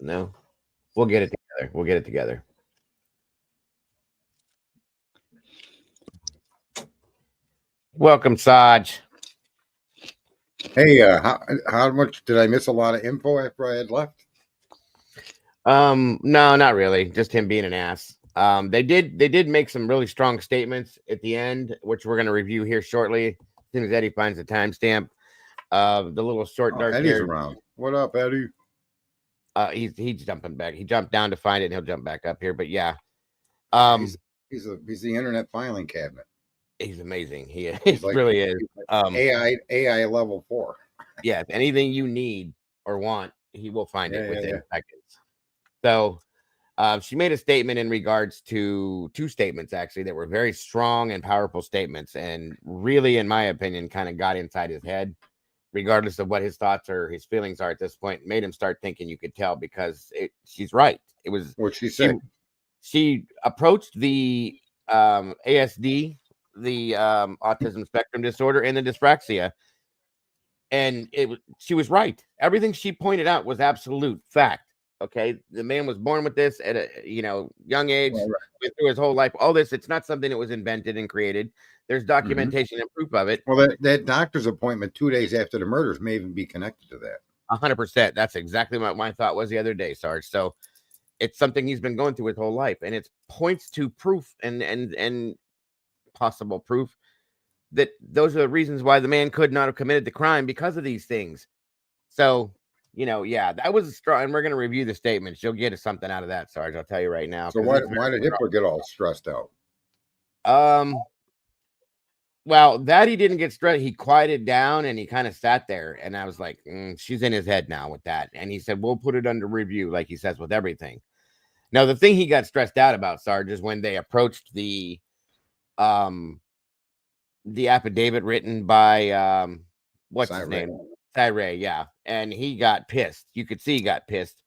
No, we'll get it together. We'll get it together. Welcome, Saj. Hey, how much did I miss? A lot of info after I had left. No, not really. Just him being an ass. They did make some really strong statements at the end, which we're going to review here shortly. As soon as Eddie finds the timestamp. The little short dark Eddie's hair. around. What up, Eddie? He's jumping back. He jumped down to find it, and he'll jump back up here. But yeah, He's the internet filing cabinet. he's amazing. He Like, really is. AI level 4. Yeah, anything you need or want, he will find it within seconds. So, she made a statement in regards to two statements actually that were very strong and powerful statements, and really, in my opinion, kind of got inside his head, regardless of what his thoughts or his feelings are at this point. Made him start thinking. You could tell because she's right. It was what she said. She approached the ASD, the autism spectrum disorder, and the dyspraxia, and she was right. Everything she pointed out was absolute fact. Okay, the man was born with this at a young age, went through his whole life. All this, it's not something that was invented and created. There's documentation and proof of it. Well, that doctor's appointment 2 days after the murders may even be connected to that. 100%. That's exactly what my thought was the other day, Sarge. So it's something he's been going through his whole life, and it points to proof and possible proof that those are the reasons why the man could not have committed the crime, because of these things. So, yeah, that was a strong, and we're going to review the statements. You'll get something out of that, Sarge. I'll tell you right now. So why did Hitler get all stressed out? Well, that he didn't get stressed. He quieted down and he kind of sat there, and I was like, she's in his head now with that. And he said, we'll put it under review, like he says with everything. Now, the thing he got stressed out about, Sarge, is when they approached the affidavit written by what's his name? Tyree, yeah. And he got pissed. You could see he got pissed,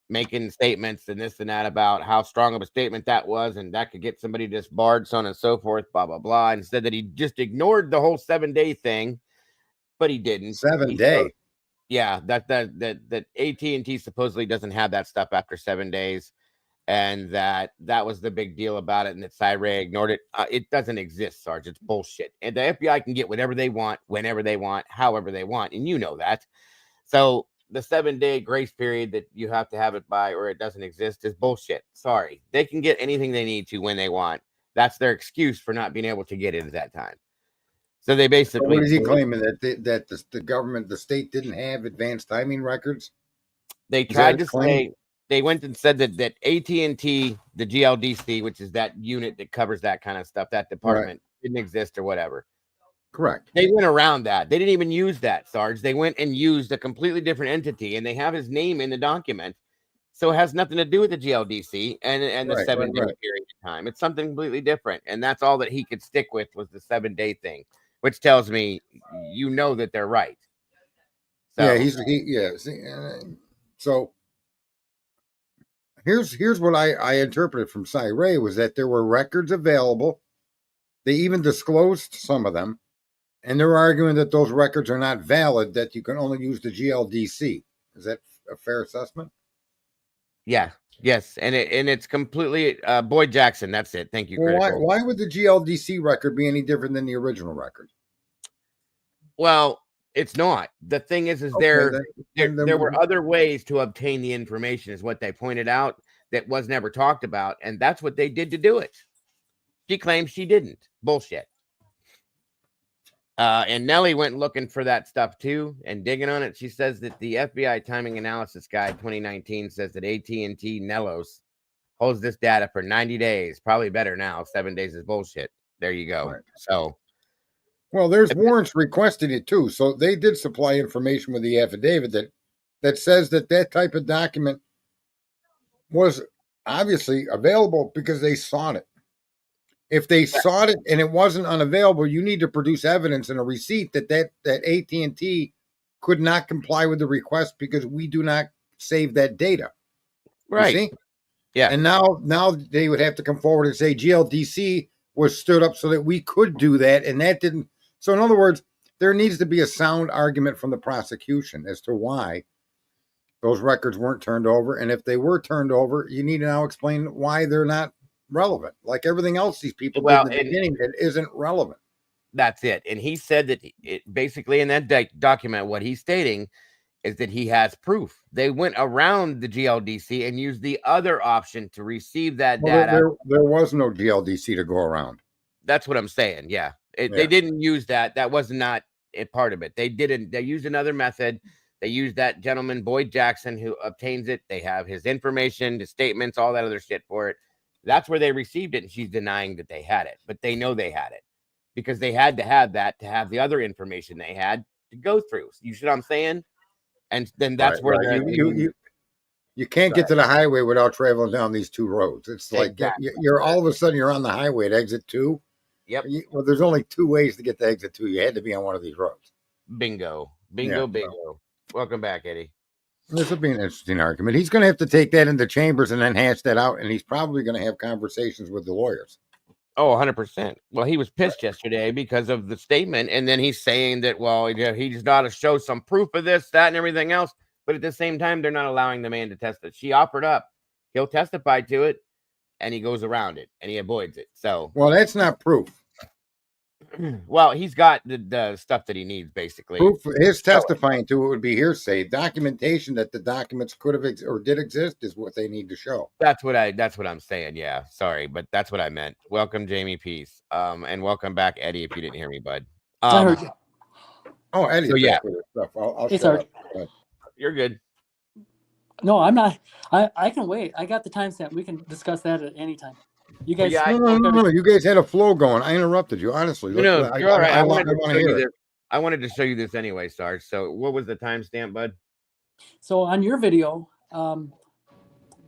making statements and this and that about how strong of a statement that was, and that could get somebody disbarred, so on and so forth, blah, blah, blah. And said that he just ignored the whole 7-day thing, but he didn't. 7 day. Yeah, that AT&T supposedly doesn't have that stuff after 7 days, and that was the big deal about it, and that Tyree ignored it. It doesn't exist, Sarge. It's bullshit. And the FBI can get whatever they want, whenever they want, however they want, and you know that. So the 7-day grace period that you have to have it by, or it doesn't exist, is bullshit. Sorry. They can get anything they need to when they want. That's their excuse for not being able to get it at that time. So they basically... So what is he claiming? That the government, the state didn't have advanced timing records? They tried to say... They went and said that AT&T, the GLDC, which is that unit that covers that kind of stuff, that department, didn't exist or whatever. Correct. They went around that. They didn't even use that, Sarge. They went and used a completely different entity, and they have his name in the document. So it has nothing to do with the GLDC and the 7-day period of time. It's something completely different. And that's all that he could stick with, was the 7-day thing, which tells me that they're right. So, So here's what I interpreted from Tyree was that there were records available. They even disclosed some of them. And they're arguing that those records are not valid, that you can only use the GLDC. Is that a fair assessment? Yeah. Yes. And it's completely Boyd Jackson. That's it. Thank you. Well, why would the GLDC record be any different than the original record? Well, it's not. The thing is there were other ways to obtain the information, is what they pointed out, that was never talked about. And that's what they did to do it. She claims she didn't. Bullshit. And Nellie went looking for that stuff too and digging on it. She says that the FBI Timing Analysis Guide 2019 says that AT&T Nellos holds this data for 90 days. Probably better now. 7 days is bullshit. There you go. Right. So, well, there's warrants requesting it too. So they did supply information with the affidavit that says that type of document was obviously available because they sought it. If they sought it and it wasn't unavailable, you need to produce evidence and a receipt that AT&T could not comply with the request because we do not save that data. Right. You see? Yeah. And now they would have to come forward and say GLDC was stood up so that we could do that, and that didn't. So in other words, there needs to be a sound argument from the prosecution as to why those records weren't turned over. And if they were turned over, you need to now explain why they're not relevant. Like everything else these people did in Well, the and beginning that isn't relevant. that's it. And he said that it basically in that document, what he's stating is that he has proof. They went around the GLDC and used the other option to receive that Well, data. there was no GLDC to go around. That's what I'm saying. Yeah. They Yeah. didn't use that. That was not a part of it. They didn't. They used another method. They used that gentleman, Boyd Jackson, who obtains it. They have his information, the statements, all that other shit for it. That's where they received it. And she's denying that they had it, but they know they had it because they had to have that to have the other information they had to go through. You see what I'm saying? And then that's where Right. You can't get to the highway without traveling down these two roads. It's like exactly. you're all of a sudden you're on the highway at exit 2. Yep. Well, there's only 2 ways to get to exit 2. You had to be on one of these roads. Bingo. Yeah. Bingo. Welcome back, Eddie. This will be an interesting argument. He's going to have to take that into chambers and then hash that out. And he's probably going to have conversations with the lawyers. Oh, 100%. Well, he was pissed yesterday because of the statement. And then he's saying that, well, he's got to show some proof of this, that, and everything else. But at the same time, they're not allowing the man to test it. She offered up. He'll testify to it, and he goes around it, and he avoids it. So, well, that's not proof. Well, he's got the stuff that he needs, basically. Proof, his testifying to it would be hearsay. Documentation that the documents could have or did exist is what they need to show. That's what I'm saying. Yeah, sorry, but that's what I meant. Welcome, Jamie Peace, and welcome back, Eddie. If you didn't hear me, bud. I heard you. Oh, Eddie. So, yeah. Stuff. I'll Hey, shut Sarge. up. You're good. No, I'm not. I can wait. I got the timestamp. We can discuss that at any time. You guys. Yeah, no. You guys had a flow going. I interrupted you. Honestly. No, you're all right. I wanted to hear it. I wanted to show you this anyway, Sarge. So, what was the timestamp, bud? So on your video, it'd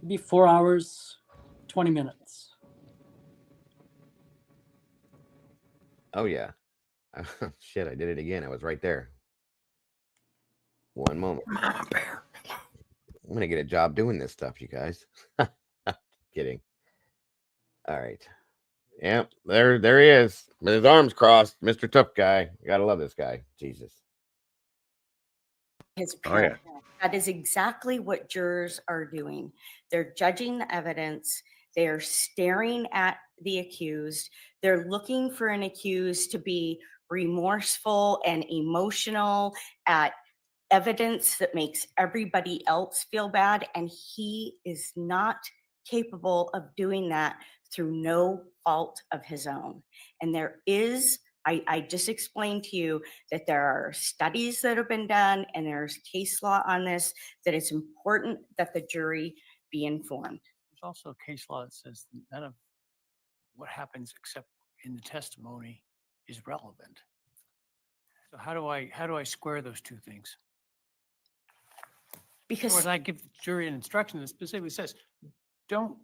be 4 hours, 20 minutes. Oh yeah. Shit, I did it again. I was right there. One moment. Mama bear. I'm gonna get a job doing this stuff, you guys. Kidding. All right. Yep, there he is with his arms crossed, Mr. Tough Guy. You gotta love this guy. Jesus. His parent. That is exactly what jurors are doing. They're judging the evidence. They're staring at the accused. They're looking for an accused to be remorseful and emotional at evidence that makes everybody else feel bad. And he is not capable of doing that through no fault of his own. And there is, I just explained to you that there are studies that have been done and there's case law on this, that it's important that the jury be informed. There's also a case law that says none of what happens except in the testimony is relevant. So how do I square those two things? Because I give the jury an instruction that specifically says, don't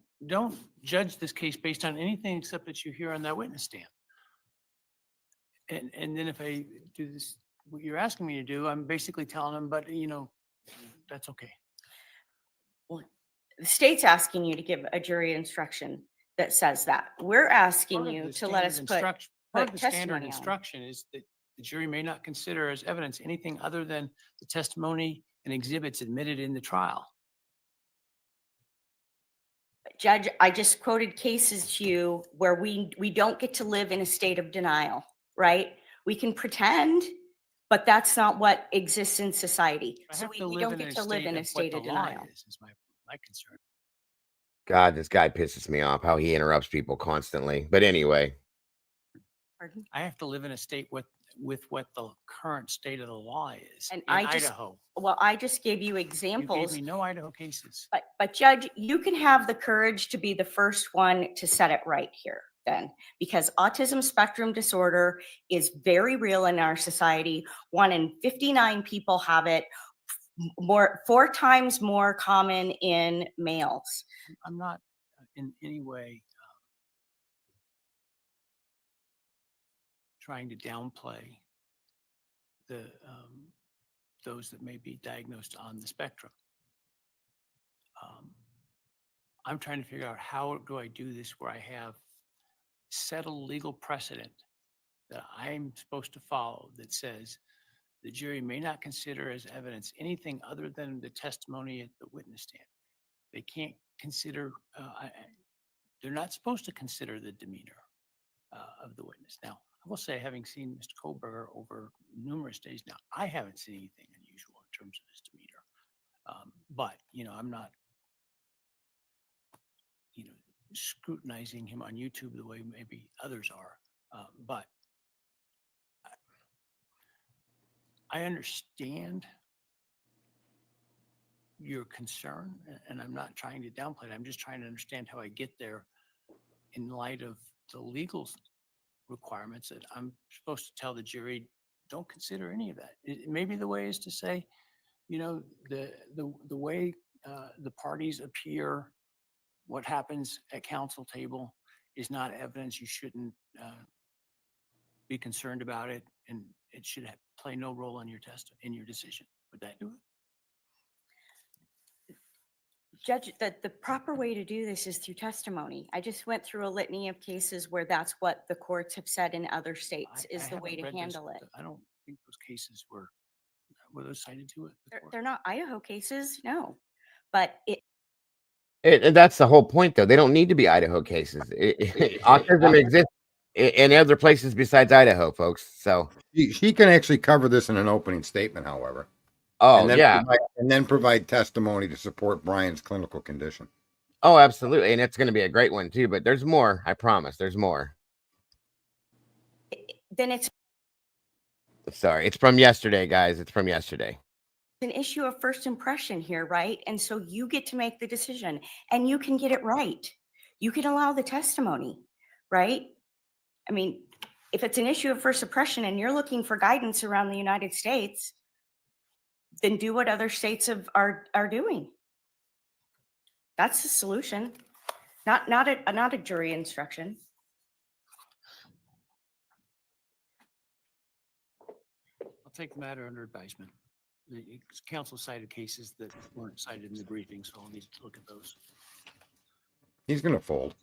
judge this case based on anything except that you hear on that witness stand. And then if I do this, what you're asking me to do, I'm basically telling them, but that's okay. well, the state's asking you to give a jury instruction that says that. We're asking you to let us put Part of the standard testimony on. instruction is that the jury may not consider as evidence anything other than the testimony and exhibits admitted in the trial. Judge, I just quoted cases to you where we don't get to live in a state of denial, right? We can pretend, but that's not what exists in society. So we don't get to live in a state of denial. Is my concern. God, this guy pisses me off how he interrupts people constantly. But anyway. Pardon? I have to live in a state with what the current state of the law is And in Idaho. I just gave you examples. You gave me no Idaho cases. But Judge, you can have the courage to be the first one to set it right here then, because autism spectrum disorder is very real in our society. 1 in 59 people have it, 4 times more common in males. I'm not in any way trying to downplay the those that may be diagnosed on the spectrum. I'm trying to figure out how do I do this where I have settled legal precedent that I'm supposed to follow that says the jury may not consider as evidence anything other than the testimony at the witness stand. They can't consider, they're not supposed to consider the demeanor of the witness. Now, I will say, having seen Mr. Kohberger over numerous days now, I haven't seen anything unusual in terms of his demeanor. But, I'm not, scrutinizing him on YouTube the way maybe others are. But I understand your concern, and I'm not trying to downplay it. I'm just trying to understand how I get there in light of the legal requirements that I'm supposed to tell the jury, don't consider any of that. Maybe the way is to say, the way the parties appear, what happens at counsel table is not evidence. You shouldn't be concerned about it, and it should play no role in your decision. Would that do it? Judge, the proper way to do this is through testimony. I just went through a litany of cases where that's what the courts have said in other states I is the way haven't to read handle those. it. I don't think those cases were those cited to it. They're not Idaho cases, no. But And that's the whole point, though. They don't need to be Idaho cases. Autism exists in other places besides Idaho, folks. So She can actually cover this in an opening statement, however. oh yeah. And then provide testimony to support Bryan's clinical condition. Oh, absolutely. And it's going to be a great one too, but there's more. I promise there's more. then it's Sorry. It's from yesterday, guys. It's from yesterday. an issue of first impression here, right? And so you get to make the decision, and you can get it right. You can allow the testimony, right? I mean, if it's an issue of first impression and you're looking for guidance around the United States, then do what other states are doing. That's the solution, not a jury instruction. I'll take the matter under advisement. The counsel cited cases that weren't cited in the briefing, so I'll need to look at those. He's going to fold.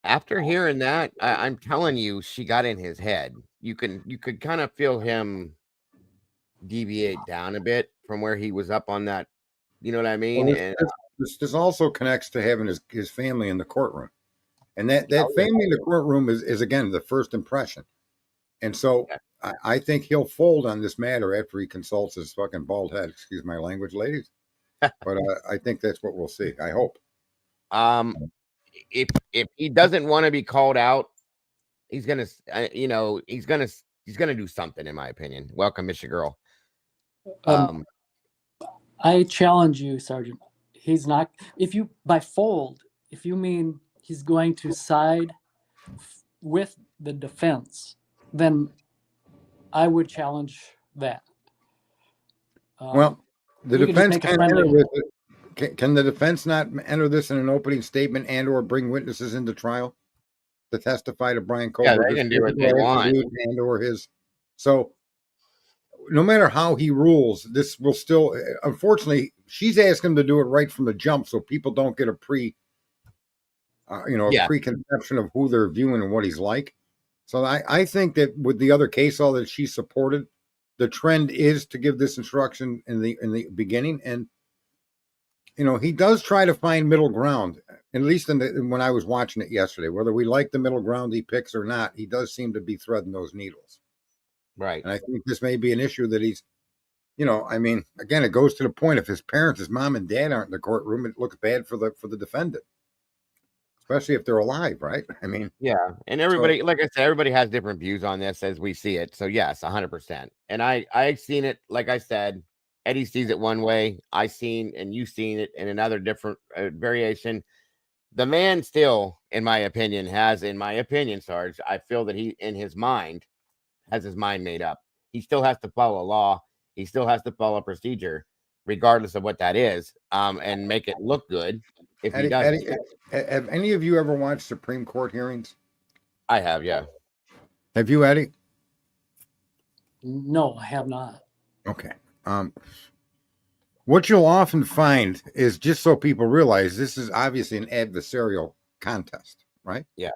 After hearing that, I'm telling you, she got in his head. You could kind of feel him deviate down a bit from where he was up on that. You know what I mean? Well, this also connects to having his family in the courtroom, and that family in the courtroom is again the first impression. And so I think he'll fold on this matter after he consults his fucking bald head. Excuse my language, ladies. But I think that's what we'll see. I hope. If he doesn't want to be called out, he's gonna, he's gonna do something. In my opinion. Welcome, Miss your girl. I challenge you, Sergeant. He's not. If you by fold, if you mean he's going to side with the defense, then I would challenge that. Well, the you could just defense make a can friendly- enter with it. Can the defense not enter this in an opening statement and/or bring witnesses into trial to testify to Bryan Kohberger? Yeah, they can do what they want. And/or his. So, no matter how he rules, this will still. Unfortunately, she's asking him to do it right from the jump, so people don't get a preconception of who they're viewing and what he's like. So I think that with the other case law that she supported, the trend is to give this instruction in the beginning, and he does try to find middle ground. At least when I was watching it yesterday, whether we like the middle ground he picks or not, he does seem to be threading those needles. Right. And I think this may be an issue that he's, again, it goes to the point: if his parents, his mom and dad aren't in the courtroom, it looks bad for the defendant. Especially if they're alive, right? I mean, yeah. And everybody, like I said, everybody has different views on this as we see it. So yes, 100%. And I've seen it, like I said, Eddie sees it one way. I seen, and you seen it in another different variation. The man still, in my opinion, Sarge, I feel that he, in his mind, has his mind made up. He still has to follow law. He still has to follow procedure, regardless of what that is, and make it look good. If he does, have any of you ever watched Supreme Court hearings? I have, yeah. Have you, Eddie? No, I have not. Okay. What you'll often find is, just so people realize, this is obviously an adversarial contest, right? Yeah.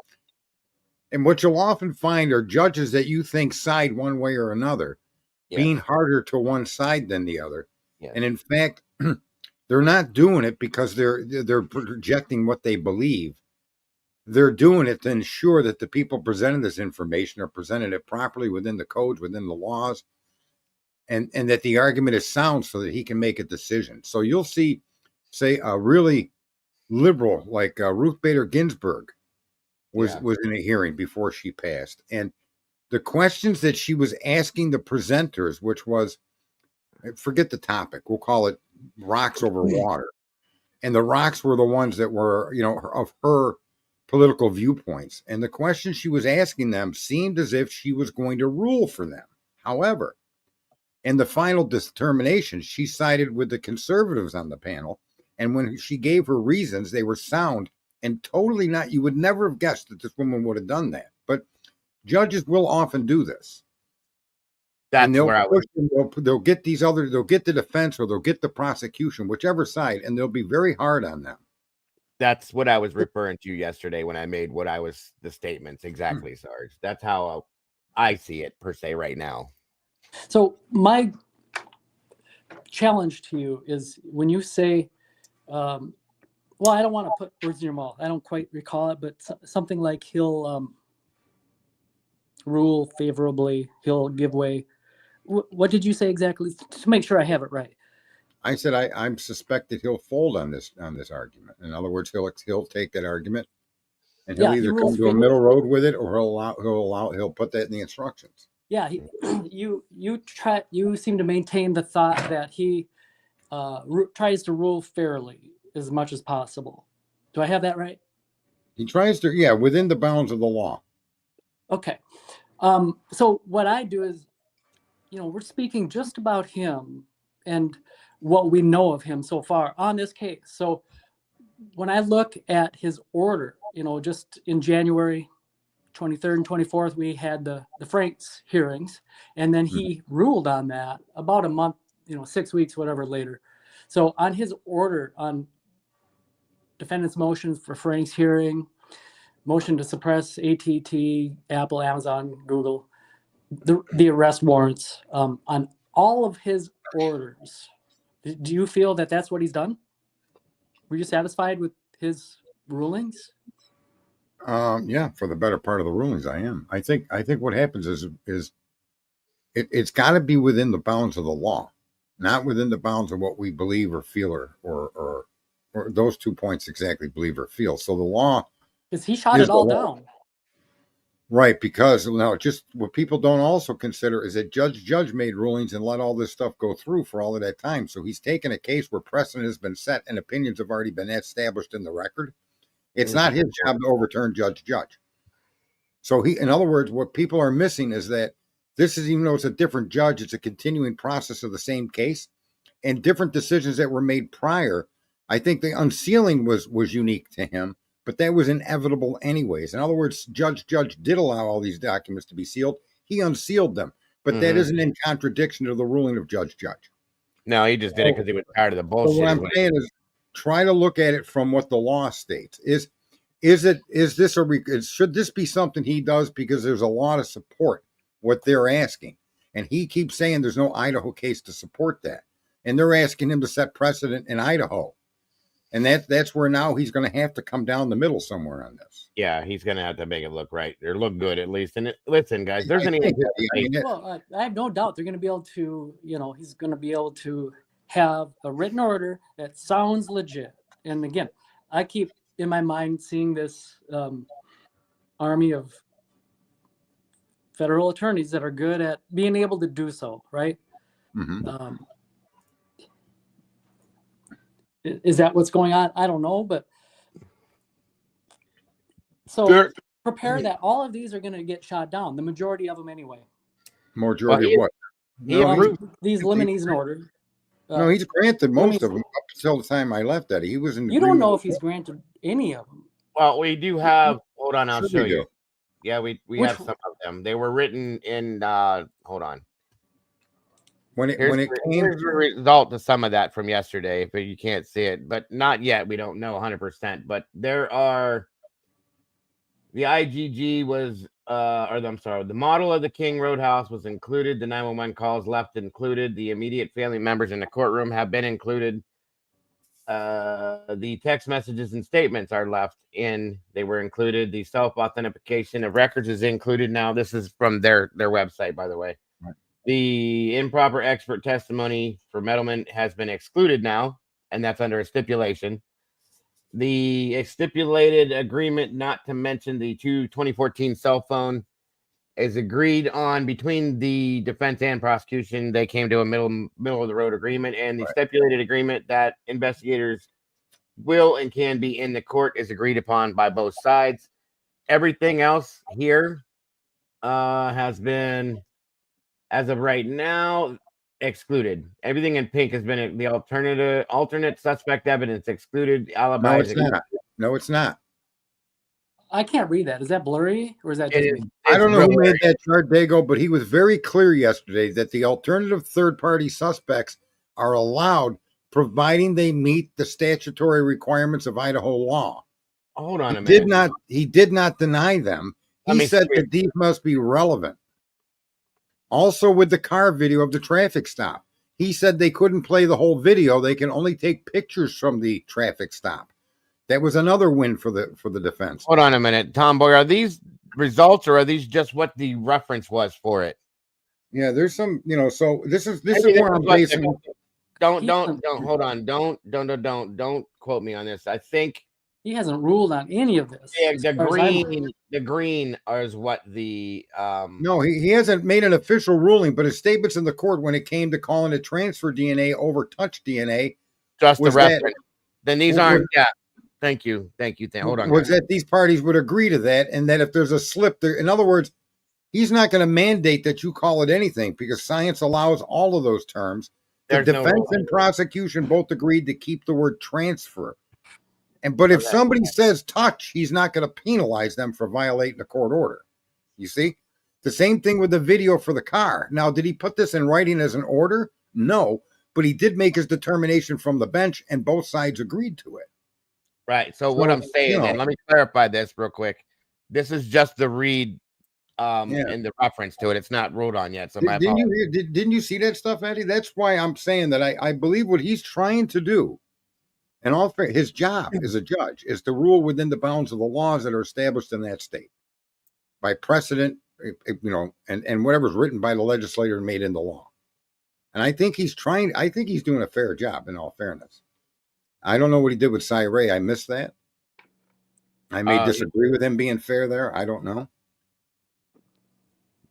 And what you'll often find are judges that you think side one way or another, Yes. being harder to one side than the other. Yes. And in fact, they're not doing it because they're projecting what they believe. They're doing it to ensure that the people presenting this information are presented it properly within the codes, within the laws, and that the argument is sound so that he can make a decision. So you'll see, say, a really liberal like Ruth Bader Ginsburg was in a hearing before she passed, and the questions that she was asking the presenters, which was, forget the topic, we'll call it rocks over water, and the rocks were the ones that were, of her political viewpoints, and the questions she was asking them seemed as if she was going to rule for them. However, in the final determination, she sided with the conservatives on the panel, and when she gave her reasons, they were sound and totally not, you would never have guessed that this woman would have done that. But judges will often do this. That's where I was. They'll get they'll get the defense or they'll get the prosecution, whichever side, and they'll be very hard on them. That's what I was referring to yesterday when I made the statements. Exactly, Sarge. That's how I see it per se right now. So my challenge to you is when you say, well, I don't want to put words in your mouth. I don't quite recall it, but something like he'll rule favorably, he'll give way. What did you say exactly to make sure I have it right? I said I'm suspected he'll fold on this argument. In other words, he'll take that argument and he'll either come to a middle road with it, or he'll put that in the instructions. Yeah, you seem to maintain the thought that he tries to rule fairly as much as possible. Do I have that right? He tries to, yeah, within the bounds of the law. Okay. So what I do is, we're speaking just about him and what we know of him so far on this case. So when I look at his order, just in January 23rd and 24th, we had the Franks hearings, and then he ruled on that about a month, 6 weeks, whatever later. So on his order on defendant's motions for Frank's hearing, motion to suppress AT&T, Apple, Amazon, Google, the arrest warrants, on all of his orders, do you feel that that's what he's done? Were you satisfied with his rulings? Yeah, for the better part of the rulings, I am. I think what happens is it's got to be within the bounds of the law, not within the bounds of what we believe or feel or those 2 points exactly, believe or feel. So the law, because he shot it all down. Right, because now just what people don't also consider is that Judge made rulings and let all this stuff go through for all of that time. So he's taken a case where precedent has been set and opinions have already been established in the record. It's not his job to overturn Judge. So in other words, what people are missing is that this is, even though it's a different judge, it's a continuing process of the same case and different decisions that were made prior. I think the unsealing was unique to him, but that was inevitable anyways. In other words, Judge did allow all these documents to be sealed. He unsealed them, but that isn't in contradiction to the ruling of Judge. No, he just did it because he was tired of the bullshit. So what I'm saying is, try to look at it from what the law states. Should this be something he does because there's a lot of support what they're asking, and he keeps saying there's no Idaho case to support that, and they're asking him to set precedent in Idaho. And that's where now he's going to have to come down the middle somewhere on this. Yeah, he's going to have to make it look right or look good at least. And listen, guys, there's any. Well, I have no doubt they're going to be able to, he's going to be able to have a written order that sounds legit. And again, I keep in my mind seeing this army of federal attorneys that are good at being able to do so, right? Mm-hmm. Is that what's going on? I don't know, but so prepare that all of these are going to get shot down. The majority of them anyway. Majority of what? These limines in order. No, he's granted most of them up until the time I left that. He was in. You don't know if he's granted any of them. Well, we do have. Hold on, I'll show you. Do. Yeah, we have some of them. They were written in. Hold on. Here's the result of some of that from yesterday, but you can't see it. But not yet. We don't know 100%. But there are. The IGG was, I'm sorry, the model of the King Roadhouse was included. The 911 calls left included. The immediate family members in the courtroom have been included. The text messages and statements are left in. They were included. The self-authentication of records is included now. This is from their website, by the way. Right. The improper expert testimony for Metalman has been excluded now, and that's under a stipulation. The stipulated agreement not to mention the 2014 cell phone is agreed on between the defense and prosecution. They came to a middle of the road agreement, and the stipulated agreement that investigators will and can be in the court is agreed upon by both sides. Everything else here has been, as of right now, excluded. Everything in pink has been the alternate suspect evidence excluded. Alibi. No, it's not. No, it's not. I can't read that. Is that blurry or is that? Just me? I don't know who made that chart, Dago, but he was very clear yesterday that the alternative third-party suspects are allowed, providing they meet the statutory requirements of Idaho law. Hold on a minute. He did not deny them. He said that these must be relevant. Also, with the car video of the traffic stop, he said they couldn't play the whole video. They can only take pictures from the traffic stop. That was another win for the defense. Hold on a minute, Tom Boy. Are these results or are these just what the reference was for it? Yeah, there's some, so this is where I'm basing. Don't hold on. Don't quote me on this. I think he hasn't ruled on any of this. Yeah, the green is what the No, he hasn't made an official ruling, but his statements in the court when it came to calling it transfer DNA over touch DNA. Just the reference. Then these aren't, yeah. Thank you. Hold on. Was that these parties would agree to that, and that if there's a slip there, in other words, he's not going to mandate that you call it anything because science allows all of those terms. The defense and prosecution both agreed to keep the word transfer. But if somebody says touch, he's not going to penalize them for violating the court order. You see? The same thing with the video for the car. Now, did he put this in writing as an order? No, but he did make his determination from the bench, and both sides agreed to it. Right. So what I'm saying, and let me clarify this real quick. This is just the read and the reference to it. It's not ruled on yet. So didn't you see that stuff, Eddie? That's why I'm saying that I believe what he's trying to do, and his job as a judge, is to rule within the bounds of the laws that are established in that state by precedent, and whatever's written by the legislator and made into law. And I think he's doing a fair job, in all fairness. I don't know what he did with Cy Ray. I missed that. I may disagree with him being fair there. I don't know.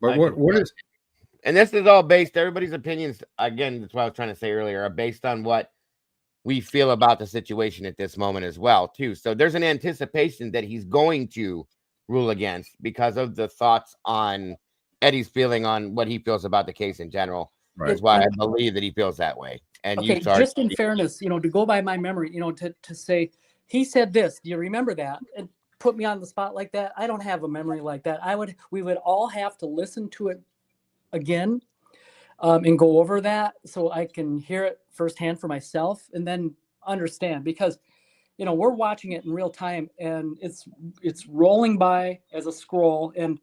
But what is... And this is all based, everybody's opinions, again, that's what I was trying to say earlier, are based on what we feel about the situation at this moment as well, too. So there's an anticipation that he's going to rule against because of the thoughts on Eddie's feeling on what he feels about the case in general. Right. That's why I believe that he feels that way. And okay, just in fairness, to go by my memory, to say he said this, do you remember that? And put me on the spot like that. I don't have a memory like that. We would all have to listen to it again and go over that so I can hear it firsthand for myself and then understand, because we're watching it in real time and it's rolling by as a scroll and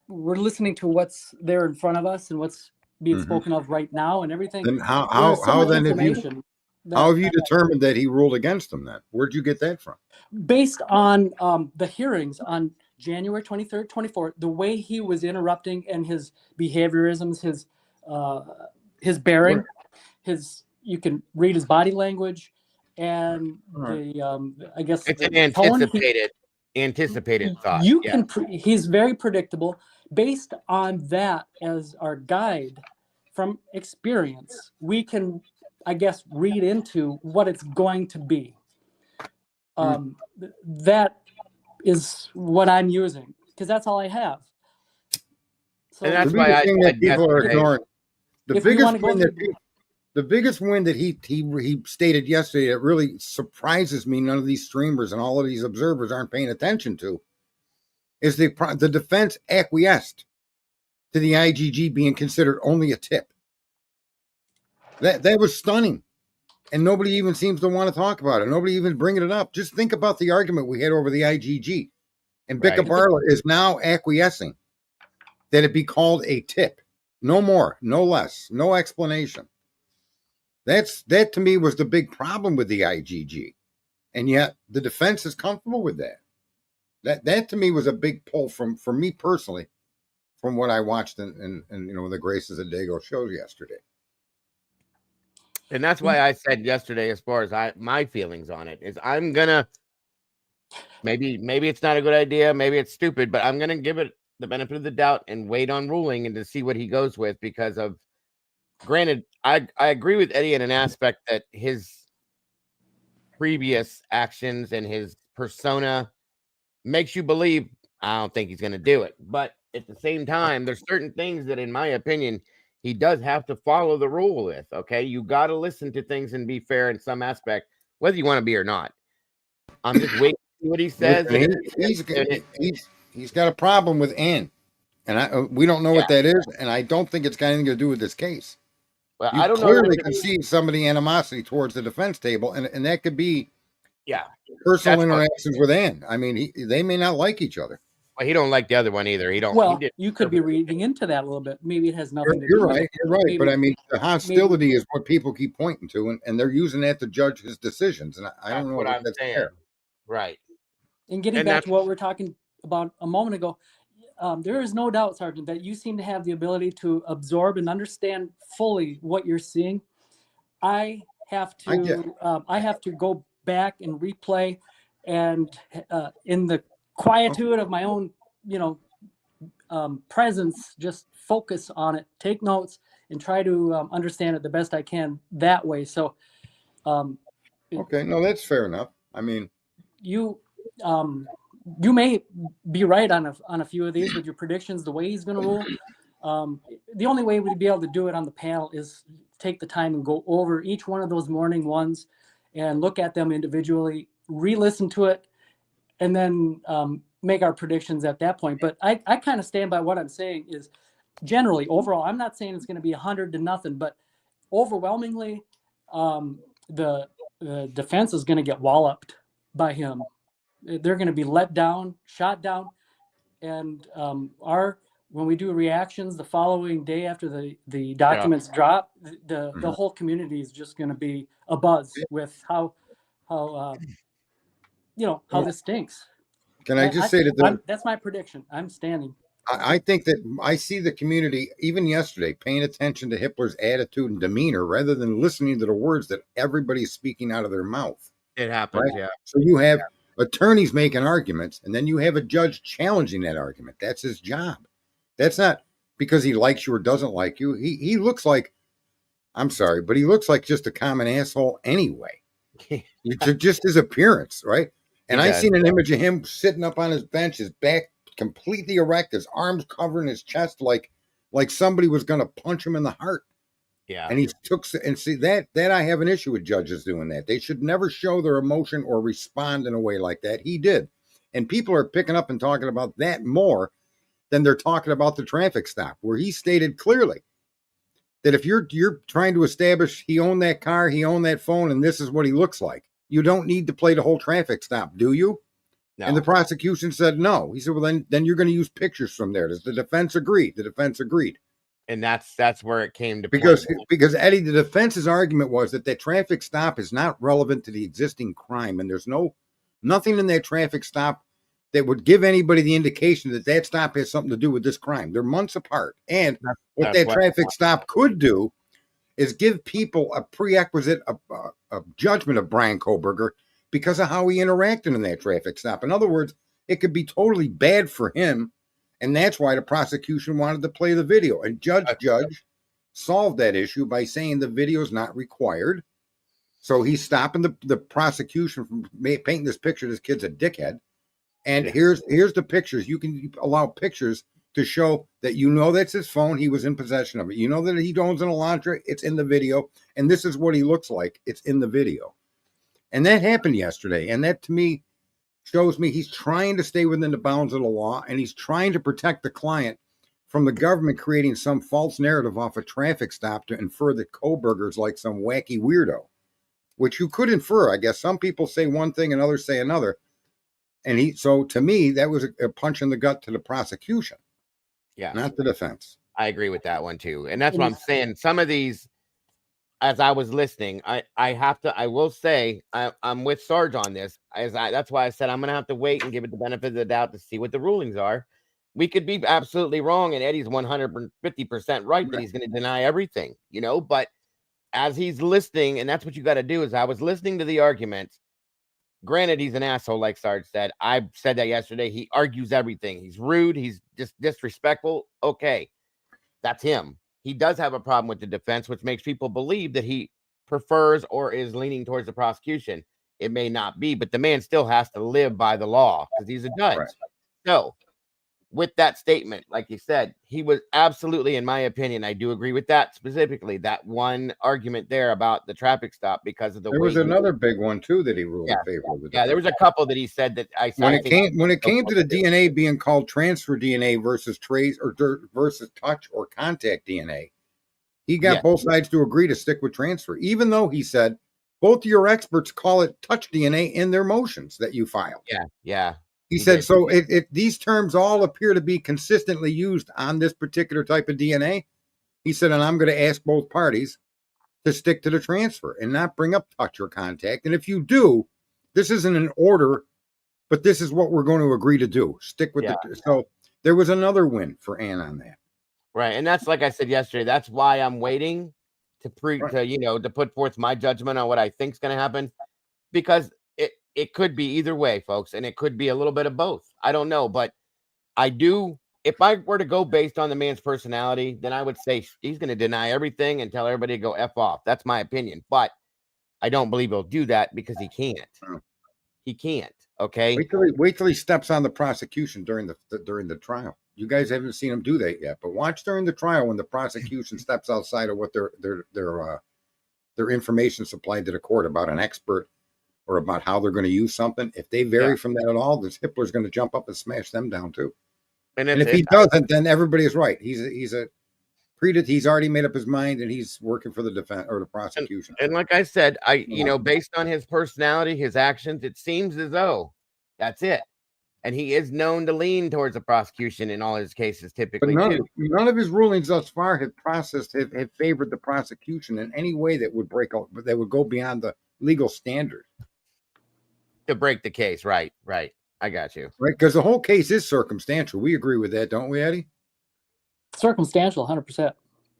we're listening to what's there in front of us and what's being spoken of right now and everything. And how then have you determined that he ruled against them then? Where'd you get that from? Based on the hearings on January 23rd, 24th, the way he was interrupting and his behaviorisms, his bearing, you can read his body language and I guess it's an anticipated thought. He's very predictable. Based on that as our guide from experience, we can, I guess, read into what it's going to be. That is what I'm using because that's all I have. So and that's why I said people are ignoring. The biggest win that he stated yesterday that really surprises me, none of these streamers and all of these observers aren't paying attention to, is the defense acquiesced to the IGG being considered only a tip. That was stunning. And nobody even seems to want to talk about it. Nobody even bringing it up. Just think about the argument we had over the IGG. And Right. Barla is now acquiescing that it be called a tip. No more, no less, no explanation. That to me was the big problem with the IGG. And yet the defense is comfortable with that. That to me was a big pull for me personally, from what I watched in the Graces of Dago shows yesterday. And that's why I said yesterday, as far as my feelings on it, is I'm gonna maybe it's not a good idea, maybe it's stupid, but I'm gonna give it the benefit of the doubt and wait on ruling and to see what he goes with, because of, granted, I agree with Eddie in an aspect that his previous actions and his persona makes you believe I don't think he's going to do it. But at the same time, there's certain things that, in my opinion, he does have to follow the rule with. Okay, you got to listen to things and be fair in some aspect, whether you want to be or not. I'm just waiting to see what he says. He's got a problem with Ann, and we don't know what that is, and I don't think it's got anything to do with this case. Well, You I don't clearly know. can see some of the animosity towards the defense table, and that could be personal That's interactions with Ann. I mean, they may not like each other. Well, he don't like the other one either. He don't. Well, he did. you could be reading into that a little bit. Maybe it has nothing to do You're with right. it. You're right. Maybe- But I mean, the hostility is what people keep pointing to, and they're using that to judge his decisions. And I don't know what if I'm that's saying. fair. Right. And getting And back that's- to what we were talking about a moment ago, there is no doubt, Sergeant, that you seem to have the ability to absorb and understand fully what you're seeing. I have to go back and replay, and in the quietude of my own, presence, just focus on it, take notes, and try to understand it the best I can that way. So, Okay, no, that's fair enough. I mean, you may be right on a few of these with your predictions, the way he's going to rule. The only way we'd be able to do it on the panel is take the time and go over each one of those morning ones and look at them individually, re-listen to it, and then make our predictions at that point. But I kind of stand by what I'm saying is generally, overall, I'm not saying it's going to be 100-0, but overwhelmingly, the defense is going to get walloped by him. They're going to be let down, shot down, and when we do reactions the following day after the documents drop, the whole community is just going to be abuzz with how this stinks. can I just say that that's my prediction. I'm standing. I think that I see the community, even yesterday, paying attention to Hitler's attitude and demeanor rather than listening to the words that everybody's speaking out of their mouth. It happens, Right? yeah. So you have attorneys making arguments, and then you have a judge challenging that argument. That's his job. That's not because he likes you or doesn't like you. He looks like, I'm sorry, but he looks like just a common asshole anyway. Just his appearance, right? And I seen an image of him sitting up on his bench, his back completely erect, his arms covering his chest like somebody was going to punch him in the heart. Yeah. And see that I have an issue with judges doing that. They should never show their emotion or respond in a way like that. He did. And people are picking up and talking about that more than they're talking about the traffic stop, where he stated clearly that if you're trying to establish he owned that car, he owned that phone, and this is what he looks like, you don't need to play the whole traffic stop, do you? No. And the prosecution said no. He said, well, then you're going to use pictures from there. Does the defense agree? The defense agreed. And that's where it came to because Eddie, the defense's argument was that traffic stop is not relevant to the existing crime, and there's nothing in that traffic stop that would give anybody the indication that stop has something to do with this crime. They're months apart. And what that traffic stop could do is give people a prerequisite of judgment of Bryan Kohberger because of how he interacted in that traffic stop. In other words, it could be totally bad for him, and that's why the prosecution wanted to play the video. And Judge solved that issue by saying the video is not required. So he's stopping the prosecution from painting this picture. This kid's a dickhead. And here's the pictures. You can allow pictures to show that that's his phone. He was in possession of it. You know that he owns an Elantra. It's in the video. And this is what he looks like. It's in the video. And that happened yesterday. And that, to me, shows me he's trying to stay within the bounds of the law, and he's trying to protect the client from the government creating some false narrative off a traffic stop to infer that Kohberger's like some wacky weirdo, which you could infer. I guess some people say one thing and others say another. And so to me, that was a punch in the gut to the prosecution, Yeah, not the defense. I agree with that one too. And that's And what I'm saying. Some of these, as I was listening, I will say I'm with Sarge on this. That's why I said I'm gonna have to wait and give it the benefit of the doubt to see what the rulings are. We could be absolutely wrong, and Eddie's 150% right that he's gonna deny everything, but as he's listening, and that's what you got to do, is I was listening to the arguments. Granted, he's an asshole, like Sarge said. I said that yesterday. He argues everything. He's rude. He's just disrespectful. Okay, that's him. He does have a problem with the defense, which makes people believe that he prefers or is leaning towards the prosecution. It may not be, but the man still has to live by the law because he's a judge. Right. So, with that statement, like you said, he was absolutely, in my opinion, I do agree with that specifically. That one argument there about the traffic stop because of the There way was another big one too that he ruled Yeah. in favor of the Yeah, there was a couple that he said that when I it think came to the DNA being called transfer DNA versus trace or versus touch or contact DNA, he got Yeah. both sides to agree to stick with transfer, even though he said both of your experts call it touch DNA in their motions that you file. Yeah. He He said, did. so these terms all appear to be consistently used on this particular type of DNA. He said, and I'm going to ask both parties to stick to the transfer and not bring up touch or contact. And if you do, this isn't an order, but this is what we're going to agree to do. Stick with So there was another win for Ann on that. Right. And that's like I said yesterday, that's why I'm waiting to to put forth my judgment on what I think is going to happen, because it could be either way, folks, and it could be a little bit of both. I don't know, but if I were to go based on the man's personality, then I would say he's going to deny everything and tell everybody to go F off. That's my opinion. But I don't believe he'll do that because he can't. He can't. Okay. Wait till he steps on the prosecution during the trial. You guys haven't seen him do that yet, but watch during the trial when the prosecution steps outside of what their information supplied to the court about an expert or about how they're going to use something. If they vary from that at all, this Hitler's going to jump up and smash them down too. And if he doesn't, then everybody is right. He's already made up his mind, and he's working for the defense or the prosecution. And like I said, based on his personality, his actions, it seems as though that's it. And he is known to lean towards the prosecution in all his cases, typically. But none of his rulings thus far have favored the prosecution in any way that would go beyond the legal standard to break the case. Right. I got you. Right, because the whole case is circumstantial. We agree with that, don't we, Eddie? Circumstantial, 100%.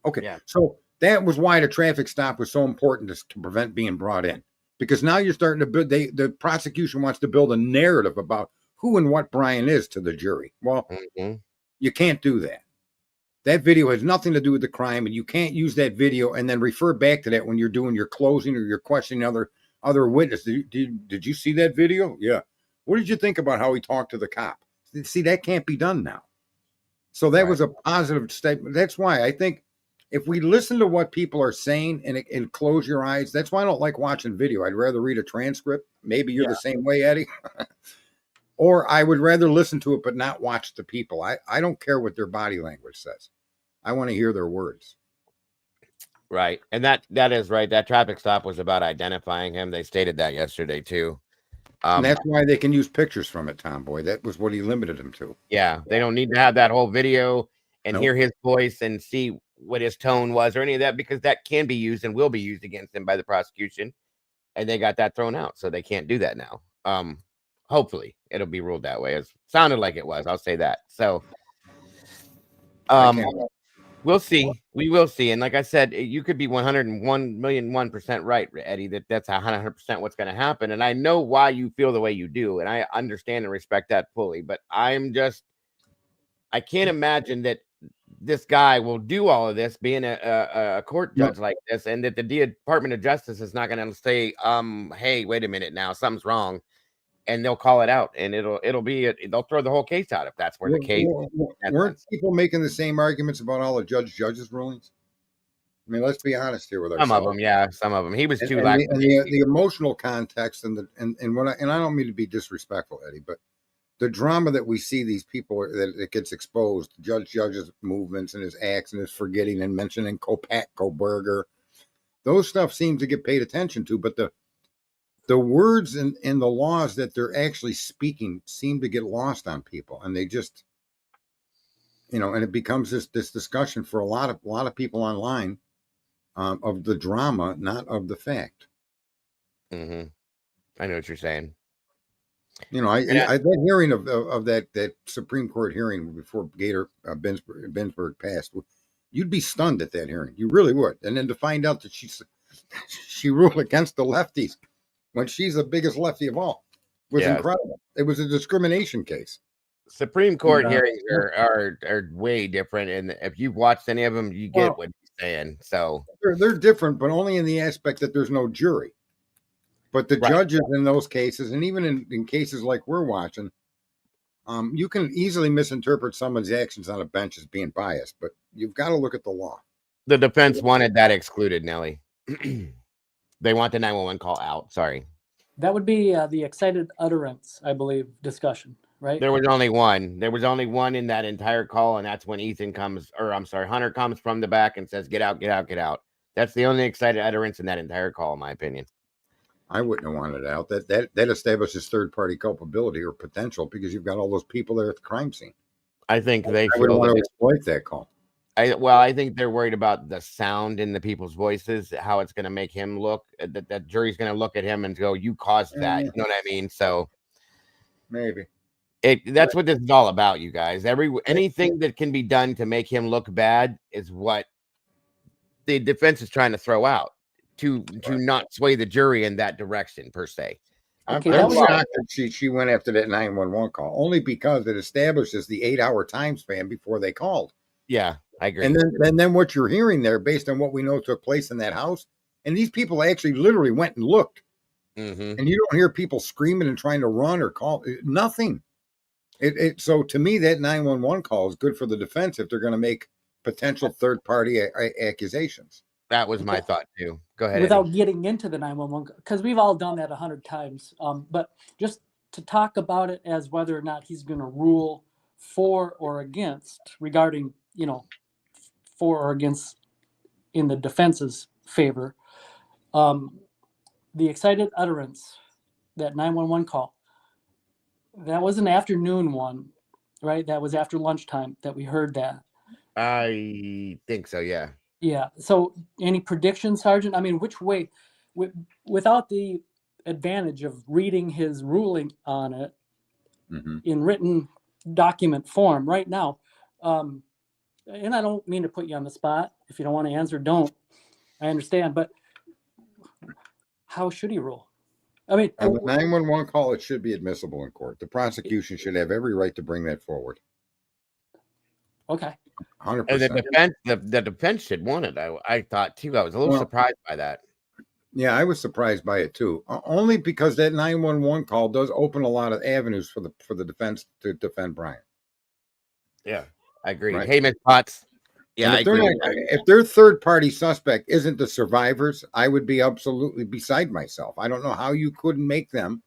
Okay. Yeah. So that was why the traffic stop was so important to prevent being brought in, because now you're starting to build. The prosecution wants to build a narrative about who and what Bryan is to the jury. Well, you can't do that. That video has nothing to do with the crime, and you can't use that video and then refer back to that when you're doing your closing or you're questioning other witnesses. Did you see that video? Yeah. What did you think about how he talked to the cop? See, that can't be done now. So that was a positive statement. That's why I think if we listen to what people are saying and close your eyes, that's why I don't like watching video. I'd rather read a transcript. Maybe you're the same way, Eddie. Or I would rather listen to it but not watch the people. I don't care what their body language says. I want to hear their words. Right. And that is right. That traffic stop was about identifying him. They stated that yesterday too. And that's why they can use pictures from it, Tomboy. That was what he limited him to. Yeah. They don't need to have that whole video and hear his voice and see what his tone was or any of that, because that can be used and will be used against him by the prosecution. And they got that thrown out. So they can't do that now. Hopefully it'll be ruled that way. It sounded like it was. I'll say that. So we'll see. We will see. And like I said, you could be 101,000,001% right, Eddie, that's 100% what's going to happen. And I know why you feel the way you do. And I understand and respect that fully. But I can't imagine that this guy will do all of this being a court judge like this, and that the Department of Justice is not going to say, hey, wait a minute now, something's wrong. And they'll call it out, and they'll throw the whole case out if that's where the case. Weren't people making the same arguments about all the judges' rulings? I mean, let's be honest here with ourselves. Some of them. He was too lax. And the emotional context and I don't mean to be disrespectful, Eddie, but the drama that we see these people that it gets exposed, judges' movements and his acts and his forgetting and mentioning Kohberger, those stuff seems to get paid attention to, but the words and the laws that they're actually speaking seem to get lost on people, and they just, and it becomes this discussion for a lot of people online, of the drama, not of the fact. Mm-hmm. I know what you're saying. That hearing of that Supreme Court hearing before Gator Binsberg passed, you'd be stunned at that hearing. You really would. And then to find out that she ruled against the lefties when she's the biggest lefty of all was incredible. It was a discrimination case. Supreme Court hearings are way different, and if you've watched any of them, you get what he's saying. So they're different, but only in the aspect that there's no jury. But the judges in those cases, and even in cases like we're watching, you can easily misinterpret someone's actions on a bench as being biased, but you've got to look at the law. The defense wanted that excluded, Nelly. They want the 911 call out. Sorry. That would be the excited utterance, I believe, discussion, right? There was only one. There was only one in that entire call, and that's when Hunter comes from the back and says, "Get out, get out, get out." That's the only excited utterance in that entire call, in my opinion. I wouldn't have wanted it out. That establishes third-party culpability or potential because you've got all those people there at the crime scene. I think I would want to exploit that call. I think they're worried about the sound in the people's voices, how it's going to make him look. That jury's going to look at him and go, "You caused that." You know what I mean? So maybe that's what this is all about, you guys. Anything that can be done to make him look bad is what the defense is trying to throw out to not sway the jury in that direction per se. I'm shocked that she went after that 911 call, only because it establishes the 8-hour time span before they called. Yeah, I agree. And then what you're hearing there, based on what we know took place in that house, and these people actually literally went and looked. Mm-hmm. And you don't hear people screaming and trying to run or call, nothing. So to me, that 911 call is good for the defense if they're going to make potential third-party accusations. That was my thought too. Go ahead. Without getting into the 911, because we've all done that 100 times. But just to talk about it as whether or not he's going to rule for or against regarding, for or against in the defense's favor. The excited utterance, that 911 call, that was an afternoon one, right? That was after lunchtime that we heard that. I think so, yeah. Yeah. So any prediction, Sergeant? I mean, which way, without the advantage of reading his ruling on it in written document form right now, and I don't mean to put you on the spot. If you don't want to answer, don't. I understand. But how should he rule? I mean, on the 911 call, it should be admissible in court. The prosecution should have every right to bring that forward. Okay. 100%. And the defense should want it. I thought too. I was a little surprised by that. Yeah, I was surprised by it too. Only because that 911 call does open a lot of avenues for the defense to defend Bryan. Yeah, I agree. Right. Hey, Ms. Potts. Yeah, if their third-party suspect isn't the survivors, I would be absolutely beside myself. I don't know how you couldn't make them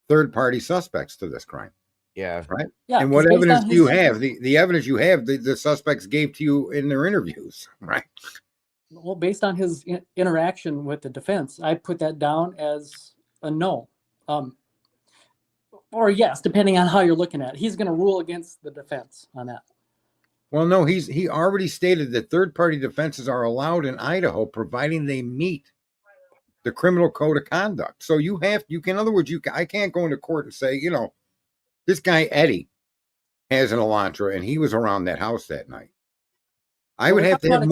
third-party suspects to this crime. Yeah. Right. Yeah. And what evidence do you have? The evidence you have, the suspects gave to you in their interviews, right? Well, based on his interaction with the defense, I put that down as a no. Or yes, depending on how you're looking at it. He's going to rule against the defense on that. Well, no, he already stated that third-party defenses are allowed in Idaho, providing they meet the criminal code of conduct. So in other words, I can't go into court and say, this guy Eddie has an Elantra and he was around that house that night. I would have to have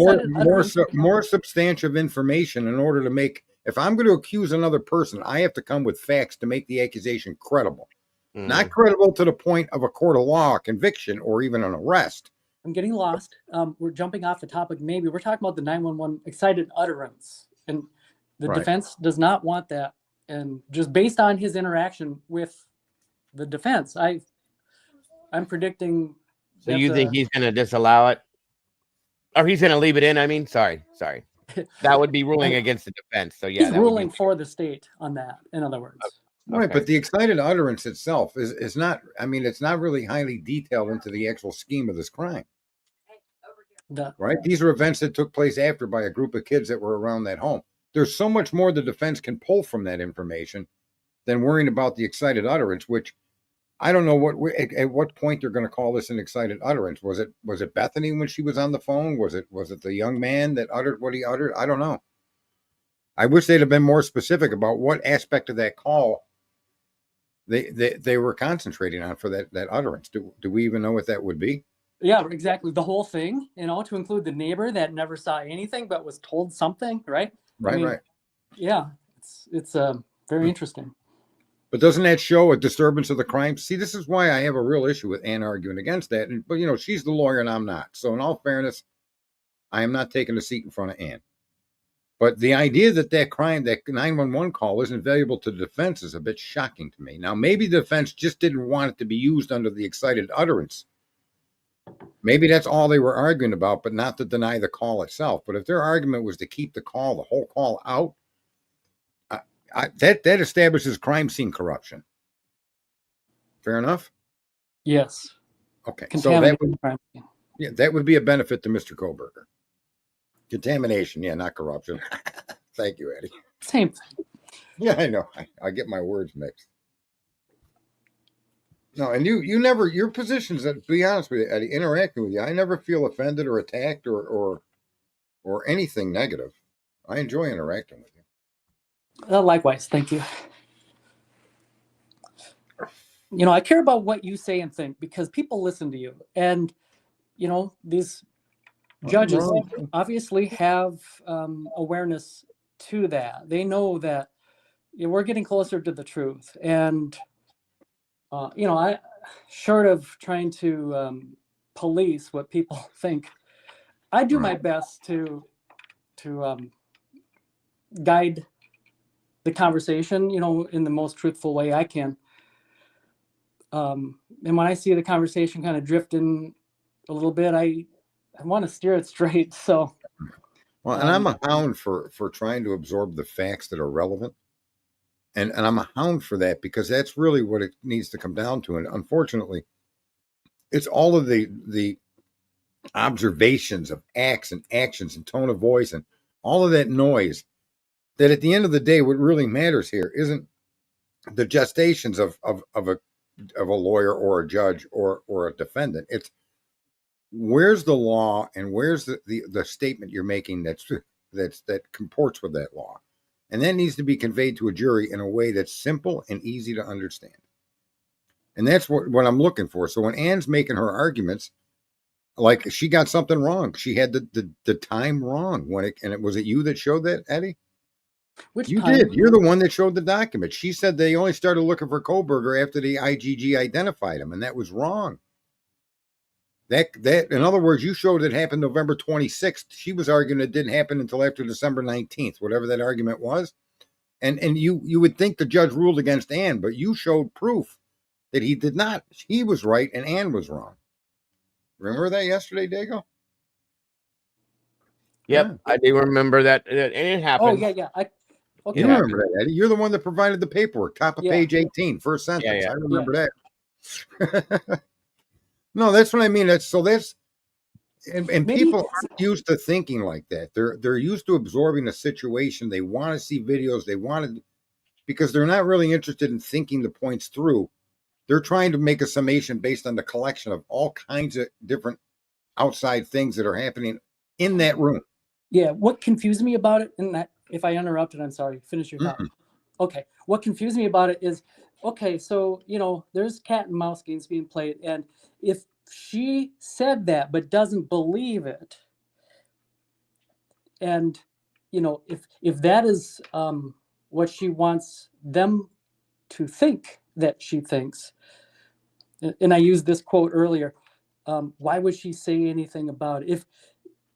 more substantive information in order to make. If I'm going to accuse another person, I have to come with facts to make the accusation credible. Not credible to the point of a court of law conviction or even an arrest. I'm getting lost. We're jumping off the topic. Maybe we're talking about the 911 excited utterance, and the defense does not want that. And just based on his interaction with the defense, I'm predicting. So you think he's going to disallow it, or he's going to leave it in? I mean, sorry, that would be ruling against the defense. So yeah, he's ruling for the state on that. In other words. Right, but the excited utterance itself is not. I mean, it's not really highly detailed into the actual scheme of this crime. Right, these are events that took place after by a group of kids that were around that home. there's so much more the defense can pull from that information than worrying about the excited utterance, which I don't know at what point they're going to call this an excited utterance. Was it Bethany when she was on the phone? Was it the young man that uttered what he uttered? I don't know. I wish they'd have been more specific about what aspect of that call they were concentrating on for that utterance. Do we even know what that would be? Yeah, exactly. The whole thing, to include the neighbor that never saw anything but was told something, right? Right. Yeah, it's very interesting. But doesn't that show a disturbance of the crime? See, this is why I have a real issue with Ann arguing against that. But she's the lawyer and I'm not. So in all fairness, I am not taking a seat in front of Ann. But the idea that 911 call isn't valuable to the defense is a bit shocking to me. Now, maybe the defense just didn't want it to be used under the excited utterance. Maybe that's all they were arguing about, but not to deny the call itself. But if their argument was to keep the whole call out, that establishes crime scene corruption. Fair enough? Yes. Okay. So that would be a benefit to Mr. Kohberger. Contamination, yeah, not corruption. Thank you, Eddie. Same thing. Yeah, I know. I get my words mixed. No, and you never, your positions, to be honest with you, Eddie, interacting with you, I never feel offended or attacked or anything negative. I enjoy interacting with you. Likewise, thank you. I care about what you say and think because people listen to you. And, these judges obviously have awareness to that. They know that we're getting closer to the truth. And, I, short of trying to police what people think, I do my best to guide the conversation, in the most truthful way I can. And when I see the conversation kind of drifting a little bit, I want to steer it straight. So, well, and I'm a hound for trying to absorb the facts that are relevant. And I'm a hound for that because that's really what it needs to come down to. And unfortunately, it's all of the observations of acts and actions and tone of voice and all of that noise that at the end of the day, what really matters here isn't the gestations of a lawyer or a judge or a defendant. It's where's the law and where's the statement you're making that comports with that law. And that needs to be conveyed to a jury in a way that's simple and easy to understand. And that's what I'm looking for. So when Ann's making her arguments, like she got something wrong. She had the time wrong was it you that showed that, Eddie? Which you time? Did. You're the one that showed the document. She said they only started looking for Kohberger after the IGG identified him, and that was wrong. That in other words, you showed it happened November 26th. She was arguing it didn't happen until after December 19th, whatever that argument was. And you would think the judge ruled against Ann, but you showed proof that he did not. He was right and Ann was wrong. Remember that yesterday, Dago? Yep, yeah. I do remember that. And it happened. Oh, yeah. Okay. You remember that, Eddie? You're the one that provided the paperwork. Top of page 18, first sentence. I remember that. No, that's what I mean. And people aren't used to thinking like that. They're used to absorbing a situation. They want to see videos. Because they're not really interested in thinking the points through. They're trying to make a summation based on the collection of all kinds of different outside things that are happening in that room. Yeah. What confused me about it, and that if I interrupted, I'm sorry. Finish your thought. Okay. What confused me about it is, okay, so, there's cat and mouse games being played. And if she said that, but doesn't believe it, and, if that is what she wants them to think that she thinks, and I used this quote earlier, why would she say anything about it? If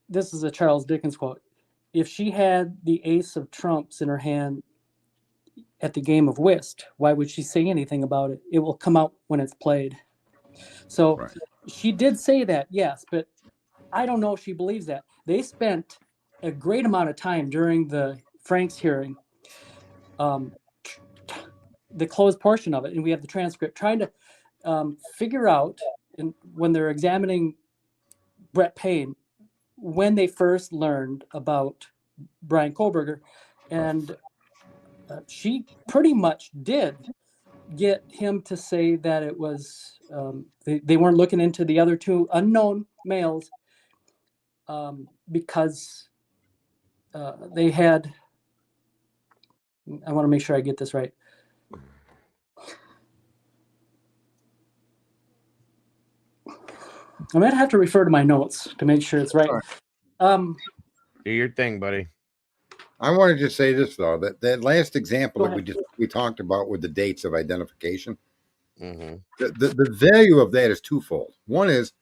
this is a Charles Dickens quote, if she had the ace of trumps in her hand at the game of whist, why would she say anything about it? It will come out when it's played. So She did say that, yes, but I don't know if she believes that. They spent a great amount of time during the Frank's hearing, the closed portion of it, and we have the transcript, trying to figure out, and when they're examining Brett Payne, when they first learned about Bryan Kohberger, And she pretty much did get him to say that it was, they weren't looking into the other two unknown males because they had, I want to make sure I get this right. I might have to refer to my notes to make sure it's right. Do your thing, buddy. I wanted to say this though, that last example Go that ahead. we talked about with the dates of identification, Mm-hmm. the value of that is twofold. One is,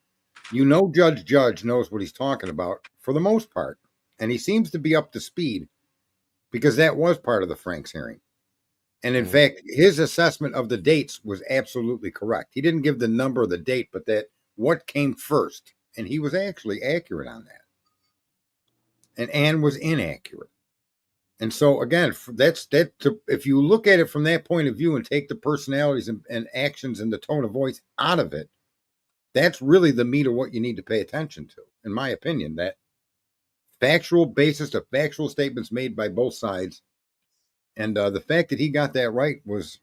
Judge knows what he's talking about for the most part, and he seems to be up to speed because that was part of the Franks hearing. And in fact, his assessment of the dates was absolutely correct. He didn't give the number of the date, but that what came first, and he was actually accurate on that. And Anne was inaccurate. And so again, if you look at it from that point of view and take the personalities and actions and the tone of voice out of it, that's really the meat of what you need to pay attention to, in my opinion. That factual basis of factual statements made by both sides, and the fact that he got that right was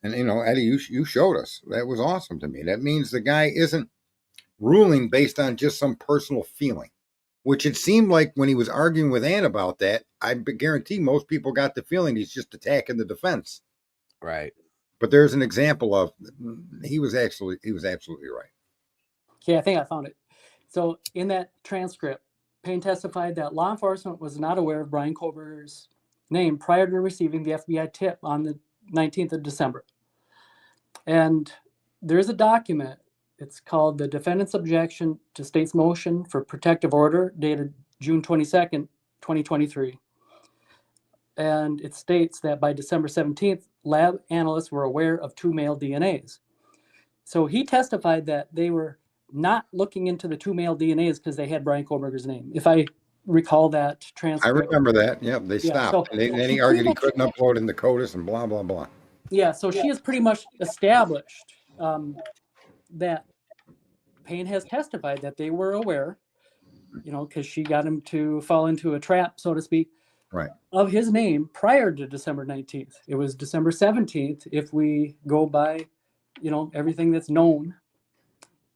and Eddie, you showed us that was awesome to me. That means the guy isn't ruling based on just some personal feeling, which it seemed like when he was arguing with Ann about that. I guarantee most people got the feeling he's just attacking the defense. Right. But there's an example of he was absolutely right. Okay, I think I found it. So in that transcript, Payne testified that law enforcement was not aware of Bryan Kohberger's name prior to receiving the FBI tip on the 19th of December. And there's a document. It's called the Defendant's Objection to State's Motion for Protective Order, dated June 22nd, 2023. And it states that by December 17th, lab analysts were aware of 2 male DNAs. So he testified that they were not looking into the 2 male DNAs because they had Bryan Kohberger's name. If I recall that transcript. I remember that. Yep, they stopped. So and then he argued he couldn't upload in the CODIS and blah, blah, blah. Yeah, so she has pretty much established that Payne has testified that they were aware, because she got him to fall into a trap, so to speak, right, of his name prior to December 19th. It was December 17th, if we go by, everything that's known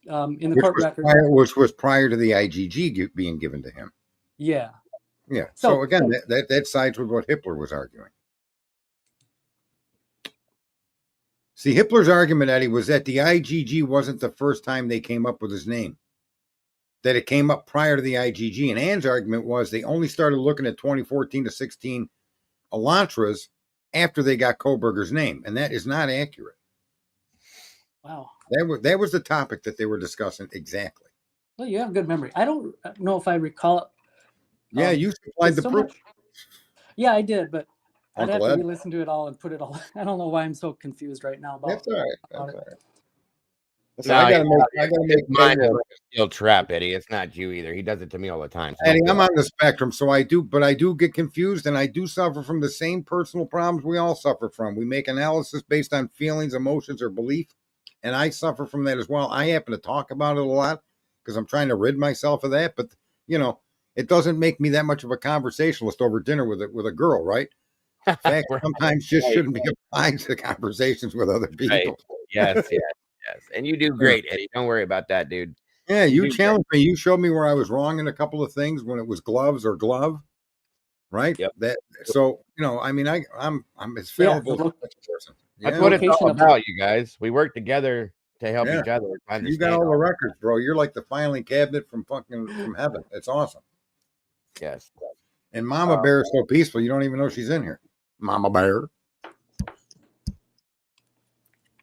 in the court record. Which was prior to the IGG being given to him. Yeah. Yeah. So again, that sides with what Hitler was arguing. See, Hitler's argument, Eddie, was that the IGG wasn't the first time they came up with his name. That it came up prior to the IGG. And Ann's argument was they only started looking at 2014 to 16 Elantras after they got Kohberger's name. And that is not accurate. Wow. That was the topic that they were discussing exactly. Well, you have good memory. I don't know if I recall it. Yeah, you supplied the proof. Yeah, I did, but I'd have Uncle to Ed? re-listen to it all and put it all. I don't know why I'm so confused right now about. That's all right. about That's it. all right. Listen, I gotta make mine note of is a steel trap, Eddie. It's not you either. He does it to me all the time. So Eddie, I'm on the spectrum, so I do get confused, and I do suffer from the same personal problems we all suffer from. We make analysis based on feelings, emotions, or belief, and I suffer from that as well. I happen to talk about it a lot because I'm trying to rid myself of that, but it doesn't make me that much of a conversationalist over dinner with a girl, right? In fact, sometimes just shouldn't be applying to conversations with other people. Right. Yes. And you do great, Eddie. Don't worry about that, dude. Yeah, you challenged me. You showed me where I was wrong in a couple of things when it was gloves or glove, right? Yep. So I'm as fallible as a person. That's what it's all about, you guys. We work together to help each other. You got all the records, bro. You're like the filing cabinet from heaven. It's awesome. Yes. And Mama Bear is so peaceful, you don't even know she's in here. Mama Bear.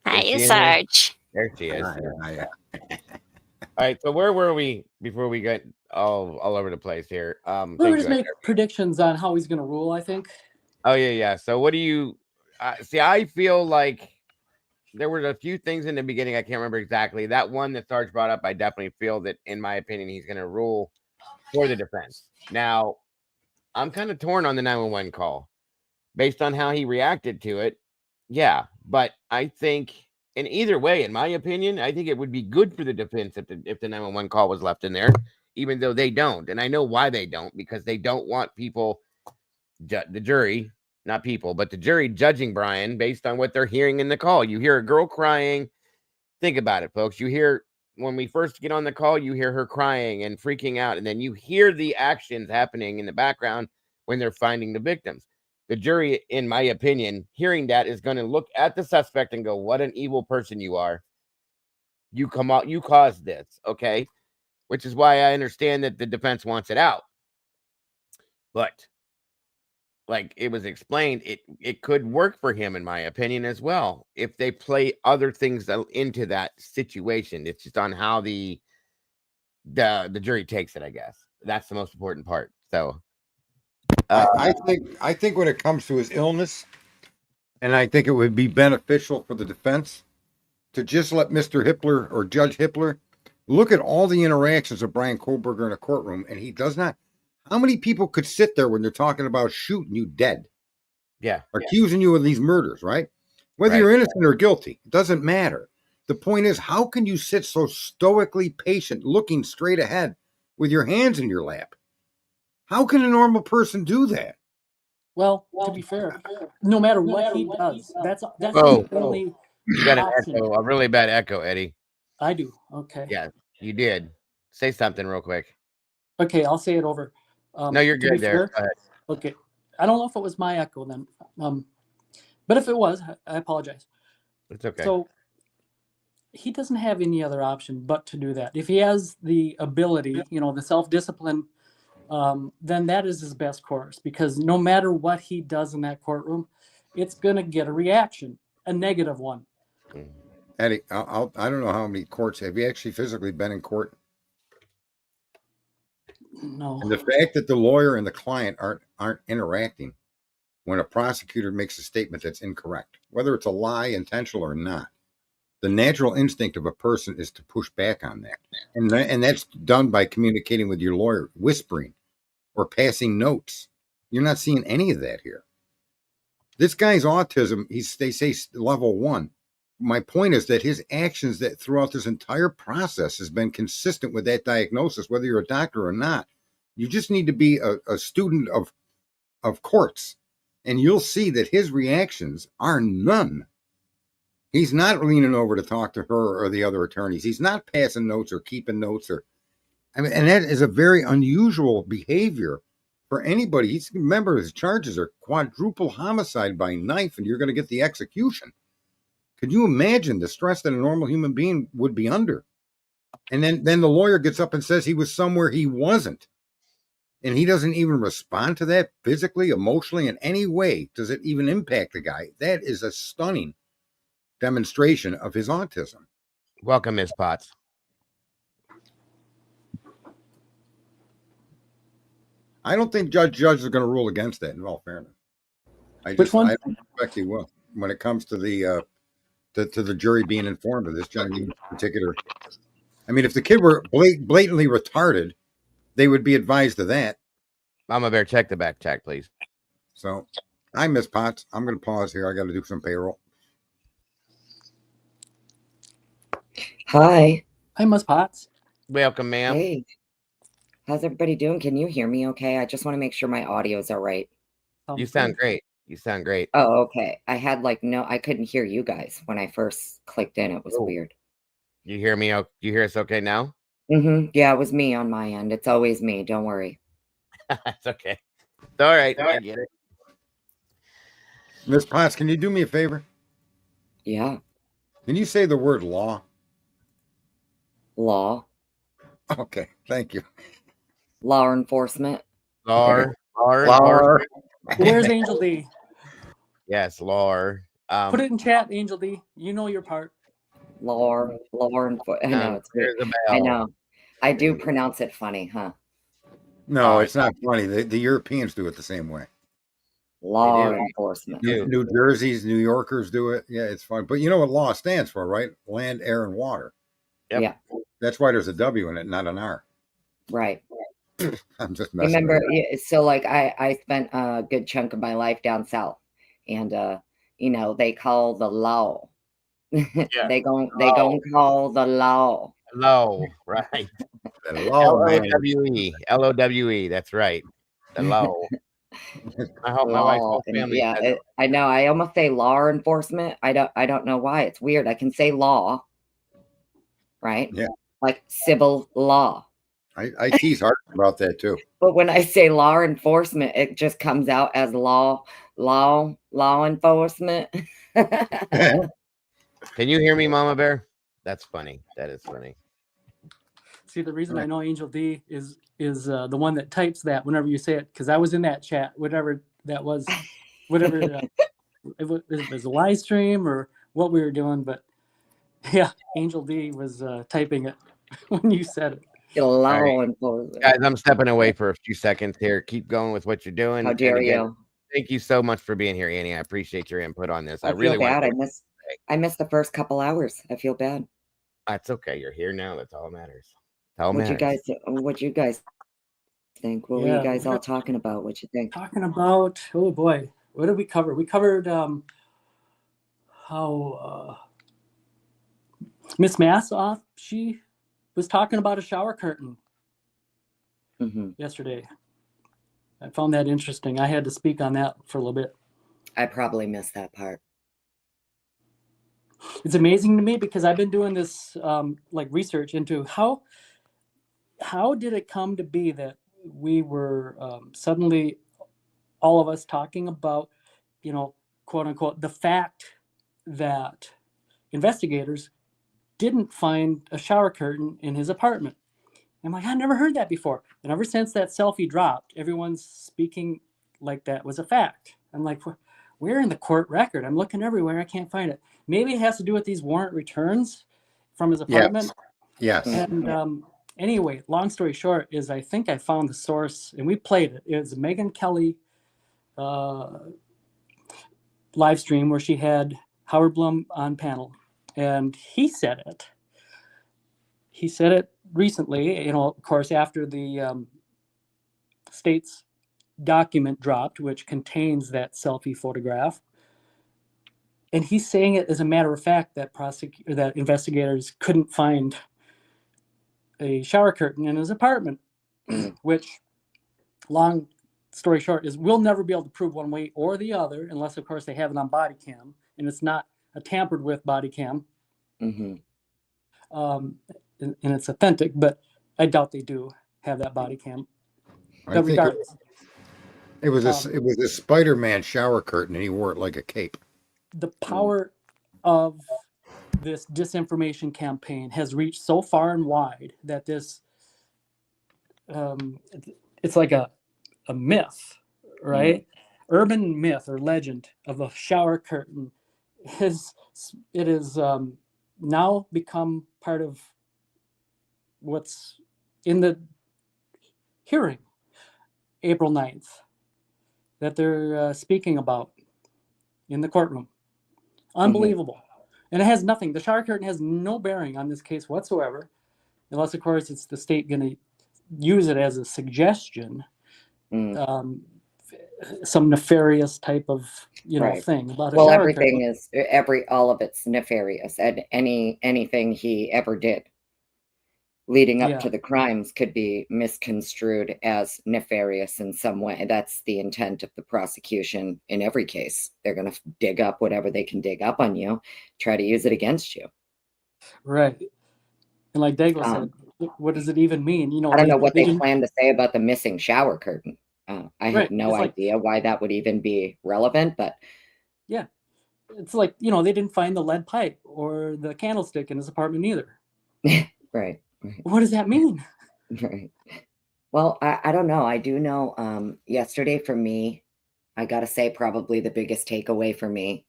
Hi, Sarge. There she is. Hi. All right. So where were we before we got all over the place here? We'll just make predictions on how he's going to rule, I think. Oh, yeah. So what do you see? I feel like there were a few things in the beginning. I can't remember exactly. That one that Sarge brought up, I definitely feel that, in my opinion, he's going to rule for the defense. Now, I'm kind of torn on the 911 call based on how he reacted to it. Yeah, but I think in either way, in my opinion, I think it would be good for the defense if the 911 call was left in there, even though they don't. And I know why they don't, because they don't want people the jury, not people, but the jury judging Bryan based on what they're hearing in the call. You hear a girl crying. Think about it, folks. You hear when we first get on the call, you hear her crying and freaking out, and then you hear the actions happening in the background when they're finding the victims. The jury, in my opinion, hearing that is going to look at the suspect and go, "What an evil person you are. You come out, you caused this." Okay. Which is why I understand that the defense wants it out. But like it was explained, it could work for him, in my opinion, as well, if they play other things into that situation. It's just on how the jury takes it, I guess. That's the most important part. So I think when it comes to his illness, and I think it would be beneficial for the defense to just let Mr. Hippler or Judge Hippler look at all the interactions of Bryan Kohberger in a courtroom, and he does not. How many people could sit there when they're talking about shooting you dead? Yeah. Accusing you of these murders, right? Whether you're innocent or guilty, it doesn't matter. The point is, how can you sit so stoically patient, looking straight ahead with your hands in your lap? How can a normal person do that? Well, to be fair, no matter what he does, that's Oh, the only you got an option. echo, a really bad echo, Eddie. I do. Okay. Yeah, you did. Say something real quick. Okay, I'll say it over. No, you're to be good there. fair- Go ahead. Okay. I don't know if it was my echo then. But if it was, I apologize. It's okay. So he doesn't have any other option but to do that. If he has the ability, the self-discipline, then that is his best course, because no matter what he does in that courtroom, it's going to get a reaction, a negative one. Eddie, I don't know how many courts. Have you actually physically been in court? No. And the fact that the lawyer and the client aren't interacting when a prosecutor makes a statement that's incorrect, whether it's a lie, intentional or not, the natural instinct of a person is to push back on that. And that's done by communicating with your lawyer, whispering or passing notes. You're not seeing any of that here. This guy's autism, they say level 1. My point is that his actions that throughout this entire process has been consistent with that diagnosis, whether you're a doctor or not. You just need to be a student of courts, and you'll see that his reactions are none. He's not leaning over to talk to her or the other attorneys. He's not passing notes or keeping notes and that is a very unusual behavior for anybody. Remember, his charges are quadruple homicide by knife, and you're going to get the execution. Could you imagine the stress that a normal human being would be under? And then the lawyer gets up and says he was somewhere he wasn't. And he doesn't even respond to that physically, emotionally, in any way. Does it even impact the guy? That is a stunning demonstration of his autism. Welcome, Ms. Potts. I don't think Judge is going to rule against that, in all fairness. Which one? I don't expect he will when it comes to the to the jury being informed of this gentleman in particular. I mean, if the kid were blatantly retarded, they would be advised of that. Mama Bear, check the back check, please. So, I Miss Potts. I'm going to pause here. I got to do some payroll. Hi. Hi, Ms. Potts. Welcome, ma'am. Hey. How's everybody doing? Can you hear me okay? I just want to make sure my audio's all right. You sound great. You sound great. Oh, okay. I had I couldn't hear you guys when I first clicked in. It was weird. You hear me? You hear us okay now? Mm-hmm. Yeah, it was me on my end. It's always me. Don't worry. It's okay. It's all right. I get it. Miss Potts, can you do me a favor? Yeah. Can you say the word law? Law. Okay, thank you. Law enforcement. Law. Where's Angel D? Yes, law. Put it in chat, Angel D. You know your part. Law enforcement. I know it's weird. I know. I do pronounce it funny, huh? No, it's not funny. The Europeans do it the same way. Law enforcement. New Jersey's, New Yorkers do it. Yeah, it's fun. But you know what law stands for, right? Land, air, and water. Yep. Yeah. That's why there's a W in it, not an R. Right. I'm just messing. Remember, so I spent a good chunk of my life down south, and they call the law. Yeah. they gon' call the law. Low, right? L-O-W-E. L-O-W-E. That's right. The low. I hope my wife's Law, whole and family yeah, says it. I know. I almost say law enforcement. I don't know why. It's weird. I can say law, right? Yeah. Like civil law. I tease hard about that too. But when I say law enforcement, it just comes out as law enforcement. Can you hear me, Mama Bear? That's funny. That is funny. See, the reason I know Angel D is the one that types that whenever you say it, because I was in that chat, whatever that was, whatever if it was a live stream or what we were doing, but yeah, Angel D was typing it when you said it. Law right. enforcement. Guys, I'm stepping away for a few seconds here. Keep going with what you're doing. How dare and again, you? thank you so much for being here, Annie. I appreciate your input on this. I I really feel bad. want to. I missed the first couple hours. I feel bad. That's okay. You're here now. That's all that matters. That's all What you matters. guys think? What were you guys all talking about? What you think? Talking about, oh boy, what did we cover? We covered how Miss Massoff, she was talking about a shower curtain yesterday. I found that interesting. I had to speak on that for a little bit. I probably missed that part. It's amazing to me because I've been doing this like research into how did it come to be that we were suddenly all of us talking about, quote unquote, the fact that investigators didn't find a shower curtain in his apartment. I'm like, I never heard that before. And ever since that selfie dropped, everyone's speaking like that was a fact. I'm like, where in the court record? I'm looking everywhere. I can't find it. Maybe it has to do with these warrant returns from his apartment. Yes. And anyway, long story short is I think I found the source and we played it. It was Megyn Kelly live stream where she had Howard Blum on panel. And he said it. He said it recently, of course, after the state's document dropped, which contains that selfie photograph. And he's saying it as a matter of fact that that investigators couldn't find a shower curtain in his apartment, which, long story short, is we'll never be able to prove one way or the other unless, of course, they have it on body cam, and it's not a tampered with body cam. And it's authentic, but I doubt they do have that body cam. But regardless, it was a Spider-Man shower curtain, and he wore it like a cape. The power of this disinformation campaign has reached so far and wide that this it's like a myth, right? Urban myth or legend of a shower curtain is now become part of what's in the hearing April 9th that they're speaking about in the courtroom. Unbelievable. And it has nothing. The shower curtain has no bearing on this case whatsoever, unless, of course, it's the state going to use it as a suggestion, some nefarious type of thing about a shower everything curtain. All of it's nefarious, and anything he ever did leading up to the crimes could be misconstrued as nefarious in some way. That's the intent of the prosecution in every case. They're going to dig up whatever they can dig up on you, try to use it against you. Right. And like Daigle said, what does it even mean? I don't know what they plan to say about the missing shower curtain. I have no idea why that would even be relevant, but yeah, it's like, they didn't find the lead pipe or the candlestick in his apartment either. Right. What does that mean? Right. Well, I don't know. I do know yesterday for me, I got to say probably the biggest takeaway for me,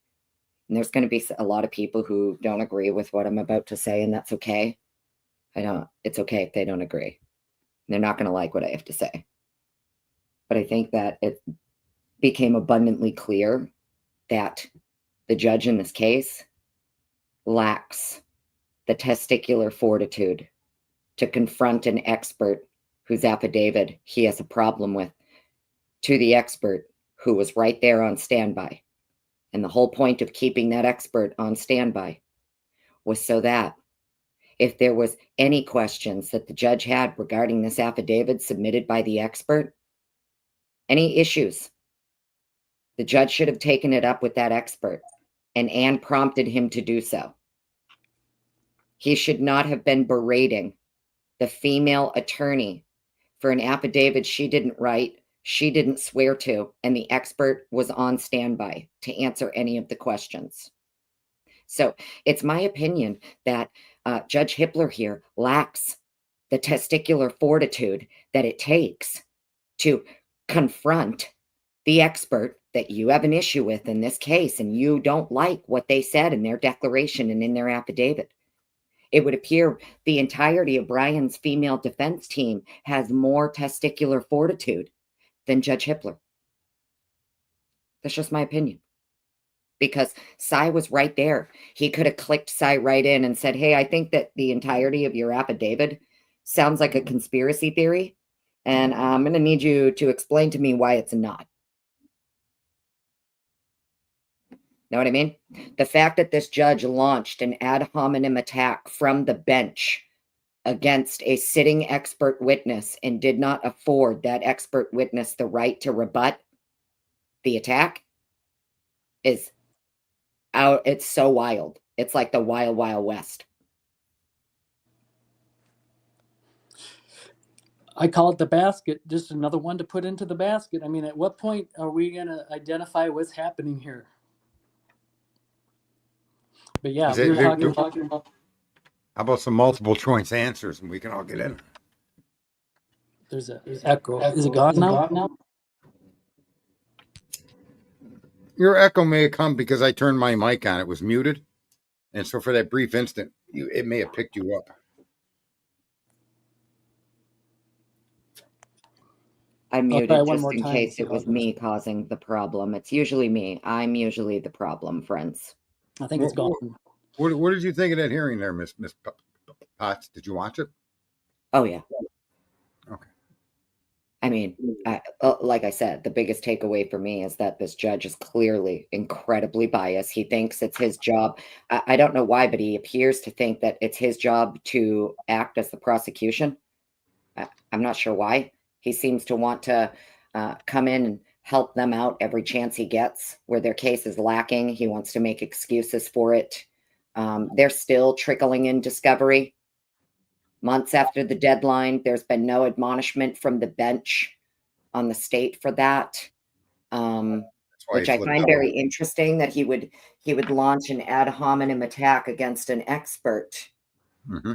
and there's going to be a lot of people who don't agree with what I'm about to say, and that's okay. It's okay if they don't agree. They're not going to like what I have to say. But I think that it became abundantly clear that the judge in this case lacks the testicular fortitude to confront an expert whose affidavit he has a problem with to the expert who was right there on standby. And the whole point of keeping that expert on standby was so that if there was any questions that the judge had regarding this affidavit submitted by the expert, any issues The judge should have taken it up with that expert, and Anne prompted him to do so. He should not have been berating the female attorney for an affidavit she didn't write, she didn't swear to, and the expert was on standby to answer any of the questions. So it's my opinion that Judge Hippler here lacks the testicular fortitude that it takes to confront the expert that you have an issue with in this case, and you don't like what they said in their declaration and in their affidavit. It would appear the entirety of Bryan's female defense team has more testicular fortitude than Judge Hippler. That's just my opinion. Because Cy was right there. He could have clicked Cy right in and said, hey, I think that the entirety of your affidavit sounds like a conspiracy theory, and I'm going to need you to explain to me why it's not. Know what I mean? The fact that this judge launched an ad hominem attack from the bench against a sitting expert witness and did not afford that expert witness the right to rebut the attack is out. It's so wild. It's like the wild, wild west. I call it the basket, just another one to put into the basket. I mean, at what point are we going to identify what's happening here? But yeah, we were talking about. How about some multiple choice answers and we can all get in? There's an echo. Is it gone now? Your echo may have come because I turned my mic on. It was muted. And so for that brief instant, it may have picked you up. I muted just in case it was me causing the problem. It's usually me. I'm usually the problem, friends. I think it's gone. What did you think of that hearing there, Miss Potts? Did you watch it? Oh, yeah. Okay. I mean, like I said, the biggest takeaway for me is that this judge is clearly incredibly biased. He thinks it's his job. I don't know why, but he appears to think that it's his job to act as the prosecution. I'm not sure why. He seems to want to come in and help them out every chance he gets where their case is lacking. He wants to make excuses for it. They're still trickling in discovery. Months after the deadline, there's been no admonishment from the bench on the state for that, which I find very interesting that he would launch an ad hominem attack against an expert. Mm-hmm.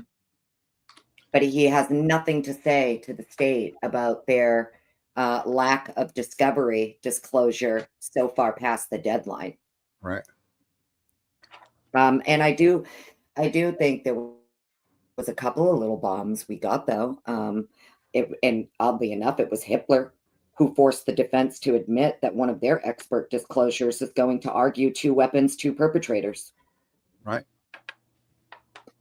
But he has nothing to say to the state about their lack of disclosure so far past the deadline. Right. And I do think there was a couple of little bombs we got, though. And oddly enough, it was Hippler who forced the defense to admit that one of their expert disclosures is going to argue 2 weapons, 2 perpetrators. Right.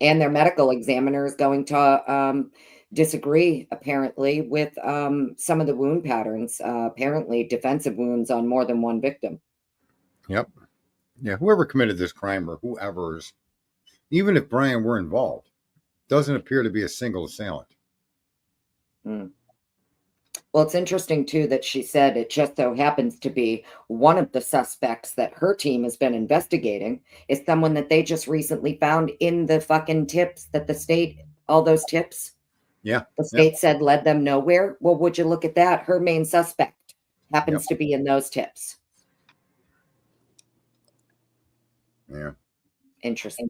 And their medical examiner is going to disagree, apparently, with some of the wound patterns, apparently defensive wounds on more than one victim. Yep. Yeah, whoever committed this crime or whoever's, even if Bryan were involved, doesn't appear to be a single assailant. Mm. Well, it's interesting, too, that she said it just so happens to be one of the suspects that her team has been investigating is someone that they just recently found in the fucking tips that the state, all those tips. Yeah. The state said led them nowhere. Well, would you look at that? Her main suspect happens to be in those tips. Yeah. Interesting.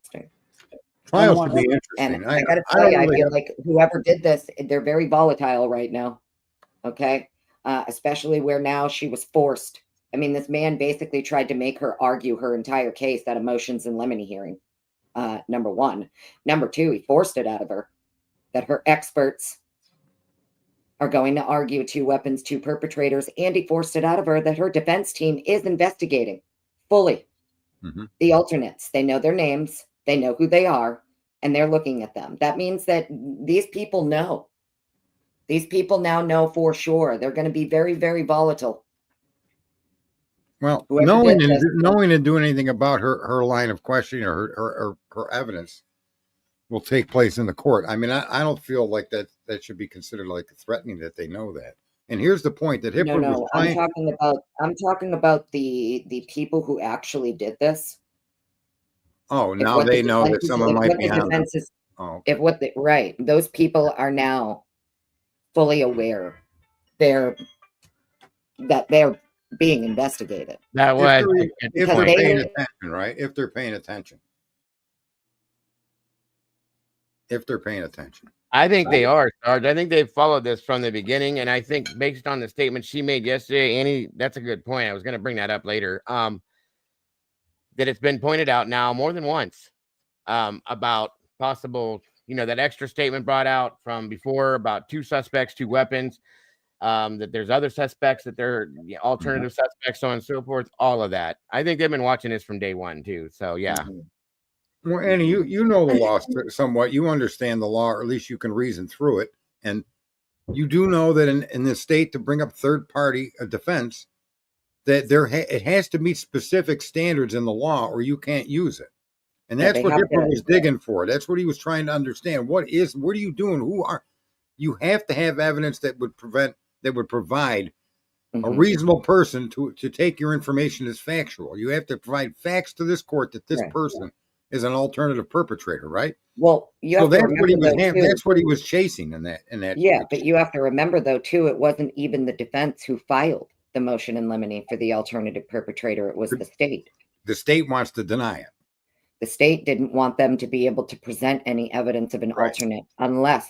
Trials should be interesting. And I got to tell you, I feel like whoever did this, they're very volatile right now. Okay. Especially where now she was forced. I mean, this man basically tried to make her argue her entire case at a motions in limine hearing. Number one. Number two, he forced it out of her that her experts are going to argue 2 weapons, 2 perpetrators. And he forced it out of her that her defense team is investigating fully the alternates. They know their names. They know who they are, and they're looking at them. That means that these people know. These people now know for sure. They're going to be very, very volatile. Well, knowing and doing anything about her line of questioning or her evidence will take place in the court. I mean, I don't feel like that should be considered like threatening that they know that. And here's the point that Hipwood was No, I'm trying. talking about the people who actually did this. Oh, If now what the they know that defense is, someone if might what be the on them. defense is, Oh, if what the, right, those people are now fully aware they're that they're being investigated. That if was they're, a good if Because they're point. they paying live attention, right? If they're paying attention. If they're paying attention. I think they are, Sarge. I think they've followed this from the beginning, and I think based on the statement she made yesterday, Annie, that's a good point. I was going to bring that up later. That it's been pointed out now more than once about possible, that extra statement brought out from before about 2 suspects, 2 weapons. That there's other suspects, that they're alternative suspects, so on and so forth. All of that. I think they've been watching this from day one too. So yeah. Well, Annie, you know the law somewhat. You understand the law, or at least you can reason through it. And you do know that in the state, to bring up third party defense, that it has to meet specific standards in the law, or you can't use it. And Yeah, that's they what have Hipper to- was digging for. That's what he was trying to understand. What are you doing? Who are you? Have to have evidence that would provide a reasonable person to take your information as factual. You have to provide facts to this court that this Right. person is an alternative perpetrator, right? Well, you So have to that's what he remember was. though, too. That's what he was chasing in that. Yeah, but you have to remember though too, it wasn't even the defense who filed the motion in limine for the alternative perpetrator. It was the state. The state wants to deny it. The state didn't want them to be able to present any evidence of an Right. alternate unless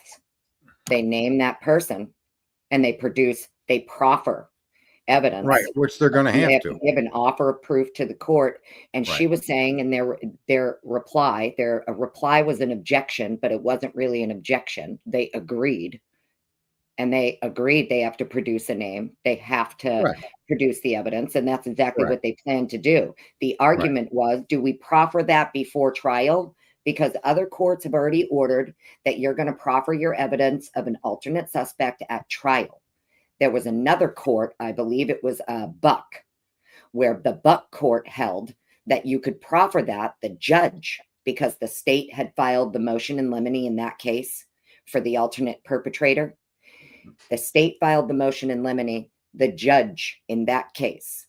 they name that person and they proffer evidence. Right, which they're going to And they have have to. to give an offer of proof to the court. And she Right. was saying in their reply, a reply was an objection, but it wasn't really an objection. They agreed. And they agreed they have to produce a name. They have to Right. produce the evidence. And that's exactly Right. what they plan to do. The argument was, do we proffer that before trial? Because other courts have already ordered that you're going to proffer your evidence of an alternate suspect at trial. There was another court, I believe it was Buck, where the Buck court held that you could proffer that. The judge, because the state had filed the motion in limine in that case for the alternate perpetrator, the state filed the motion in limine. The judge in that case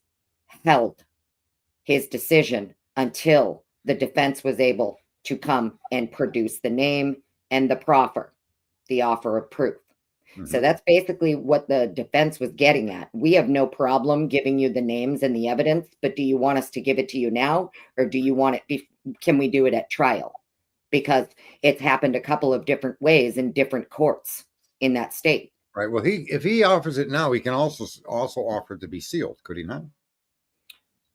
held his decision until the defense was able to come and produce the name and the proffer, the offer of proof. So that's basically what the defense was getting at. We have no problem giving you the names and the evidence, but do you want us to give it to you now, or do you want it? Can we do it at trial? Because it's happened a couple of different ways in different courts in that state. Right. Well, if he offers it now, he can also offer it to be sealed, could he not?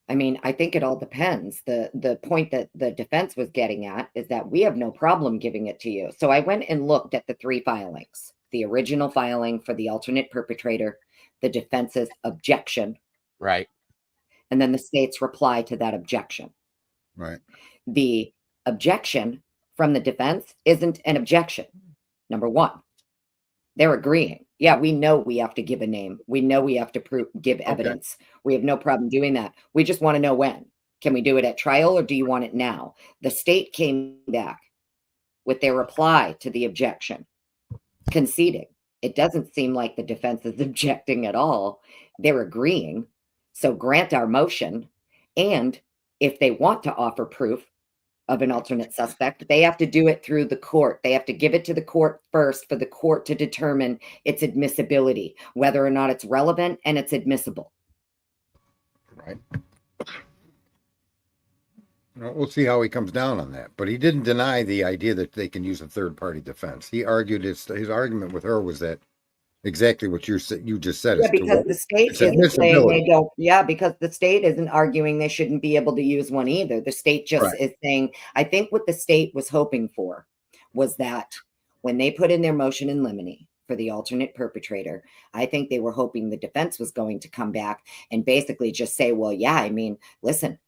I mean, I think it all depends. The point that the defense was getting at is that we have no problem giving it to you. So I went and looked at the 3 filings. The original filing for the alternate perpetrator, the defense's objection, Right. and then the state's reply to that objection. Right. The objection from the defense isn't an objection. Number one, they're agreeing. Yeah, we know we have to give a name. We know we have to give evidence. We have no problem doing that. We just want to know when. Can we do it at trial, or do you want it now? The state came back with their reply to the objection, conceding. It doesn't seem like the defense is objecting at all. They're agreeing. So grant our motion. And if they want to offer proof of an alternate suspect, they have to do it through the court. They have to give it to the court first for the court to determine its admissibility, whether or not it's relevant and it's admissible. Right. Well, we'll see how he comes down on that. But he didn't deny the idea that they can use a third-party defense. He argued his argument with her was that exactly what you just said. Yeah, because the state isn't saying they don't. Yeah, because the state isn't arguing they shouldn't be able to use one either. The state just is saying, I think what the state was hoping for was that when they put in their motion in limine for the alternate perpetrator, I think they were hoping the defense was going to come back and basically just say, well, yeah, I mean, listen,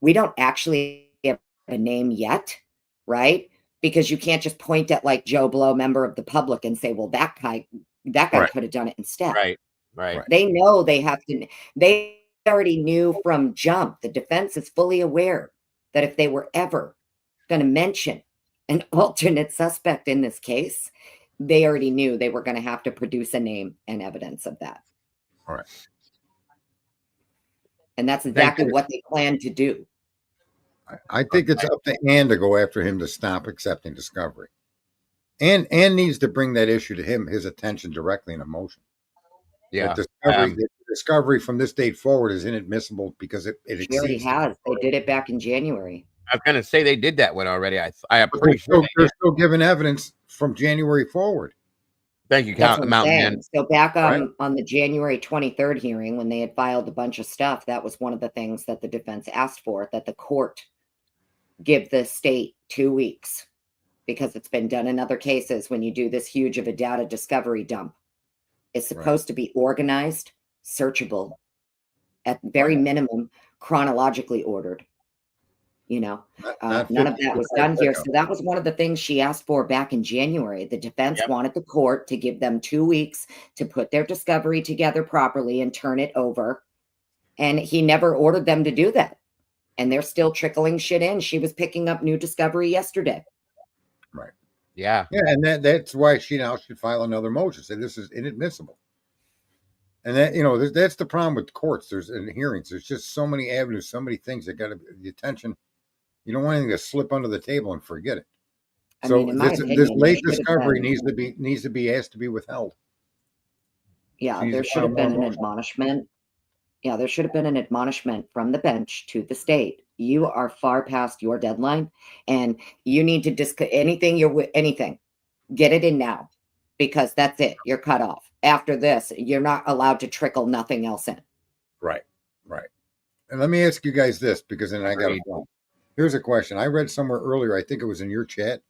we don't actually have a name yet, right? Because you can't just point at like Joe Blow, member of the public, and say, well, that guy could have done it instead. Right. They know they have to. They already knew from jump. The defense is fully aware that if they were ever going to mention an alternate suspect in this case, they already knew they were going to have to produce a name and evidence of that. All right. And that's exactly what they plan to do. I think it's up to Ann to go after him to stop accepting discovery. Ann needs to bring that issue to him, his attention directly in a motion. Yeah. The discovery from this date forward is inadmissible because it She already exceeds. has. They did it back in January. I was going to say they did that one already. I'm pretty They're sure. they're still giving evidence from January forward. Thank you, That's what I'm Mountain saying. Man. So back Right. on the January 23rd hearing, when they had filed a bunch of stuff, that was one of the things that the defense asked for, that the court give the state 2 weeks, because it's been done in other cases when you do this huge of a data discovery dump. It's supposed to be organized, searchable, at very minimum, chronologically ordered. You know, Not none of that was 50% done here. pickup. So that was one of the things she asked for back in January. The defense Yep. wanted the court to give them 2 weeks to put their discovery together properly and turn it over. And he never ordered them to do that. And they're still trickling shit in. She was picking up new discovery yesterday. Right. Yeah. Yeah, and that's why she now should file another motion. Say this is inadmissible. And that that's the problem with courts. There's in hearings. There's just so many avenues, so many things that got to the attention. You don't want anything to slip under the table and forget it. I So mean, in my this opinion, there late should have discovery been- needs to be asked to be withheld. Yeah, She's there should have filed been more an motions. admonishment. Yeah, there should have been an admonishment from the bench to the state. You are far past your deadline, and you need to anything. Get it in now, because that's it. You're cut off. After this, you're not allowed to trickle nothing else in. Right. And let me ask you guys this, because then I got Agreed. here's a question. I read somewhere earlier, I think it was in your chat,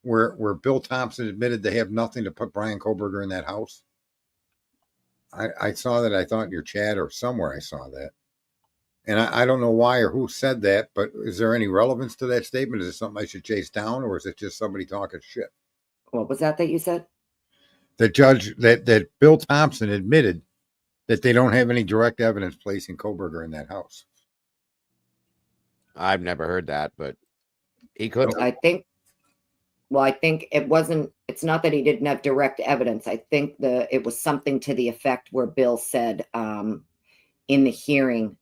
where Bill Thompson admitted they have nothing to put Bryan Kohberger in that house. I saw that. I thought in your chat or somewhere I saw that. And I don't know why or who said that, but is there any relevance to that statement? Is it something I should chase down, or is it just somebody talking shit? What was that you said? The judge that Bill Thompson admitted that they don't have any direct evidence placing Kohberger in that house. I've never heard that, but he could. I think it's not that he didn't have direct evidence. I think it was something to the effect where Bill said in the hearing,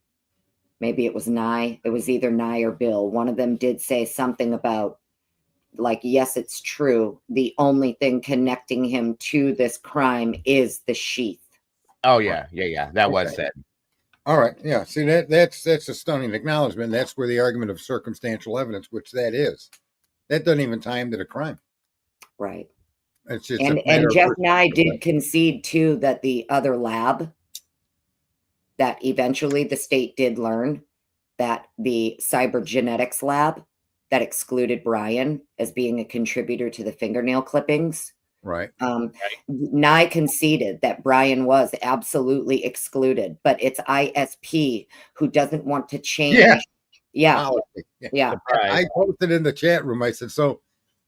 maybe it was either Nye or Bill. One of them did say something about, like, yes, it's true. The only thing connecting him to this crime is the sheath. Oh yeah. That was Okay. said. All right. Yeah. See, that's a stunning acknowledgement. That's where the argument of circumstantial evidence, which that is, that doesn't even tie him to the crime. Right. It's just And Jeff Nye did concede too that the other lab, that eventually the state did learn that the cybergenetics lab that excluded Bryan as being a contributor to the fingernail clippings. Right. Nye conceded that Bryan was absolutely excluded, but it's ISP who doesn't want to change. Yeah. Policy. Yeah. I posted in the chat room. I said, so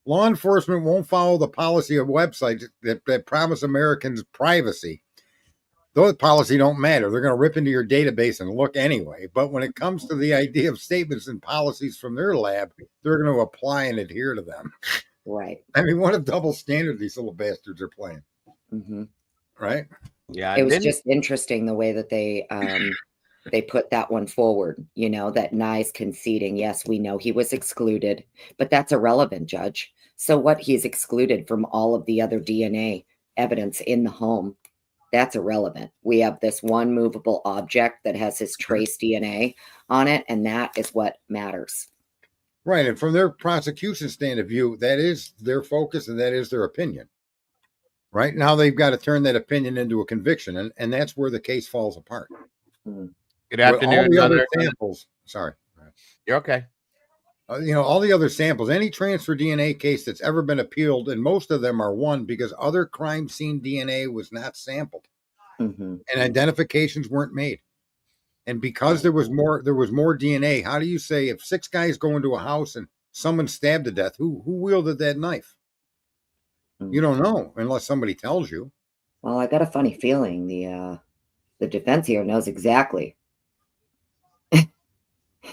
law enforcement won't follow the policy of websites that promise Americans privacy. Those policy don't matter. They're going to rip into your database and look anyway. But when it comes to the idea of statements and policies from their lab, they're going to apply and adhere to them. Right. I mean, what a double standard these little bastards are playing. Mm-hmm. Right? Yeah. It was just interesting the way that they put that one forward, that Nye's conceding, yes, we know he was excluded, but that's irrelevant, Judge. So what? He's excluded from all of the other DNA evidence in the home. That's irrelevant. We have this one movable object that has his trace DNA on it, and that is what matters. Right. And from their prosecution stand of view, that is their focus and that is their opinion. Right now, they've got to turn that opinion into a conviction, and that's where the case falls apart. Good afternoon. All the other samples, sorry. You're okay. All the other samples, any transfer DNA case that's ever been appealed, and most of them are won because other crime scene DNA was not sampled, and identifications weren't made. And because there was more DNA, how do you say if 6 guys go into a house and someone stabbed to death, who wielded that knife? You don't know unless somebody tells you. Well, I got a funny feeling the defense here knows exactly.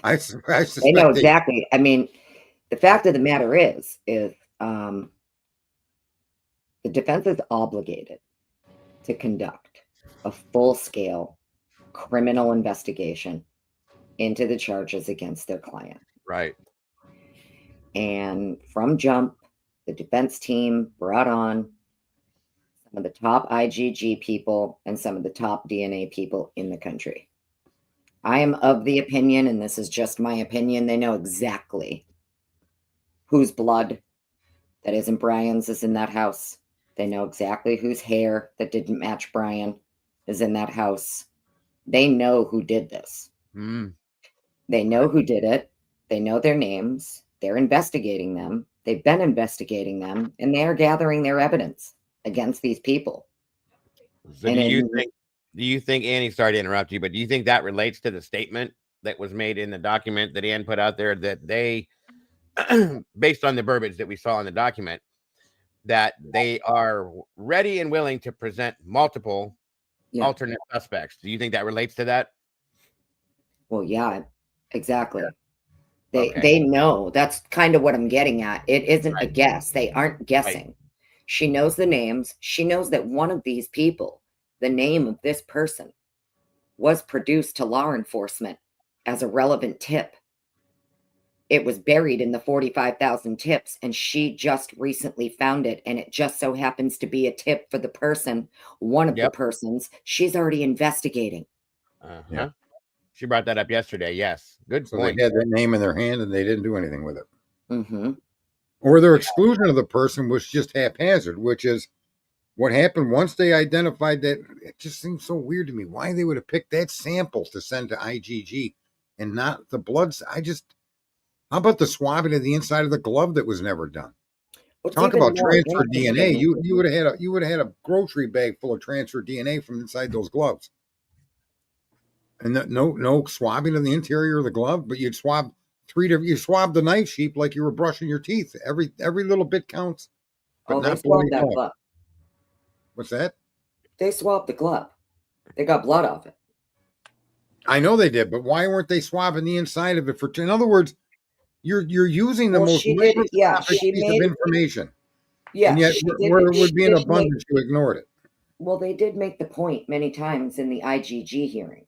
I suspect they know exactly. I mean, the fact of the matter is The defense is obligated to conduct a full-scale criminal investigation into the charges against their client. Right. And from jump, the defense team brought on some of the top IgG people and some of the top DNA people in the country. I am of the opinion, and this is just my opinion, they know exactly whose blood that isn't Bryan's is in that house. They know exactly whose hair that didn't match Bryan is in that house. They know who did this. Mm. They know who did it. They know their names. They're investigating them. They've been investigating them, and they are gathering their evidence against these people. So And do you think, Annie, sorry to interrupt you, but do you think that relates to the statement that was made in the document that Ann put out there, that they, based on the verbiage that we saw in the document, that they are ready and willing to present multiple alternate suspects? Do you think that relates to that? Well, yeah, exactly. They know. That's kind of what I'm getting at. It isn't a guess. They aren't guessing. Right. She knows the names. She knows that one of these people, the name of this person, was produced to law enforcement as a relevant tip. It was buried in the 45,000 tips, and she just recently found it, and it just so happens to be a tip for the person, one of the persons she's already investigating. Yeah. She brought that up yesterday. Yes. Good point. They had that name in their hand and they didn't do anything with it. Mm-hmm. Or their exclusion of the person was just haphazard, which is what happened once they identified that. It just seems so weird to me why they would have picked that sample to send to IgG and not the blood. How about the swabbing of the inside of the glove that was never done? Talk about transfer DNA. You would have had a grocery bag full of transfer DNA from inside those gloves. And no swabbing of the interior of the glove, but you'd swab you swab the knife sheath like you were brushing your teeth. Every little bit counts. But they swabbed that glove. What's that? They swabbed the glove. They got blood off it. I know they did, but why weren't they swabbing the inside of it? In other words, you're using the most microscopic piece of information. Yeah, and yet where it would be in abundance, you ignored it. Well, they did make the point many times in the IgG hearings.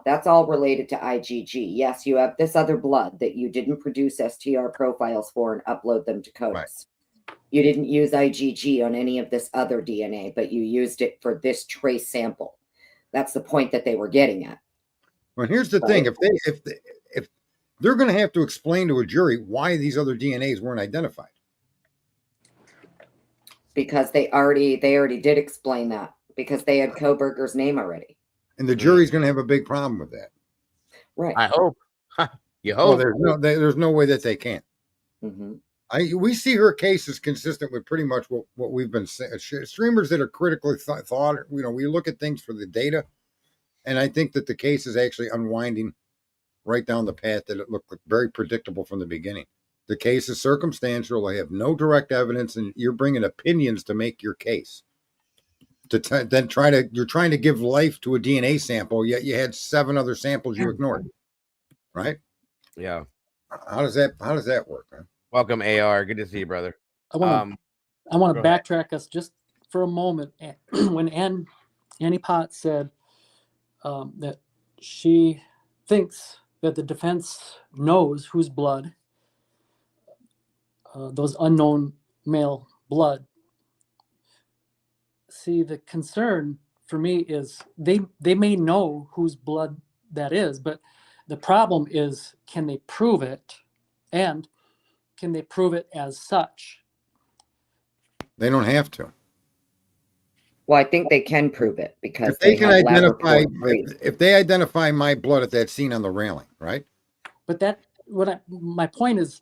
That's all related to IgG. Yes, you have this other blood that you didn't produce STR profiles for and upload them to CODIS. Right. You didn't use IgG on any of this other DNA, but you used it for this trace sample. That's the point that they were getting at. Well, here's the thing: if they're going to have to explain to a jury why these other DNAs weren't identified. Because they already did explain that, because they had Kohberger's name already. And the jury's going to have a big problem with that. Right. I hope. You hope. Well, there's no way that they can't. Mm-hmm. We see her case is consistent with pretty much what we've been saying. Streamers that are critically thought, we look at things for the data. And I think that the case is actually unwinding right down the path that it looked very predictable from the beginning. The case is circumstantial. I have no direct evidence, and you're bringing opinions to make your case. You're trying to give life to a DNA sample, yet you had 7 other samples you ignored. Right? Yeah. How does that work, man? Welcome, AR. Good to see you, brother. I want to backtrack us just for a moment. When Annie Potts said that she thinks that the defense knows whose blood, those unknown male blood. See, the concern for me is they may know whose blood that is, but the problem is, can they prove it, and can they prove it as such? They don't have to. Well, I think they can prove it, because if they can identify if they identify my blood at that scene on the railing, right? But my point is,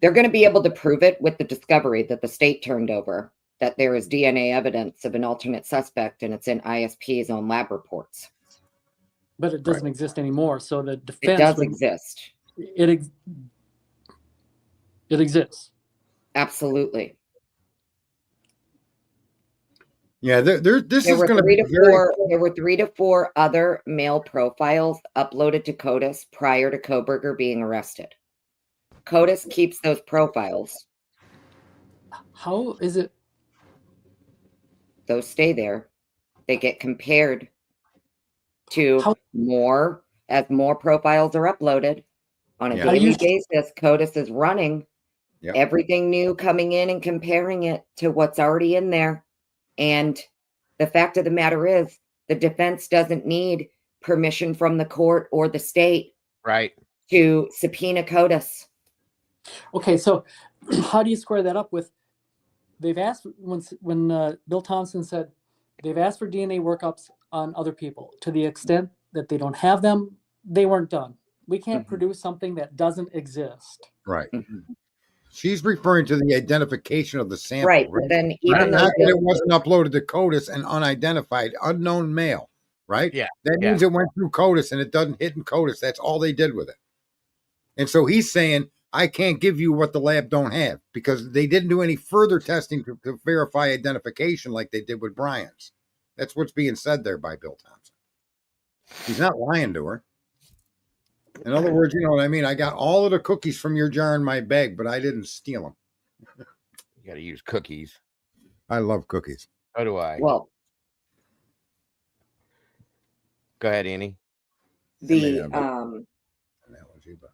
they're going to be able to prove it with the discovery that the state turned over, that there is DNA evidence of an alternate suspect, and it's in ISP's own lab reports. But it doesn't exist anymore. So the defense... It does exist. It exists. Absolutely. Yeah, there were 3 to 4 other male profiles uploaded to CODIS prior to Kohberger being arrested. CODIS keeps those profiles. How is it Those stay there. They get compared to How- more as more profiles are uploaded on a Yeah. daily basis. CODIS is running Yep. everything new coming in and comparing it to what's already in there. And the fact of the matter is, the defense doesn't need permission from the court or the state Right. to subpoena CODIS. Okay, so how do you square that up with? They've asked when Bill Thompson said they've asked for DNA workups on other people to the extent that they don't have them, they weren't done. We can't Mhm. produce something that doesn't exist. Right. Mhm. She's referring to the identification of the sample. Right. But then even Not though that it wasn't uploaded to CODIS and unidentified, unknown male, right? Yeah. That means it went through CODIS and it doesn't hit in CODIS. That's all they did with it. And so he's saying, I can't give you what the lab don't have because they didn't do any further testing to verify identification like they did with Bryan's. That's what's being said there by Bill Thompson. He's not lying to her. In other words, you know what I mean? I got all of the cookies from your jar in my bag, but I didn't steal them. You got to use cookies. I love cookies. So do I. well, Go ahead, Annie. the Analogy, but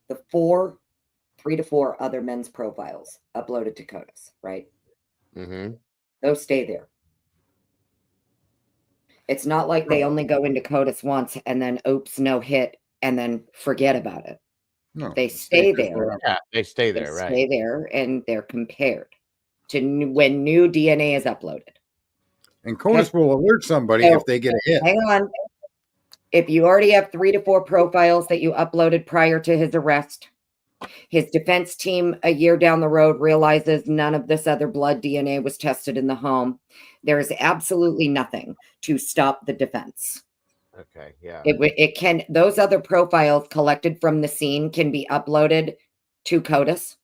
the 3 to 4 other men's profiles uploaded to CODIS, right? Mm-hmm. Those stay there. It's not like they only go into CODIS once and then oops, no hit, and then forget about it. no, They stay there. Yeah, they stay They there, right? stay there, and they're compared to when new DNA is uploaded. And CODIS will alert somebody So, if they get a hit. Hang on. If you already have 3 to 4 profiles that you uploaded prior to his arrest, his defense team a year down the road realizes none of this other blood DNA was tested in the home. There is absolutely nothing to stop the defense. Okay, yeah. It can, those other profiles collected from the scene can be uploaded to CODIS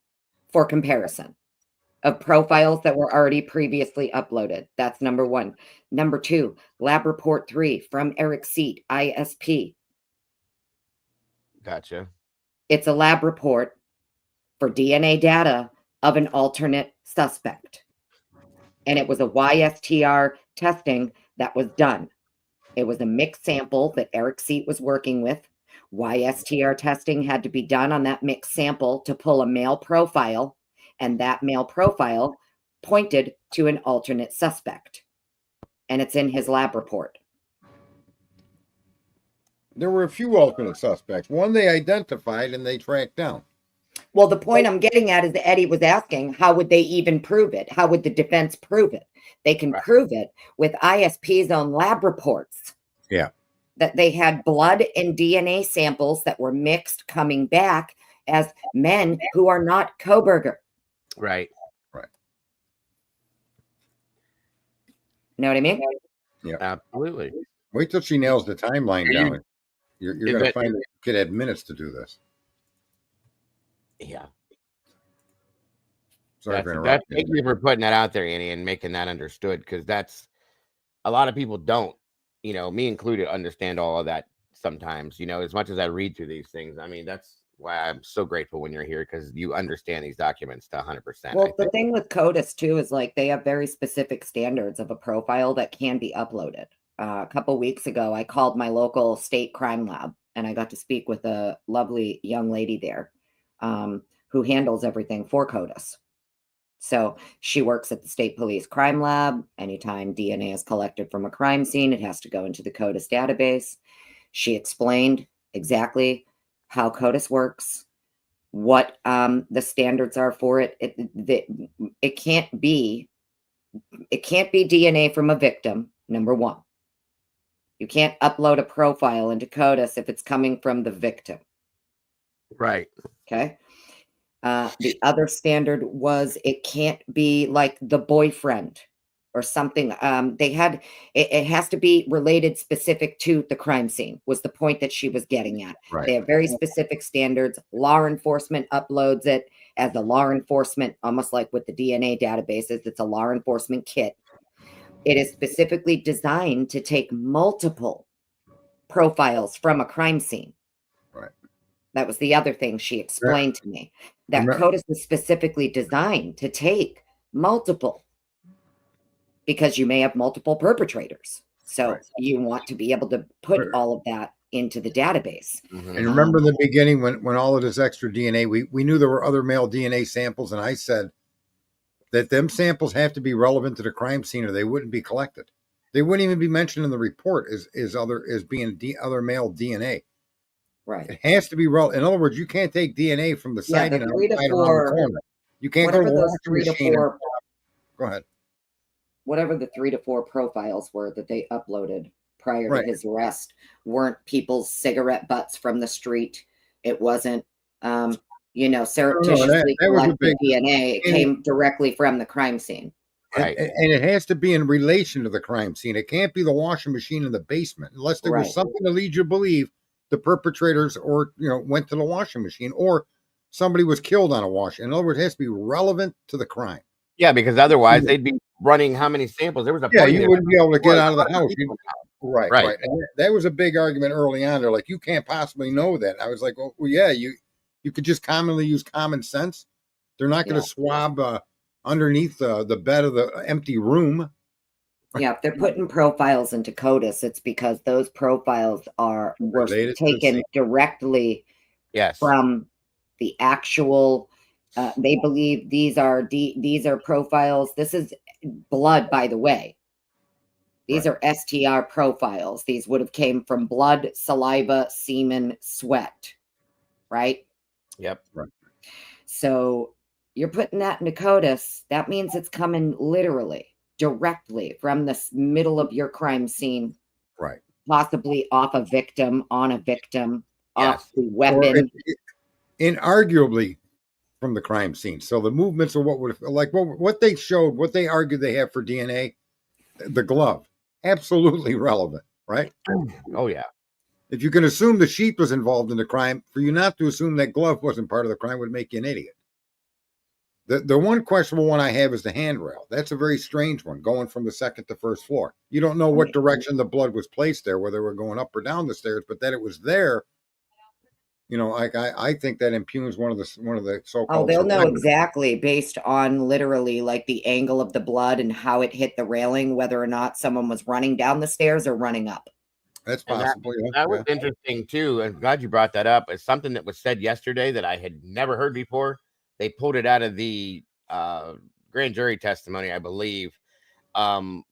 for comparison of profiles that were already previously uploaded. That's number 1. Number 2, lab report 3 from Eric Seat, ISP. Gotcha. It's a lab report for DNA data of an alternate suspect. And it was a YSTR testing that was done. It was a mixed sample that Eric Seat was working with. YSTR testing had to be done on that mixed sample to pull a male profile, and that male profile pointed to an alternate suspect. And it's in his lab report. There were a few alternate suspects. One they identified and they tracked down. Well, the point I'm getting at is that Eddie was asking, how would they even prove it? How would the defense prove it? They can prove it with ISP's own lab reports. Yeah. That they had blood and DNA samples that were mixed coming back as men who are not Kohberger. Right. Know what I mean? Yeah. Absolutely. Wait till she nails the timeline down. You're Is going to it- find that the kid had minutes to do this. Yeah. Sorry for That's, interrupting. thank you for putting that out there, Annie, and making that understood, because that's a lot of people don't, you know, me included, understand all of that sometimes, you know, as much as I read through these things. I mean, that's why I'm so grateful when you're here, because you understand these documents to 100%. Well, the thing with CODIS too is like they have very specific standards of a profile that can be uploaded. A couple weeks ago, I called my local state crime lab and I got to speak with a lovely young lady there who handles everything for CODIS. So she works at the state police crime lab. Anytime DNA is collected from a crime scene, it has to go into the CODIS database. She explained exactly how CODIS works, what the standards are for it. It can't be DNA from a victim, number 1. You can't upload a profile into CODIS if it's coming from the victim. Right. Okay. The other standard was it can't be like the boyfriend or something. It has to be related specific to the crime scene, was the point that she was getting at. Right. They have very specific standards. Law enforcement uploads it as a law enforcement, almost like with the DNA databases, it's a law enforcement kit. It is specifically designed to take multiple profiles from a crime scene. Right. That was the other thing she explained to me, that CODIS is specifically designed to take multiple, because you may have multiple perpetrators. So you want to be able to put all of that into the database. And remember in the beginning when all of this extra DNA, we knew there were other male DNA samples, and I said that them samples have to be relevant to the crime scene or they wouldn't be collected. They wouldn't even be mentioned in the report as being other male DNA. Right. It has to be relevant. In other words, you can't take DNA from the site the 3 to 4. You can't go to Whatever the those 3 to 4. Go ahead. Whatever the 3 to 4 profiles were that they uploaded prior Right. to his arrest weren't people's cigarette butts from the street. It wasn't, surreptitiously that was a collected big DNA. It came directly from the crime scene. Right. And it has to be in relation to the crime scene. It can't be the washing machine in the basement unless there was something to lead you to believe the perpetrators went to the washing machine or somebody was killed on a washing. In other words, it has to be relevant to the crime. Yeah, because otherwise they'd be running how many samples? There was a point you there wouldn't be able to get out of the house. Right. And that was a big argument early on. They're like, you can't possibly know that. I was like, well, yeah, you could just commonly use common sense. They're not going to swab underneath the bed of the empty room. Yeah, if they're putting profiles into CODIS, it's because those profiles were taken directly from the actual. They believe these are profiles. This is blood, by the way. These are STR profiles. These would have came from blood, saliva, semen, sweat, right? Yep. Right. So you're putting that into CODIS. That means it's coming literally, directly from the middle of your crime scene. Right. Possibly off a victim, on a victim, off the weapon. Inarguably from the crime scene. So the movements of what they showed, what they argued they have for DNA, the glove, absolutely relevant, right? Oh yeah. If you can assume the sheep was involved in the crime, for you not to assume that glove wasn't part of the crime would make you an idiot. The one questionable one I have is the handrail. That's a very strange one, going from the second to first floor. You don't know what direction the blood was placed there, whether we're going up or down the stairs, but that it was there. I think that impugns one of the so-called. Oh, they'll know exactly based on literally like the angle of the blood and how it hit the railing, whether or not someone was running down the stairs or running up. That's possible. That was interesting too. I'm glad you brought that up. It's something that was said yesterday that I had never heard before. They pulled it out of the grand jury testimony, I believe, and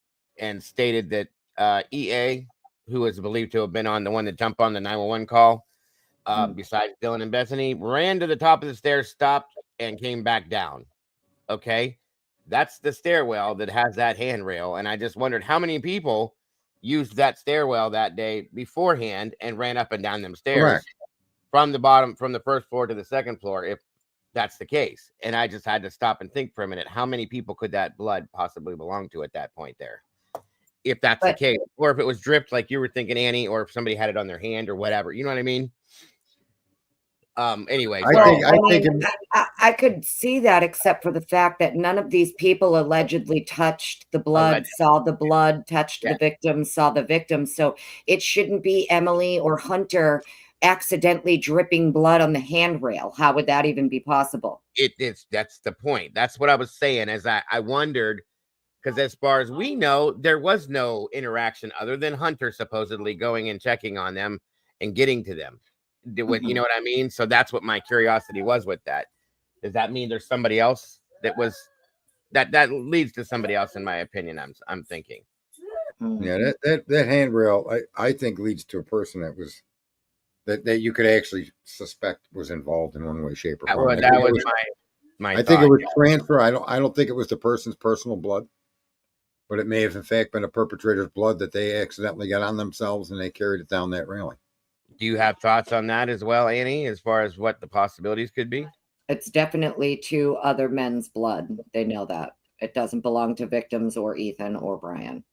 stated that EA, who was believed to have been on the one that jumped on the 911 call, besides Dylan and Bethany, ran to the top of the stairs, stopped, and came back down. Okay. That's the stairwell that has that handrail. And I just wondered how many people used that stairwell that day beforehand and ran up and down them stairs from the first floor to the second floor, if that's the case. And I just had to stop and think for a minute, how many people could that blood possibly belong to at that point there? If that's the case, or if it was dripped like you were thinking, Annie, or if somebody had it on their hand or whatever, you know what I mean? Anyway, I could see that, except for the fact that none of these people allegedly touched the blood, saw the blood, touched the victim, saw the victim. So it shouldn't be Emily or Hunter accidentally dripping blood on the handrail. How would that even be possible? That's the point. That's what I was saying. As I wondered, because as far as we know, there was no interaction other than Hunter supposedly going and checking on them and getting to them. You know what I mean? So that's what my curiosity was with that. Does that mean there's somebody else that was that leads to somebody else? In my opinion, I'm thinking. Yeah, that handrail I think leads to a person that was that you could actually suspect was involved in one way, shape, or form. That was my. I think it was transfer. I don't think it was the person's personal blood, but it may have in fact been a perpetrator's blood that they accidentally got on themselves and they carried it down that railing. Do you have thoughts on that as well, Annie, as far as what the possibilities could be? It's definitely two other men's blood. They know that. It doesn't belong to victims or Ethan or Bryan.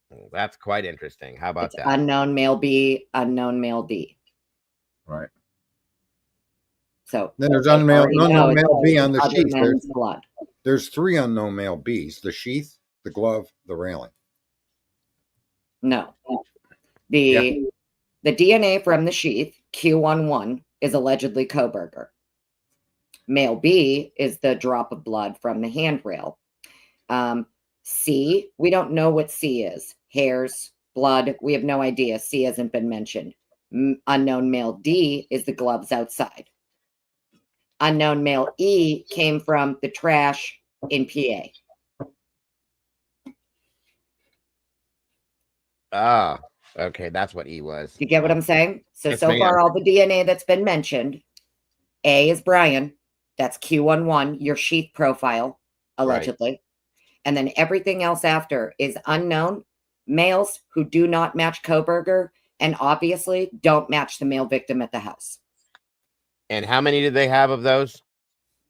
Well, that's quite interesting. How about that? Unknown male B, unknown male D. Right. So then there's unknown male B on the sheath. Blood. There's 3 unknown male Bs: the sheath, the glove, the railing. No. The DNA from the sheath Q11 is allegedly Kohberger. Male B is the drop of blood from the handrail. C, we don't know what C is. Hairs, blood, we have no idea. C hasn't been mentioned. Unknown male D is the gloves outside. Unknown male E came from the trash in PA. Ah, okay, that's what E was. You get what I'm saying? So, Yes, so ma'am. far, all the DNA that's been mentioned, A is Bryan. That's Q11, your sheath profile, allegedly. And then everything else after is unknown males who do not match Kohberger and obviously don't match the male victim at the house. And how many did they have of those?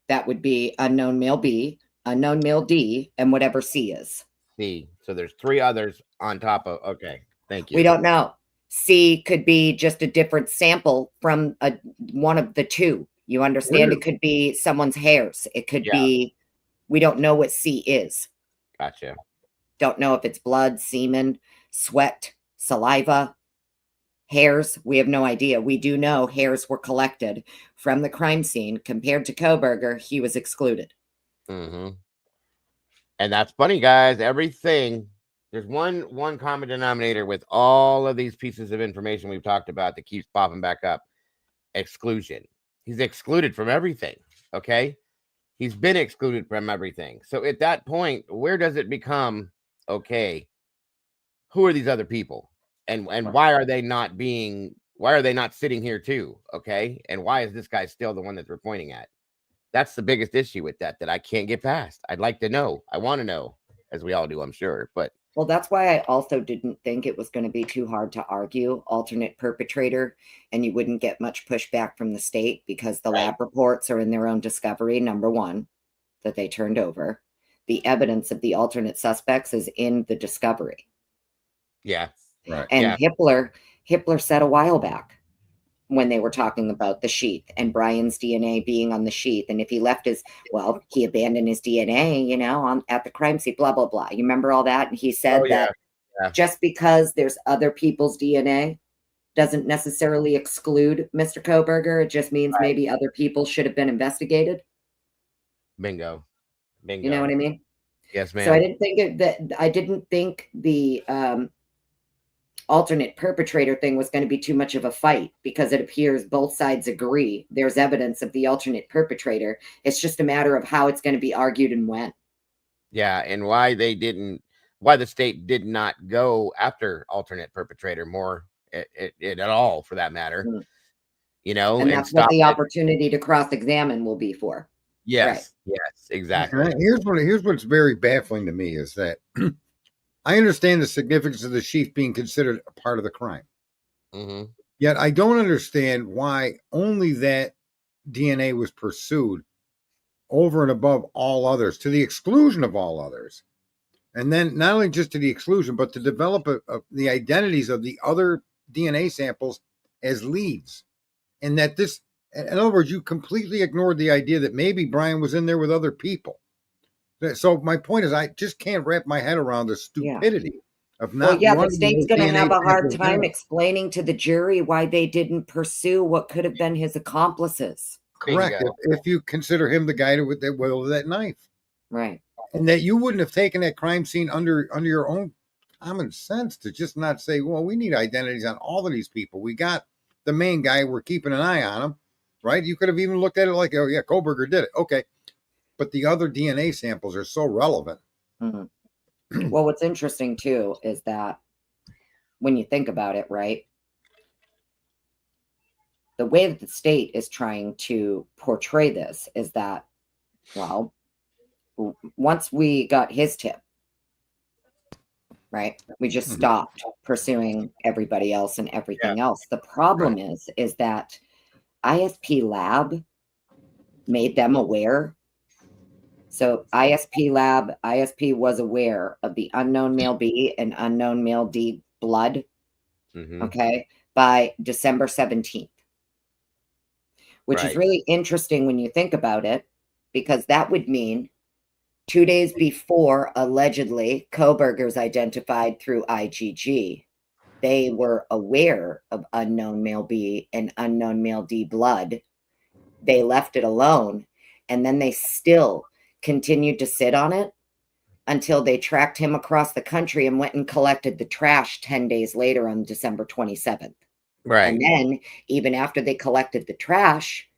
That would be unknown male B, unknown male D, and whatever C is. C. So there's 3 others on top of. Okay, thank you. We don't know. C could be just a different sample from one of the 2. You understand? It could be someone's hairs. It could be, we don't know what C is. Gotcha. Don't know if it's blood, semen, sweat, saliva, hairs. We have no idea. We do know hairs were collected from the crime scene. Compared to Kohberger, he was excluded. Mm-hmm. And that's funny, guys. Everything, there's one common denominator with all of these pieces of information we've talked about that keeps popping back up. Exclusion. He's excluded from everything. Okay. He's been excluded from everything. So at that point, where does it become, okay, who are these other people? And why are they not sitting here too? Okay. And why is this guy still the one that we're pointing at? That's the biggest issue with that I can't get past. I'd like to know. I want to know, as we all do, I'm sure. But well, that's why I also didn't think it was going to be too hard to argue alternate perpetrator, and you wouldn't get much pushback from the state because the lab reports are in their own discovery, number 1, that they turned over. The evidence of the alternate suspects is in the discovery. Yeah. Right. And Hitler said a while back when they were talking about the sheath and Bryan's DNA being on the sheath. And if he left he abandoned his DNA, at the crime scene, blah, blah, blah. You remember all that? And he said that just because there's other people's DNA doesn't necessarily exclude Mr. Kohberger. It just means maybe other people should have been investigated. Bingo. You know what I mean? Yes, ma'am. So I didn't think the alternate perpetrator thing was going to be too much of a fight because it appears both sides agree there's evidence of the alternate perpetrator. It's just a matter of how it's going to be argued and when. Yeah, and why the state did not go after alternate perpetrator more at all, for that matter. And that's what the opportunity to cross-examine will be for. Yes, yes, exactly. Here's what's very baffling to me is that I understand the significance of the sheath being considered a part of the crime. Mm-hmm. Yet I don't understand why only that DNA was pursued over and above all others, to the exclusion of all others. And then not only just to the exclusion, but to develop the identities of the other DNA samples as leads. And that in other words, you completely ignored the idea that maybe Bryan was in there with other people. So my point is, I just can't wrap my head around the stupidity of not. Well, the state's going to have a hard time explaining to the jury why they didn't pursue what could have been his accomplices. Correct. If you consider him the guy with that knife, right, and that you wouldn't have taken that crime scene under your own common sense to just not say, well, we need identities on all of these people. We got the main guy. We're keeping an eye on him, right? You could have even looked at it like, oh yeah, Kohberger did it. Okay. But the other DNA samples are so relevant. Mm-hmm. Well, what's interesting too is that when you think about it, right, the way that the state is trying to portray this is that, well, once we got his tip, right, we just stopped pursuing everybody else and everything else. The problem is that ISP Lab made them aware. So ISP was aware of the unknown male B and unknown male D blood, okay, by December 17th, which is really interesting when you think about it, because that would mean 2 days before, allegedly, Kohberger's identified through IgG. they were aware of unknown male B and unknown male D blood, they left it alone, and then they still continued to sit on it until they tracked him across the country and went and collected the trash 10 days later on December 27th. Right. And then, even after they collected the trash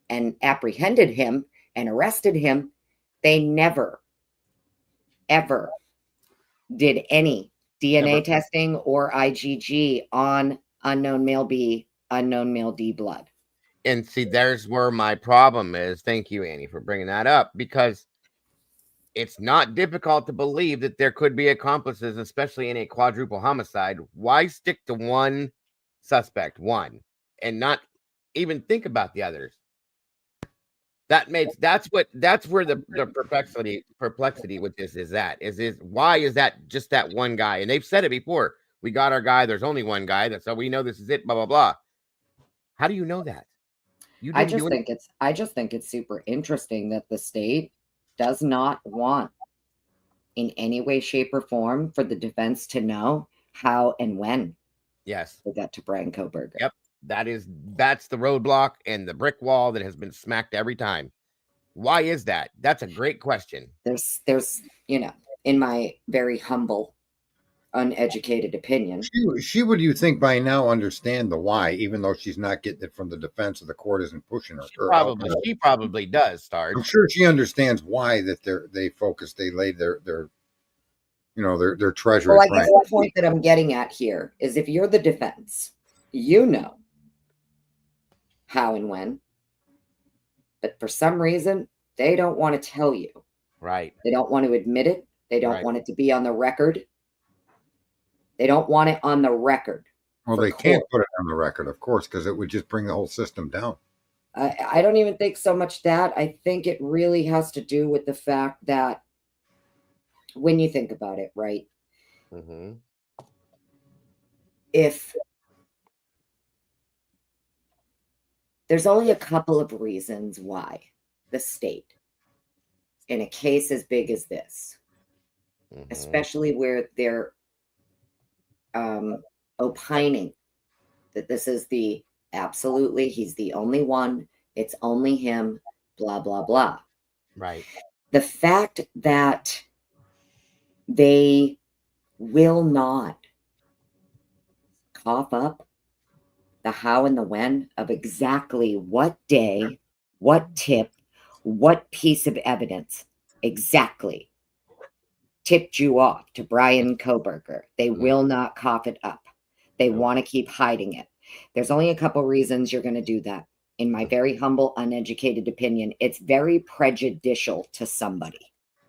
and apprehended him and arrested him, they never, ever did any DNA testing or IgG on unknown male B, unknown male D blood. And see, there's where my problem is. Thank you, Annie, for bringing that up, because it's not difficult to believe that there could be accomplices, especially in a quadruple homicide. Why stick to one suspect, and not even think about the others? That's where the perplexity with this is why is that just that one guy? And they've said it before. We got our guy. There's only one guy. That's so we know this is it. Blah blah blah. How do you know that? I just think it's super interesting that the state does not want, in any way, shape, or form, for the defense to know how and when. Yes, they got to Bryan Kohberger. Yep, that's the roadblock and the brick wall that has been smacked every time. Why is that? That's a great question. There's in my very humble, uneducated opinion, she would, you think, by now understand the why, even though she's not getting it from the defense or the court isn't pushing her. She probably does, Sarge. I'm sure she understands why that they laid their treasure. Well, I guess the point that I'm getting at here is, if you're the defense, you know how and when, but for some reason they don't want to tell you. Right. They don't want to admit it. They don't want it to be on the record. They don't want it on the record. Well, they can't put it on the record, of course, because it would just bring the whole system down. I don't even think so much that. I think it really has to do with the fact that, when you think about it, right? Mm-hmm. If there's only a couple of reasons why the state, in a case as big as this, especially where they're opining that this is he's the only one, it's only him, blah, blah, blah. Right. The fact that they will not cough up the how and the when of exactly what day, what tip, what piece of evidence exactly tipped you off to Bryan Kohberger. They will not cough it up. They want to keep hiding it. There's only a couple reasons you're going to do that. In my very humble, uneducated opinion, it's very prejudicial to somebody.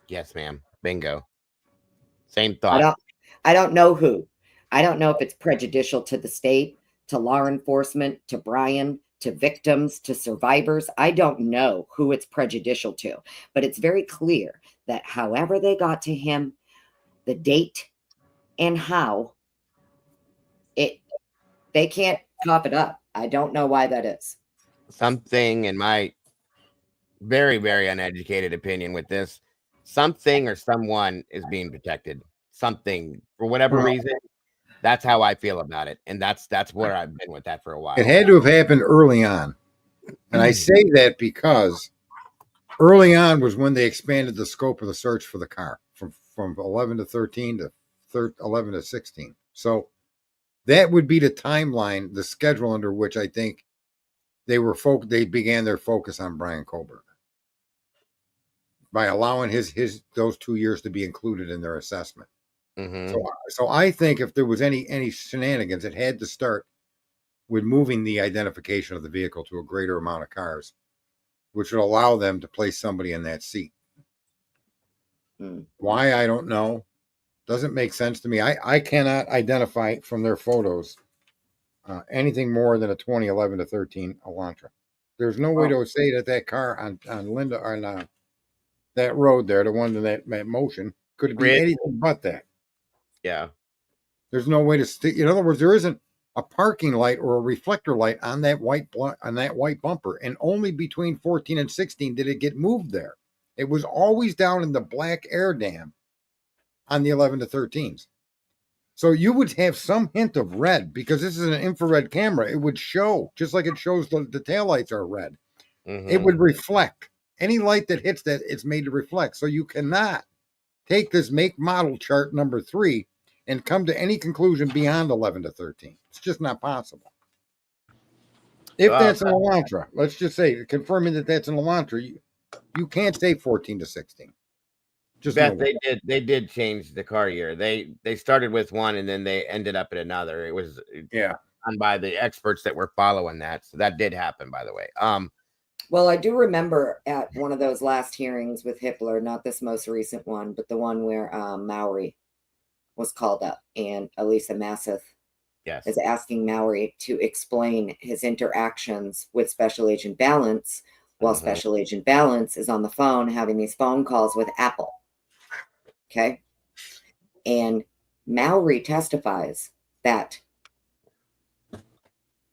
Yes, ma'am. Bingo. Same thought. I don't know who. I don't know if it's prejudicial to the state, to law enforcement, to Bryan, to victims, to survivors. I don't know who it's prejudicial to, but it's very clear that however they got to him, the date and how, they can't cough it up. I don't know why that is. Something, in my very, very uneducated opinion with this, something or someone is being protected. Something, for whatever reason. That's how I feel about it. And that's where I've been with that for a while. It had to have happened early on. And I say that because early on was when they expanded the scope of the search for the car from 11 to 13 to 11 to 16. So that would be the timeline, the schedule under which I think they began their focus on Bryan Kohberger by allowing those 2 years to be included in their assessment. Mm-hmm. So I think if there was any shenanigans, it had to start with moving the identification of the vehicle to a greater amount of cars, which would allow them to place somebody in that seat. Why, I don't know. Doesn't make sense to me. I cannot identify from their photos anything more than a 2011 to 13 Elantra. There's no way to say that car on Linda on that road there, the one in that motion, could be anything but that. Yeah. There's no way to in other words, there isn't a parking light or a reflector light on that white bumper, and only between 14 and 16 did it get moved there. It was always down in the black air dam on the 11 to 13s. So you would have some hint of red because this is an infrared camera. It would show, just like it shows the taillights are red. It would reflect. Any light that hits that, it's made to reflect. So you cannot take this make model chart number 3 and come to any conclusion beyond 11 to 13. It's just not possible. If that's an Elantra, let's just say, confirming that that's an Elantra, you can't say 14 to 16. Just Beth, no they did change the car year. They started with one and then they ended up at another. It was done by the experts that were following that. So that did happen, by the way. Well, I do remember at one of those last hearings with Hitler, not this most recent one, but the one where Maori was called up, and Elisa Masseth is asking Maori to explain his interactions with Special Agent Balance while Special Agent Balance is on the phone having these phone calls with Apple. Okay. And Maori testifies that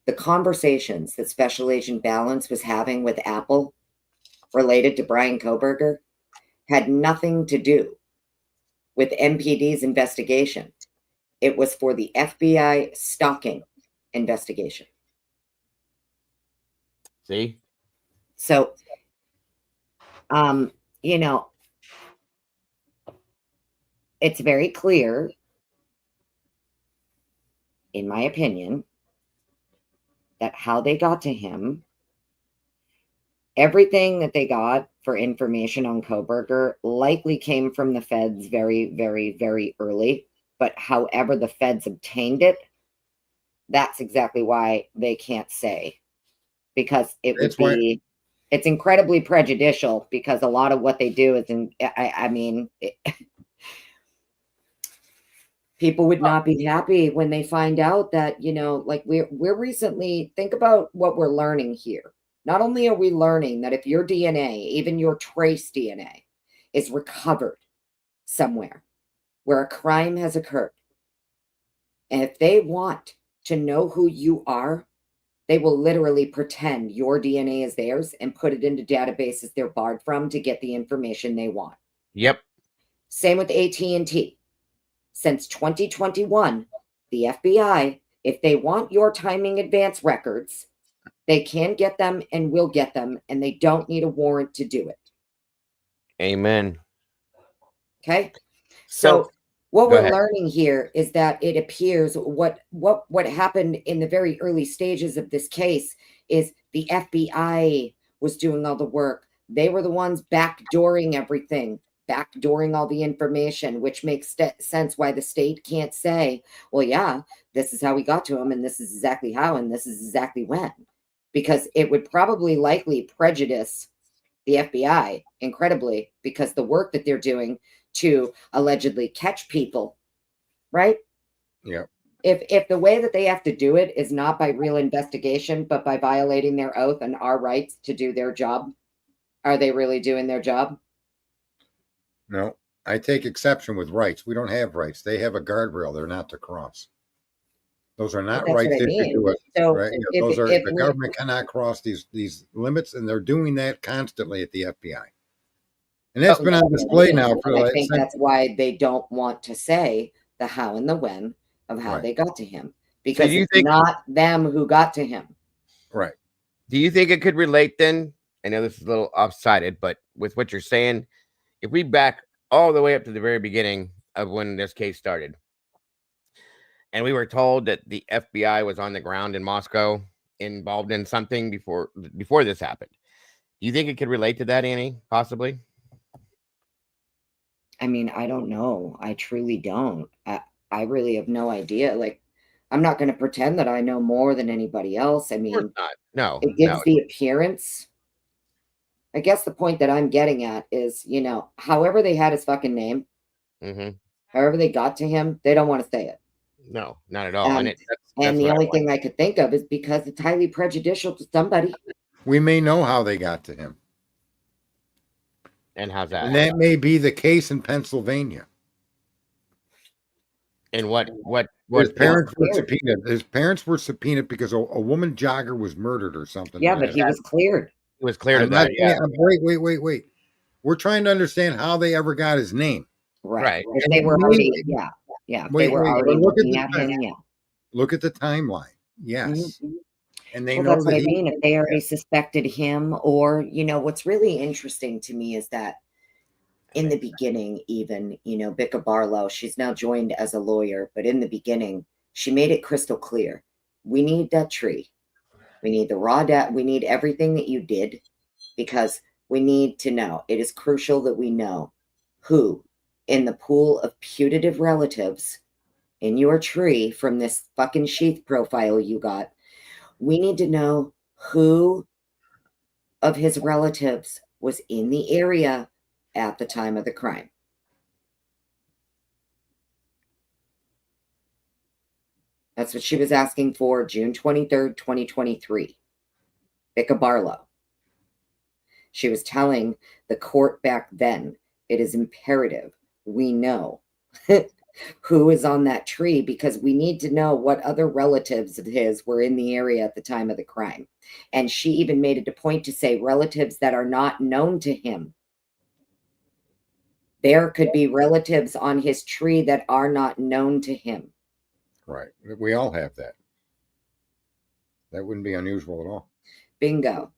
the conversations that Special Agent Balance was having with Apple related to Bryan Kohberger had nothing to do with MPD's investigation. It was for the FBI stalking investigation. See? So, you know, it's very clear, in my opinion, that how they got to him, everything that they got for information on Kohberger likely came from the feds very, very, very early. But however the feds obtained it, that's exactly why they can't say. Because it would be, it's incredibly prejudicial because a lot of what they do is, people would not be happy when they find out that, you know, like we're recently, think about what we're learning here. Not only are we learning that if your DNA, even your trace DNA, is recovered somewhere where a crime has occurred, and if they want to know who you are, they will literally pretend your DNA is theirs and put it into databases they're barred from to get the information they want. Yep. Same with AT&T. Since 2021, the FBI, if they want your timing advance records, they can get them and will get them, and they don't need a warrant to do it. Amen. Okay? So what we're ahead. learning here is that it appears what happened in the very early stages of this case is the FBI was doing all the work. They were the ones backdooring everything, backdooring all the information, which makes sense why the state can't say, well, yeah, this is how we got to him, and this is exactly how, and this is exactly when. Because it would probably likely prejudice the FBI incredibly because the work that they're doing to allegedly catch people, right? Yeah. If the way that they have to do it is not by real investigation, but by violating their oath and our rights to do their job, are they really doing their job? No, I take exception with rights. We don't have rights. They have a guardrail. They're not to cross. Those are not rights if you do it. So right? Those are the government cannot cross these limits, and they're doing that constantly at the FBI. And that's been on display now for I think that's why they don't want to say the how and the when of how they got to him. Because it's not them who got to him. Right. Do you think it could relate then? I know this is a little off-sided, but with what you're saying, if we back all the way up to the very beginning of when this case started, and we were told that the FBI was on the ground in Moscow involved in something before this happened, do you think it could relate to that, Annie? Possibly? I mean, I don't know. I truly don't. I really have no idea. Like, I'm not going to pretend that I know more than anybody else. I mean, no, it gives the appearance. I guess the point that I'm getting at is, you know, however they had his fucking name, however they got to him, they don't want to say it. No, not at all. And the only thing I could think of is because it's highly prejudicial to somebody. We may know how they got to him. And how's that? And that may be the case in Pennsylvania. And what his parents were subpoenaed. His parents were subpoenaed because a woman jogger was murdered or something. Yeah, but he was cleared. He was cleared of that. Yeah. Wait. We're trying to understand how they ever got his name. Right. They were already, Yeah, Wait, they were wait, already but look at looking the at time. him. Yeah. Look at the timeline. Yes. Mhm. And they Well, know that's what that I he, mean. If they already suspected him, or, what's really interesting to me is that in the beginning, even, Bicca Barlow, she's now joined as a lawyer, but in the beginning, she made it crystal clear. We need that tree. We need the raw data. We need everything that you did, because we need to know. It is crucial that we know who in the pool of putative relatives in your tree from this fucking sheath profile you got. We need to know who of his relatives was in the area at the time of the crime. That's what she was asking for June 23rd, 2023. Bicca Barlow. She was telling the court back then, it is imperative we know who is on that tree, because we need to know what other relatives of his were in the area at the time of the crime. And she even made it a point to say relatives that are not known to him. There could be relatives on his tree that are not known to him. right. We all have that. That wouldn't be unusual at all. Bingo.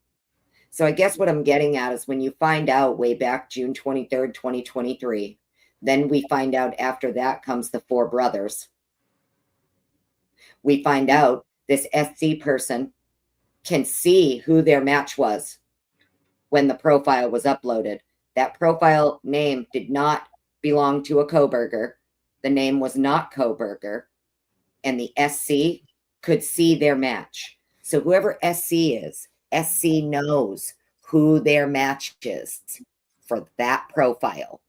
So I guess what I'm getting at is when you find out way back June 23rd, 2023, then we find out after that comes the four brothers. We find out this SC person can see who their match was when the profile was uploaded. That profile name did not belong to a Kohberger. The name was not Kohberger. And the SC could see their match. So whoever SC is, SC knows who their match is for that profile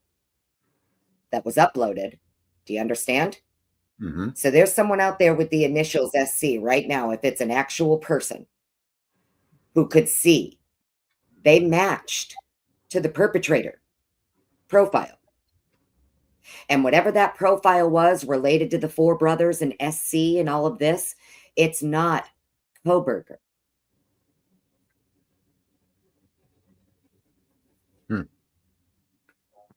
that was uploaded. Do you understand? Mm-hmm. So there's someone out there with the initials SC right now, if it's an actual person who could see they matched to the perpetrator profile. And whatever that profile was related to the four brothers and SC and all of this, it's not Kohberger.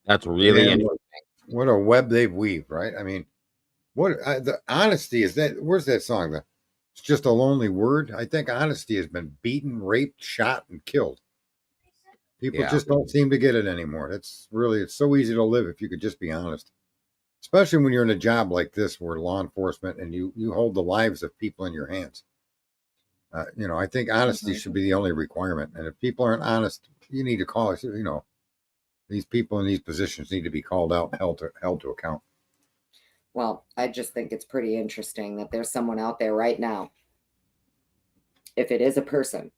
That's really Yeah, interesting. what a web they've weaved, right? I mean, the honesty is that. Where's that song? It's just a lonely word. I think honesty has been beaten, raped, shot, and killed. People Yeah. just don't seem to get it anymore. It's so easy to live if you could just be honest. Especially when you're in a job like this where law enforcement and you hold the lives of people in your hands. I think honesty should be the only requirement. And if people aren't honest, you need to call us. These people in these positions need to be called out and held to account. Well, I just think it's pretty interesting that there's someone out there right now. If it is a person,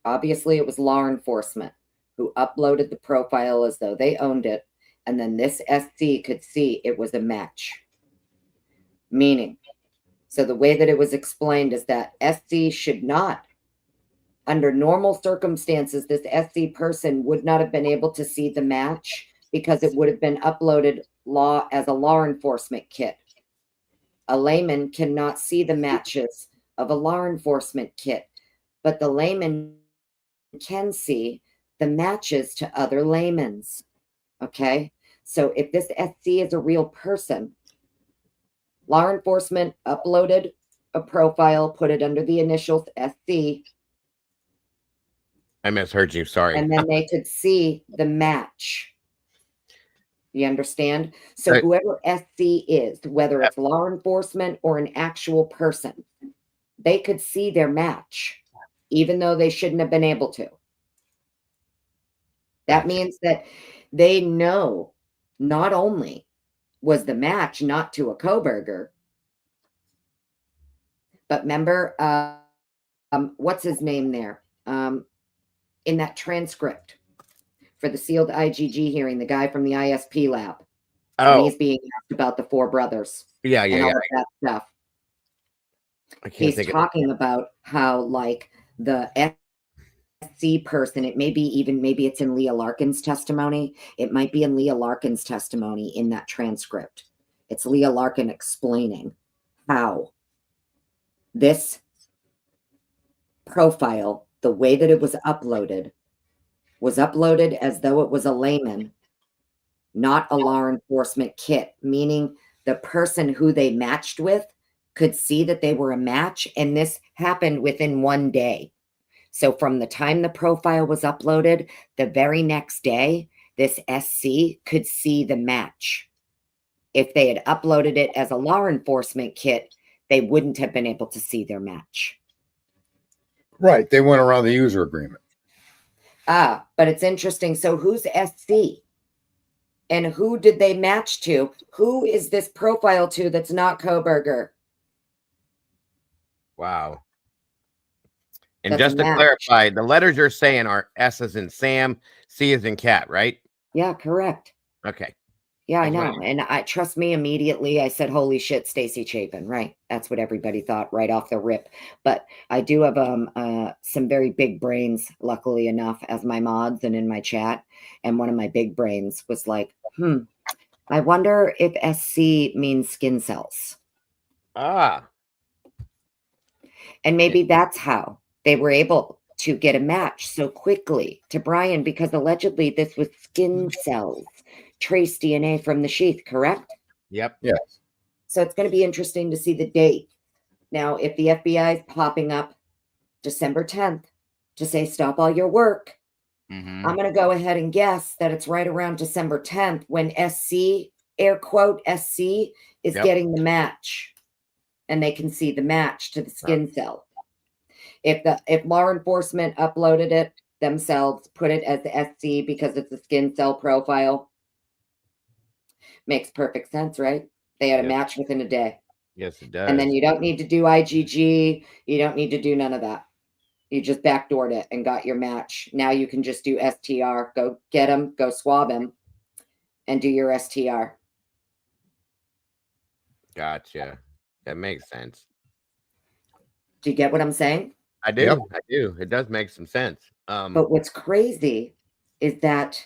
obviously it was law enforcement who uploaded the profile as though they owned it. And then this SC could see it was a match. Meaning, so the way that it was explained is that SC should not, under normal circumstances, this SC person would not have been able to see the match because it would have been uploaded as a law enforcement kit. A layman cannot see the matches of a law enforcement kit, but the layman can see the matches to other laymans. Okay? So if this SC is a real person, law enforcement uploaded a profile, put it under the initials SC. I misheard you. Sorry. And then they could see the match. You understand? So Right. whoever SC is, whether it's law enforcement or an actual person, they could see their match, even though they shouldn't have been able to. That means that they know not only was the match not to a Kohberger, but remember, what's his name there? In that transcript for the sealed IGG hearing, the guy from the ISP lab. And he's being asked about the four brothers. Yeah. And all of that stuff. He's talking about how, like, the SC person, it may be maybe it's in Leah Larkin's testimony. It might be in Leah Larkin's testimony in that transcript. It's Leah Larkin explaining how this profile, the way that it was uploaded as though it was a layman, not a law enforcement kit, meaning the person who they matched with could see that they were a match. And this happened within 1 day. So from the time the profile was uploaded, the very next day, this SC could see the match. If they had uploaded it as a law enforcement kit, they wouldn't have been able to see their match. Right. They went around the user agreement. Ah, but it's interesting. So who's SC? And who did they match to? Who is this profile to that's not Kohberger? Wow. And That's a just to match. clarify, the letters you're saying are S as in Sam, C as in cat, right? Yeah, correct. Okay. Yeah, I That's know. what And I trust me, immediately I said, holy shit, Stacy Chapin, right? That's what everybody thought right off the rip. But I do have some very big brains, luckily enough, as my mods and in my chat. And one of my big brains was like, I wonder if SC means skin cells. Ah, And maybe that's how they were able to get a match so quickly to Bryan, because allegedly this was skin cells, trace DNA from the sheath, correct? yep. Yes. So it's going to be interesting to see the date. Now, if the FBI is popping up December 10th to say, stop all your work, Mhm. I'm going to go ahead and guess that it's right around December 10th when SC, air quote, SC is Yep. getting the match. And they can see the match to the skin cell. If law enforcement uploaded it themselves, put it as the SC because it's a skin cell profile, makes perfect sense, right? They had a Yep. match within a day. Yes, it does. And then you don't need to do IgG. You don't need to do none of that. You just backdoored it and got your match. Now you can just do STR. Go get him, go swab him, and do your STR. Gotcha. That makes sense. Do you get what I'm saying? I do. Yep. I do. It does make some sense. But what's crazy is that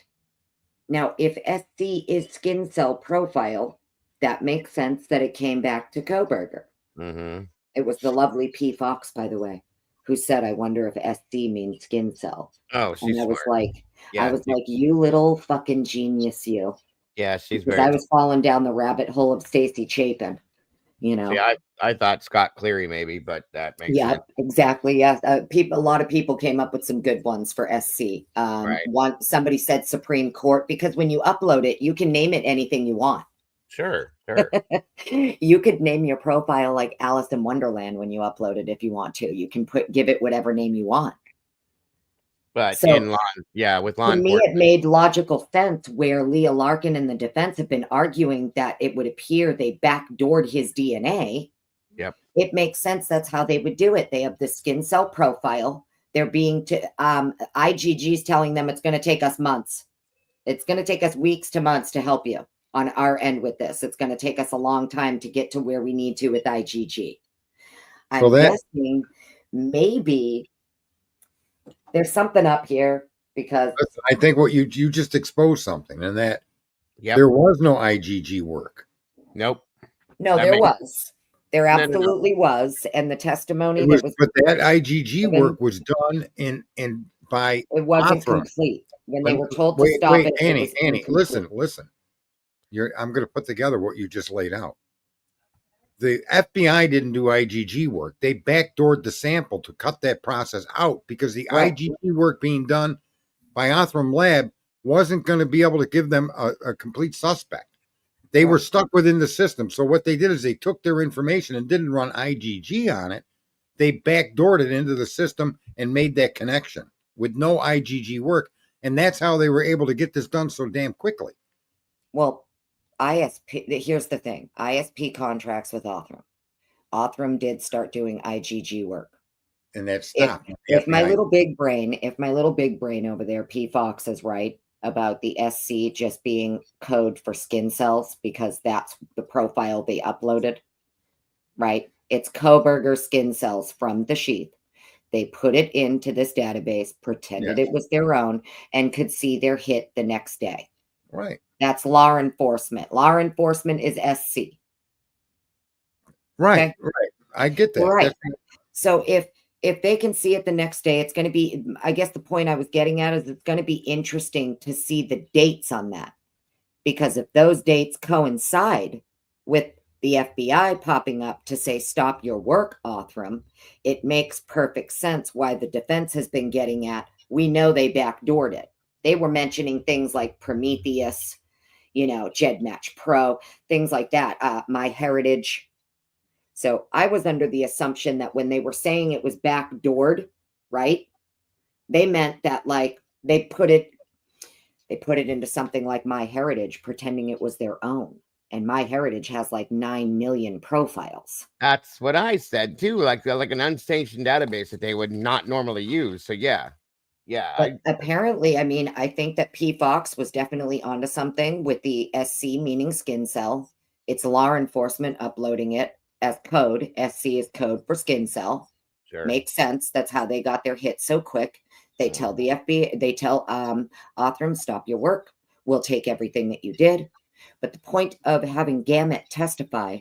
now if SC is skin cell profile, that makes sense that it came back to Kohberger. mhm. It was the lovely P. Fox, by the way, who said, I wonder if SC means skin cell. Oh, she's And I was smart. like, Yeah, you little fucking genius, you. yeah, she's Because very. I was falling down the rabbit hole of Stacy Chapin, you know. See, I thought Scott Cleary maybe, but that makes Yeah, sense. exactly. Yeah, a lot of people came up with some good ones for SC. Right. Somebody said Supreme Court, because when you upload it, you can name it anything you want. Sure, sure. You could name your profile like Alice in Wonderland when you upload it if you want to. You can give it whatever name you want. But So, in law, yeah, with law to me, it enforcement, made logical sense where Leah Larkin and the defense have been arguing that it would appear they backdoored his DNA. Yep. It makes sense. That's how they would do it. They have the skin cell profile. They're being IgG's telling them it's going to take us months. It's going to take us weeks to months to help you on our end with this. It's going to take us a long time to get to where we need to with IgG. I'm guessing maybe there's something up here because I think what you just exposed something, and that yep. there was no IgG work. Nope. no, That there makes- was. There No, no. absolutely was. And the testimony But that was that IgG given- work was done in by it wasn't Othram. complete. When they But were told to wait, stop wait, it, it Annie, was Annie, incomplete. listen. I'm going to put together what you just laid out. The FBI didn't do IgG work. They backdoored the sample to cut that process out because the Right. IgG work being done by Othram Lab wasn't going to be able to give them a complete suspect. They were Right. stuck within the system. So what they did is they took their information and didn't run IgG on it. They backdoored it into the system and made that connection with no IgG work. And that's how they were able to get this done so damn quickly. Well, ISP, here's the thing. ISP contracts with Othram. Othram did start doing IgG work. And that stopped. If my FBI little big brain over there, P. Fox, is right about the SC just being code for skin cells because that's the profile they uploaded, right? It's Kohberger skin cells from the sheath. They put it into this database, pretended it was their own, and could see their hit the next day. Right. That's law enforcement. Law enforcement is SC. Right. Okay. Right. I get that. Right. That's- So if they can see it the next day, it's going to be, I guess the point I was getting at is it's going to be interesting to see the dates on that. Because if those dates coincide, with the FBI popping up to say, stop your work, Othram, it makes perfect sense why the defense has been getting at. We know they backdoored it. They were mentioning things like Prometheus, GEDmatch Pro, things like that, MyHeritage. So I was under the assumption that when they were saying it was backdoored, right, they meant that like they put it into something like MyHeritage, pretending it was their own. And MyHeritage has like 9 million profiles. That's what I said too, like an unsanctioned database that they would not normally use. So yeah. But apparently, I mean, I think that P. Fox was definitely onto something with the SC, meaning skin cell. It's law enforcement uploading it as code. SC is code for skin cell. Sure. Makes sense. That's how they got their hit so quick. They tell the FBI, they tell Othram, stop your work. We'll take everything that you did. But the point of having Gamut testify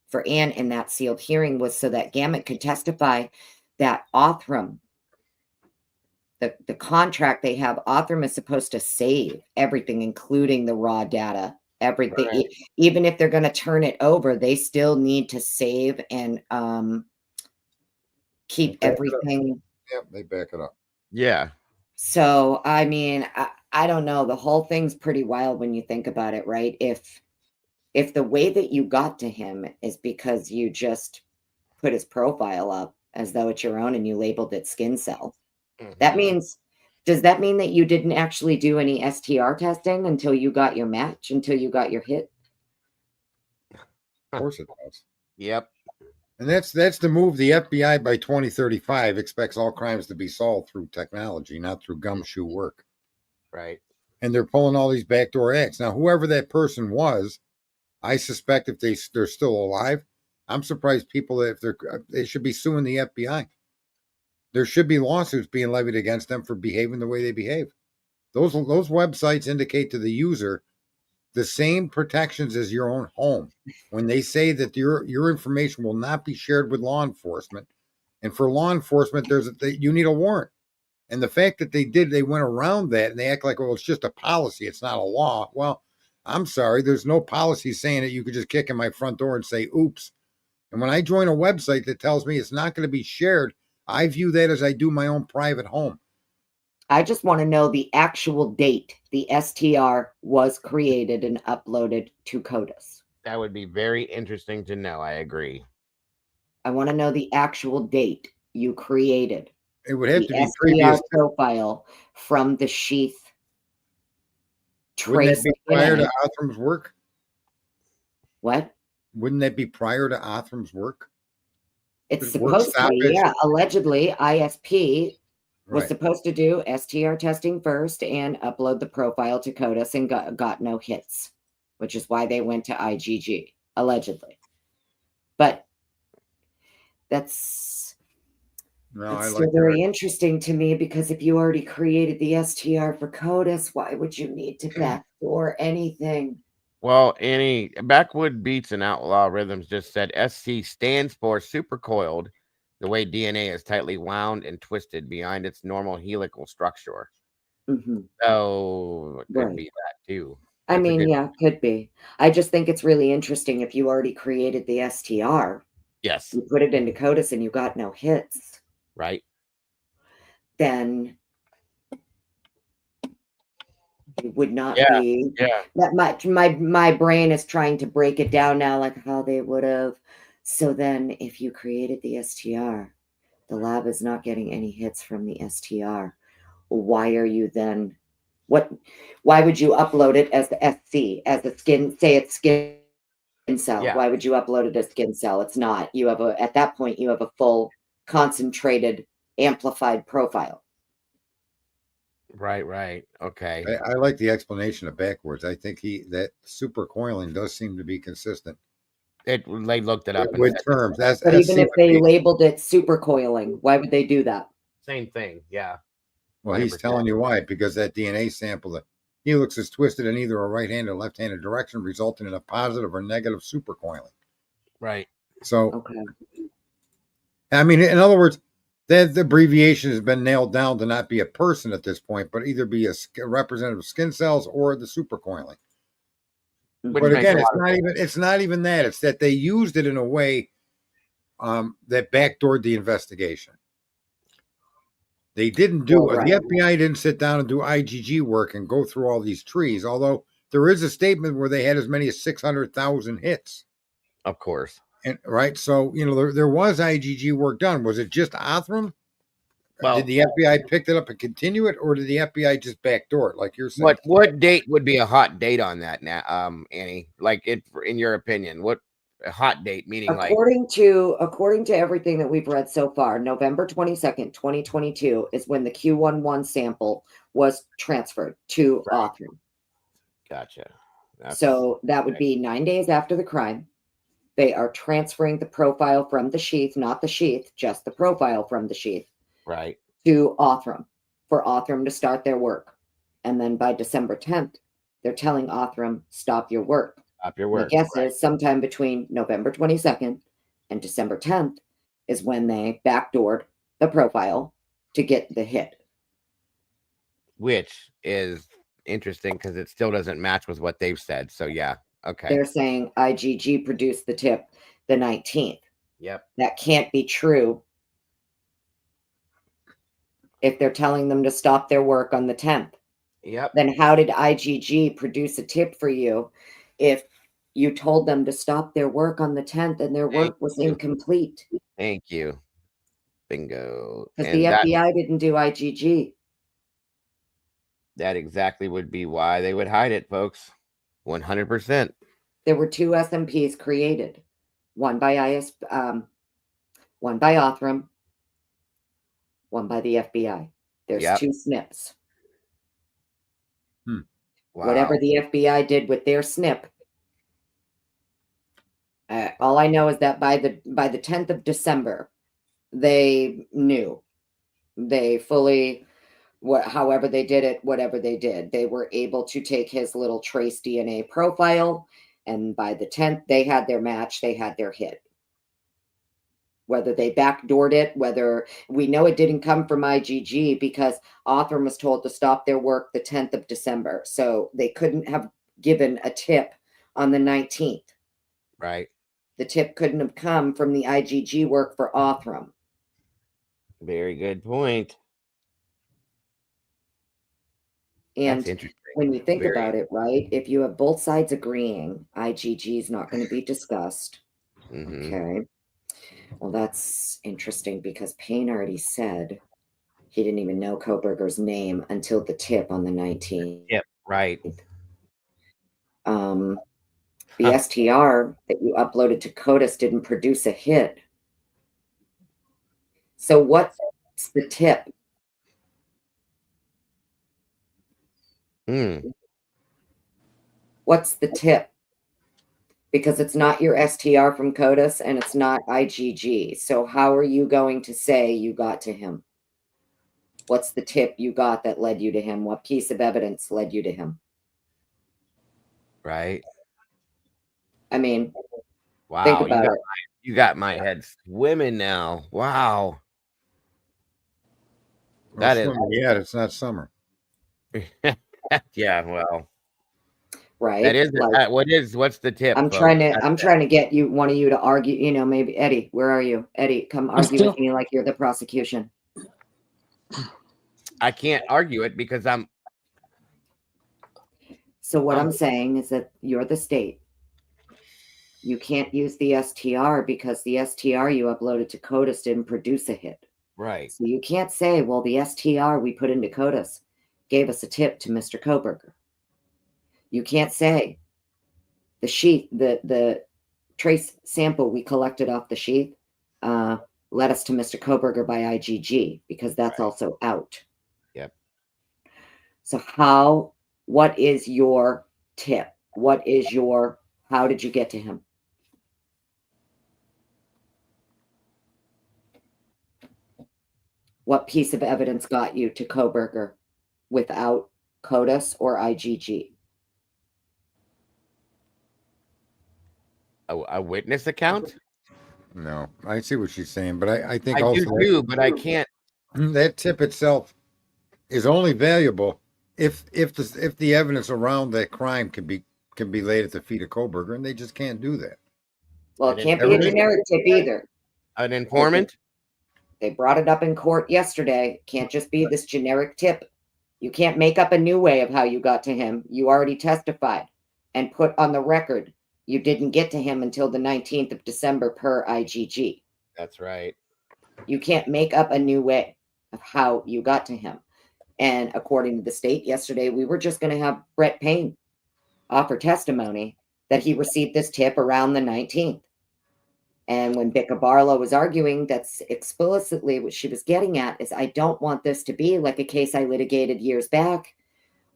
for Anne in that sealed hearing was so that Gamut could testify that Othram, the contract they have, Othram is supposed to save everything, including the raw data, everything. Right. Even if they're going to turn it over, they still need to save and keep everything. Yep, they back it up. Yeah. So, I mean, I don't know. The whole thing's pretty wild when you think about it, right? If the way that you got to him is because you just put his profile up as though it's your own and you labeled it skin cell, that means, does that mean that you didn't actually do any STR testing until you got your match, until you got your hit? Of course it does. Yep. And that's the move. The FBI by 2035 expects all crimes to be solved through technology, not through gumshoe work. Right. And they're pulling all these backdoor acts. Now, whoever that person was, I suspect if they're still alive, I'm surprised people, if they should be suing the FBI. There should be lawsuits being levied against them for behaving the way they behave. Those websites indicate to the user the same protections as your own home when they say that your information will not be shared with law enforcement. And for law enforcement, you need a warrant. And the fact that they went around that and they act like, well, it's just a policy, it's not a law. Well, I'm sorry, there's no policy saying that you could just kick in my front door and say, oops. And when I join a website that tells me it's not going to be shared, I view that as I do my own private home. I just want to know the actual date the STR was created and uploaded to CODIS. That would be very interesting to know. I agree. I want to know the actual date you created. It would have the to be STR previous profile from the sheath. Wouldn't that be prior in to it. Othram's work? What? Wouldn't that be prior to Othram's work? It's Did work supposed to stop be, at- yeah. Allegedly, ISP was Right. supposed to do STR testing first and upload the profile to CODIS and got no hits, which is why they went to IGG, allegedly. But that's No, it's I still like very that. interesting to me because if you already created the STR for CODIS, why would you need to backdoor anything? Well, Annie, Backwood Beats and Outlaw Rhythms just said SC stands for supercoiled, the way DNA is tightly wound and twisted behind its normal helical structure. Mm-hmm. So it could Right. be that too. I That's a mean, good- yeah, could be. I just think it's really interesting if you already created the STR, Yes. you put it into CODIS and you got no hits, Right. then it would not Yeah. be Yeah. that much. My brain is trying to break it down now, like how they would have. So then if you created the STR, the lab is not getting any hits from the STR. Why are you then why would you upload it as the SC, as the skin, say it's skin cell? Yeah. Why would you upload it as skin cell? It's not. You have at that point you have a full concentrated amplified profile. Right. Okay. I like the explanation of backwards. I think that super coiling does seem to be consistent They looked it up and with said terms. That's But even if would they be- labeled it supercoiling, why would they do that? same thing. Yeah. well, he's 100%. telling you why, because that DNA sample, the helix is twisted in either a right-handed or left-handed direction, resulting in a positive or negative supercoiling. Right. So, Okay. I mean, in other words, that abbreviation has been nailed down to not be a person at this point, but either be a representative of skin cells or the supercoiling. Which But makes again, a it's lot of not sense. even that. It's that they used it in a way that backdoored the investigation. They didn't do Well, the right. FBI didn't sit down and do IGG work and go through all these trees. Although there is a statement where they had as many as 600,000 hits. Of course. And right, so there was IGG work done. Was it just Othram? Well, Did the FBI pick it up and continue it, or did the FBI just backdoor it, like you're saying? what date would be a hot date on that now, Annie? Like it, in your opinion, what a hot date meaning? Like According to everything that we've read so far, November 22nd, 2022 is when the Q11 sample was transferred to Right. Othram. gotcha. So that would be 9 days after the crime. They are transferring the profile from the sheath, not the sheath, just the profile from the sheath, right. to Othram for Othram to start their work. And then by December 10th, they're telling Othram, stop your work. Stop your My work. guess right. is sometime between November 22nd and December 10th is when they backdoored the profile to get the hit. Which is interesting because it still doesn't match with what they've said. So yeah, okay. They're saying IGG produced the tip the 19th. Yep. That can't be true if they're telling them to stop their work on the 10th. Yep. Then how did IGG produce a tip for you if you told them to stop their work on the 10th and their work was incomplete? Thank you. Bingo. Because And the that, FBI didn't do IGG. that exactly would be why they would hide it, folks. 100%. There were two SMPs created, one by Othram, one by the FBI. There's Yep. two SNPs. Wow. Whatever the FBI did with their SNP, all I know is that by the 10th of December, they knew. They fully, however they did it, whatever they did, they were able to take his little trace DNA profile, and by the 10th, they had their match, they had their hit. Whether they backdoored it, whether we know it didn't come from IGG because Othram was told to stop their work the 10th of December. So they couldn't have given a tip on the 19th. Right. The tip couldn't have come from the IGG work for Othram. Very good point. And That's interesting. when you think Very- about it, right, if you have both sides agreeing, IGG is not going to be discussed. Mhm. Okay. Well, that's interesting because Payne already said he didn't even know Kohberger's name until the tip on the 19th. Yep. Right. The Huh. STR that you uploaded to CODIS didn't produce a hit. So what's the tip? Hmm. What's the tip? Because it's not your STR from CODIS and it's not IGG. So how are you going to say you got to him? What's the tip you got that led you to him? What piece of evidence led you to him? Right. I mean, Wow. think about it. You got my head swimming now. Wow. Well, That is- summer, yeah, it's not summer. Yeah. Well, Right? that is Like, what's the tip? I'm folks? trying to get one of you to argue, maybe Eddie, where are you? Eddie, come argue with me like you're the prosecution. I can't argue it because I'm. So what I'm saying is that you're the state. You can't use the STR because the STR you uploaded to CODIS didn't produce a hit. Right. So you can't say, well, the STR we put into CODIS gave us a tip to Mr. Kohberger. You can't say the sheath, the trace sample we collected off the sheath led us to Mr. Kohberger by IGG because that's also out. Yep. So what is your tip? How did you get to him? What piece of evidence got you to Kohberger without CODIS or IGG? A witness account? No, I see what she's saying, but I think I also do too, but I can't. that tip itself is only valuable if the evidence around that crime can be can be laid at the feet of Kohberger, and they just can't do that. Well, it can't be a Everything- generic tip either. An informant? They brought it up in court yesterday. Can't just be this generic tip. You can't make up a new way of how you got to him. You already testified and put on the record you didn't get to him until the 19th of December per IGG. That's right. You can't make up a new way of how you got to him. And according to the state yesterday, we were just going to have Brett Payne offer testimony that he received this tip around the 19th. And when Becca Barlow was arguing, that's explicitly what she was getting at is I don't want this to be like a case I litigated years back,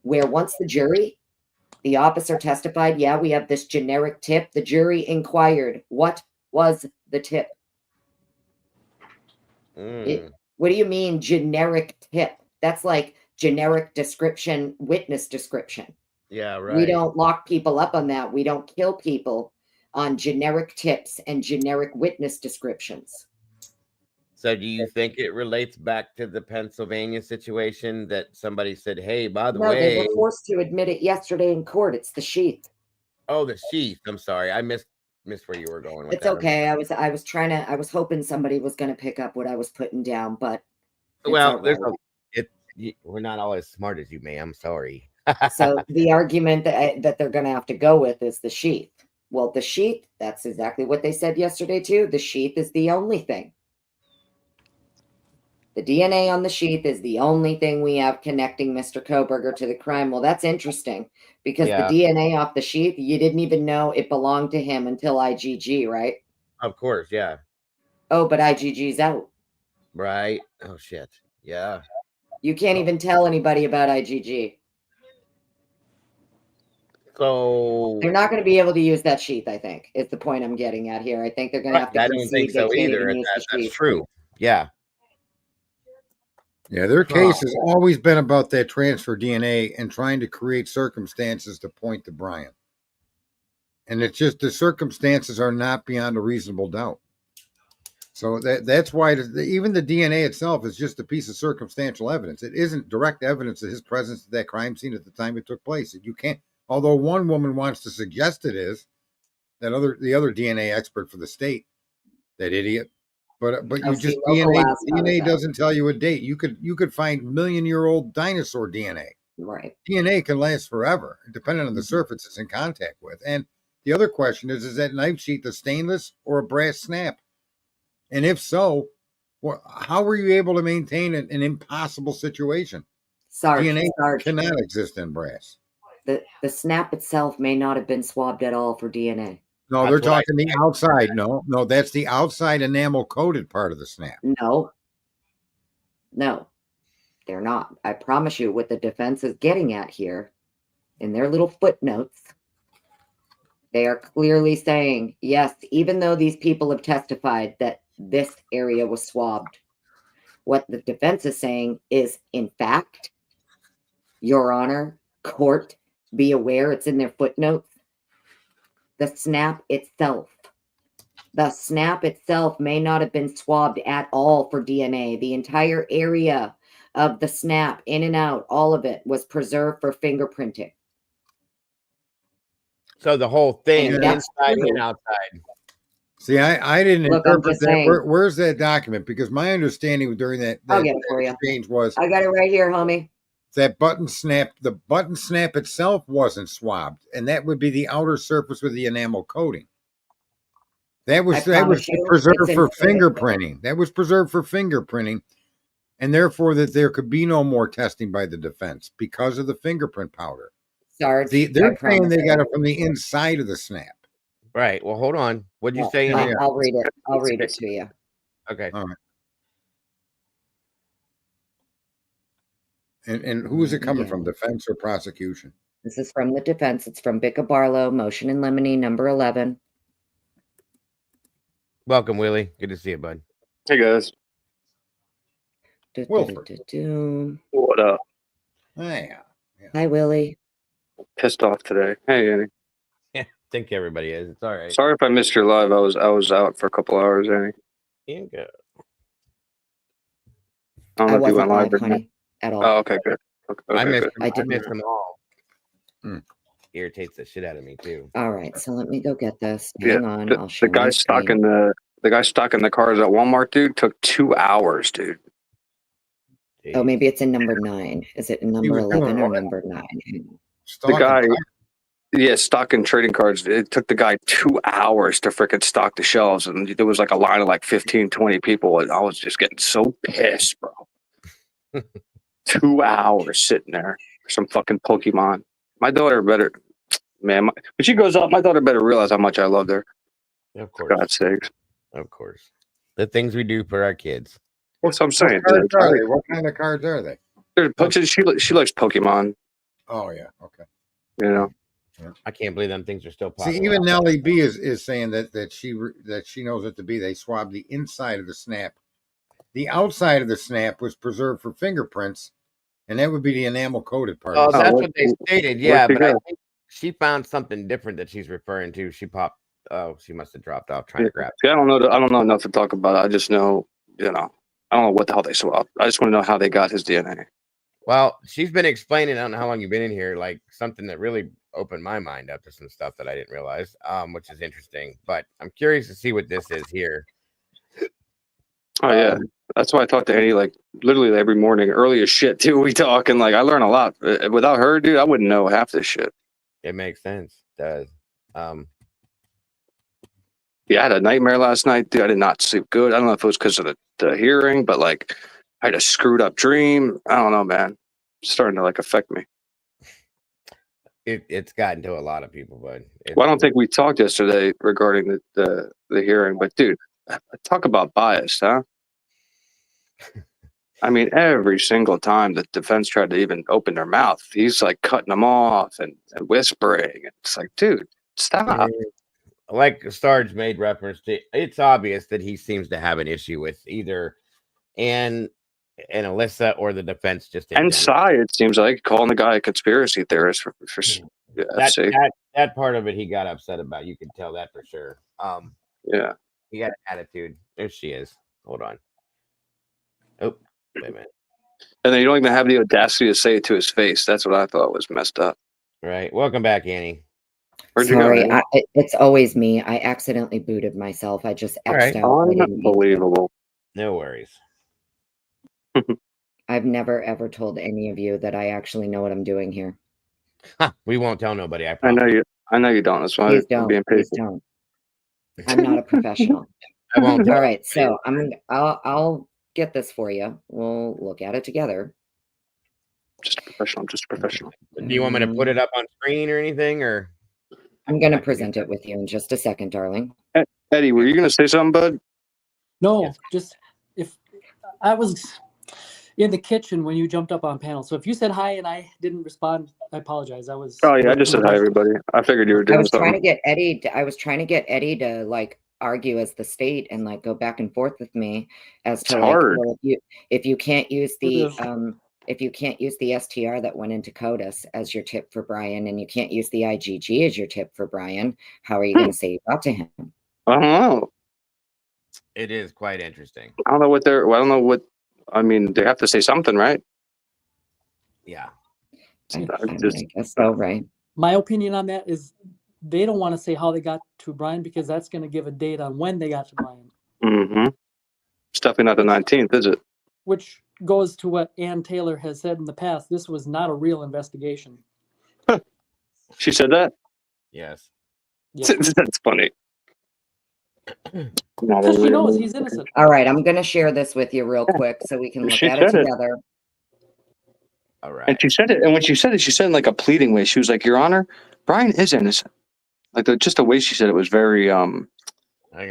where once the officer testified, yeah, we have this generic tip. The jury inquired, what was the tip? What do you mean generic tip? That's like generic description, witness description. Yeah, right. We don't lock people up on that. We don't kill people on generic tips and generic witness descriptions. So do you think it relates back to the Pennsylvania situation that somebody said, hey, by the No, they way, were forced to admit it yesterday in court. It's the sheath. oh, the sheath. I'm sorry. I missed where you were going with It's that. okay. I was hoping somebody was going to pick up what I was putting down, but Well, all right. we're not all as smart as you, ma'am. Sorry. So the argument that they're going to have to go with is the sheath. Well, the sheath, that's exactly what they said yesterday too. The sheath is the only thing. The DNA on the sheath is the only thing we have connecting Mr. Kohberger to the crime. Well, that's interesting because Yeah. the DNA off the sheath, you didn't even know it belonged to him until IGG, right? Of course, yeah. Oh, but IGG's out. Right. Oh shit. Yeah. You can't even tell anybody about IGG. So They're not going to be able to use that sheath, I think, is the point I'm getting at here. I think they're going to have to I don't think concede they so can't either. even use the That's sheath. true. Yeah. Yeah, their case has always been about that transfer DNA and trying to create circumstances to point to Bryan. And it's just the circumstances are not beyond a reasonable doubt. So that's why even the DNA itself is just a piece of circumstantial evidence. It isn't direct evidence of his presence at that crime scene at the time it took place. You can't, although one woman wants to suggest it is, the other DNA expert for the state, that idiot. But you just DNA doesn't tell you a date. You could find million-year-old dinosaur DNA. Right. DNA can last forever, depending on the surface it's in contact with. And the other question is that knife sheath a stainless or a brass snap? And if so, how were you able to maintain an impossible situation? DNA cannot exist in brass. The snap itself may not have been swabbed at all for DNA. No, they're talking the outside. No, that's the outside enamel coated part of the snap. No, they're not. I promise you what the defense is getting at here in their little footnotes. They are clearly saying, yes, even though these people have testified that this area was swabbed, what the defense is saying is, in fact, Your Honor, court, be aware, it's in their footnotes, the snap itself may not have been swabbed at all for DNA. The entire area of the snap, in and out, all of it was preserved for fingerprinting. So the whole thing, And inside and outside. See, I didn't Look, I'm interpret just that. saying. Where's that document? Because my understanding during that I'll get it for you. exchange was I got it right here, homie. that button snap. The button snap itself wasn't swabbed, and that would be the outer surface with the enamel coating. That was preserved for fingerprinting. That was preserved for fingerprinting, and therefore that there could be no more testing by the defense because of the fingerprint powder. Sarge, They're saying they got it from the inside of the snap. Right. Well, hold on. What'd you say? I'll read it. I'll read it to you. Okay. All right. And who is it coming from, defense or prosecution? This is from the defense. It's from Becca Barlow, motion in limine, number 11. Welcome, Willie. Good to see you, bud. Hey, guys. What up? Yeah. Hi, Willie. Pissed off today. Hey, Annie. Yeah, I think everybody is. It's all right. Sorry if I missed your live. I was out for a couple hours, Annie. Yeah, good. I don't know if you went live or not. At all. Oh, okay, good. Okay, I missed good. them all. irritates the shit out of me too. All right, so let me go get this. Yeah, Hang on, I'll the share guy my screen. stocking the guy stocking the cars at Walmart, dude, took 2 hours, dude. Oh, Jeez. maybe it's in number 9. Is it in number was doing 11 or what? number 9? The Stalking guy, cars. yeah, stocking trading cards. It took the guy 2 hours to freaking stock the shelves, and there was like a line of like 15, 20 people, and I was just getting so pissed, bro. 2 hours sitting there for some fucking Pokemon. My daughter better, man. When she grows up, my daughter better realize how much I love her. Of For course. God's sakes. Of course. The things we do for our kids. That's what I'm saying. What cards dude. are they? What kind of cards are they? She likes Pokemon. Oh yeah, okay. You know. I can't believe them things are still popular. See, even Nellie B is saying that she knows it to be. They swabbed the inside of the snap. The outside of the snap was preserved for fingerprints, and that would be the enamel coated part. Oh, of the that's what- what they stated. where'd Yeah, she but I go? think she found something different that she's referring to. She popped. Oh, she must have dropped off trying to grab. See, I don't know. I don't know enough to talk about it. I just know, I don't know what the hell they swapped. I just want to know how they got his DNA. Well, she's been explaining. I don't know how long you've been in here. Like something that really opened my mind up to some stuff that I didn't realize, which is interesting. But I'm curious to see what this is here. Oh yeah, that's why I talk to Annie like literally every morning, early as shit too. We talk and like I learn a lot. Without her, dude, I wouldn't know half this shit. It makes sense. It does. Yeah, I had a nightmare last night, dude. I did not sleep good. I don't know if it was because of the hearing, but like I had a screwed up dream. I don't know, man. It's starting to like affect me. It's gotten to a lot of people, but Well, I don't think we talked yesterday regarding the hearing, but dude, talk about bias, huh? I mean, every single time the defense tried to even open their mouth, he's like cutting them off and whispering. It's like, dude, stop. like Sarge made reference to, it's obvious that he seems to have an issue with either and Alyssa or the defense just in And general. Cy, it seems like calling the guy a conspiracy theorist for that part of it he got upset about. You can tell that for sure. yeah. He got an attitude. There she is. Hold on. Oh, wait a minute. And then you don't even have the audacity to say it to his face. That's what I thought was messed up. Right. Welcome back, Annie. Where'd you Sorry, go? it's always me. I accidentally booted myself. I just All right. X'd out. I didn't mean to. Unbelievable. No worries. I've never ever told any of you that I actually know what I'm doing here. We won't tell nobody. I I promise. know you don't. That's why Please I'm don't. being Please patient. don't. I'm not a professional. I won't. All right, so I'll get this for you. We'll look at it together. Just a professional. Just a professional. Do you want me to put it up on screen or anything, or? I'm going to present it with you in just a second, darling. Eddie, were you going to say something, bud? No, Yes. just if I was in the kitchen when you jumped up on panel. So if you said hi and I didn't respond, I apologize. I was. Oh yeah, I just said hi, everybody. I figured you were I doing was trying to something. get Eddie. I was trying to get Eddie to like argue as the state and like go back and forth with me as to It's like, hard. well, if you can't use the It is. if you can't use the STR that went into CODIS as your tip for Bryan, and you can't use the IgG as your tip for Bryan, how are you going to say you got to him? I don't know. It is quite interesting. I don't know what they're. Well, I don't know what. I mean, they have to say something, right? Yeah. I Just guess so, right? My opinion on that is they don't want to say how they got to Bryan because that's going to give a date on when they got to Bryan, mm-hmm. It's definitely not the 19th, is it? which goes to what Ann Taylor has said in the past. This was not a real investigation. She said that. Yes. Yeah. That's funny. Because she knows he's innocent. All right, I'm going to share this with you real quick so we can look She at it said it. together. All right. And she said it. And when she said it, she said it in like a pleading way. She was like, "Your Honor, Bryan is innocent." Like just the way she said it was very Hang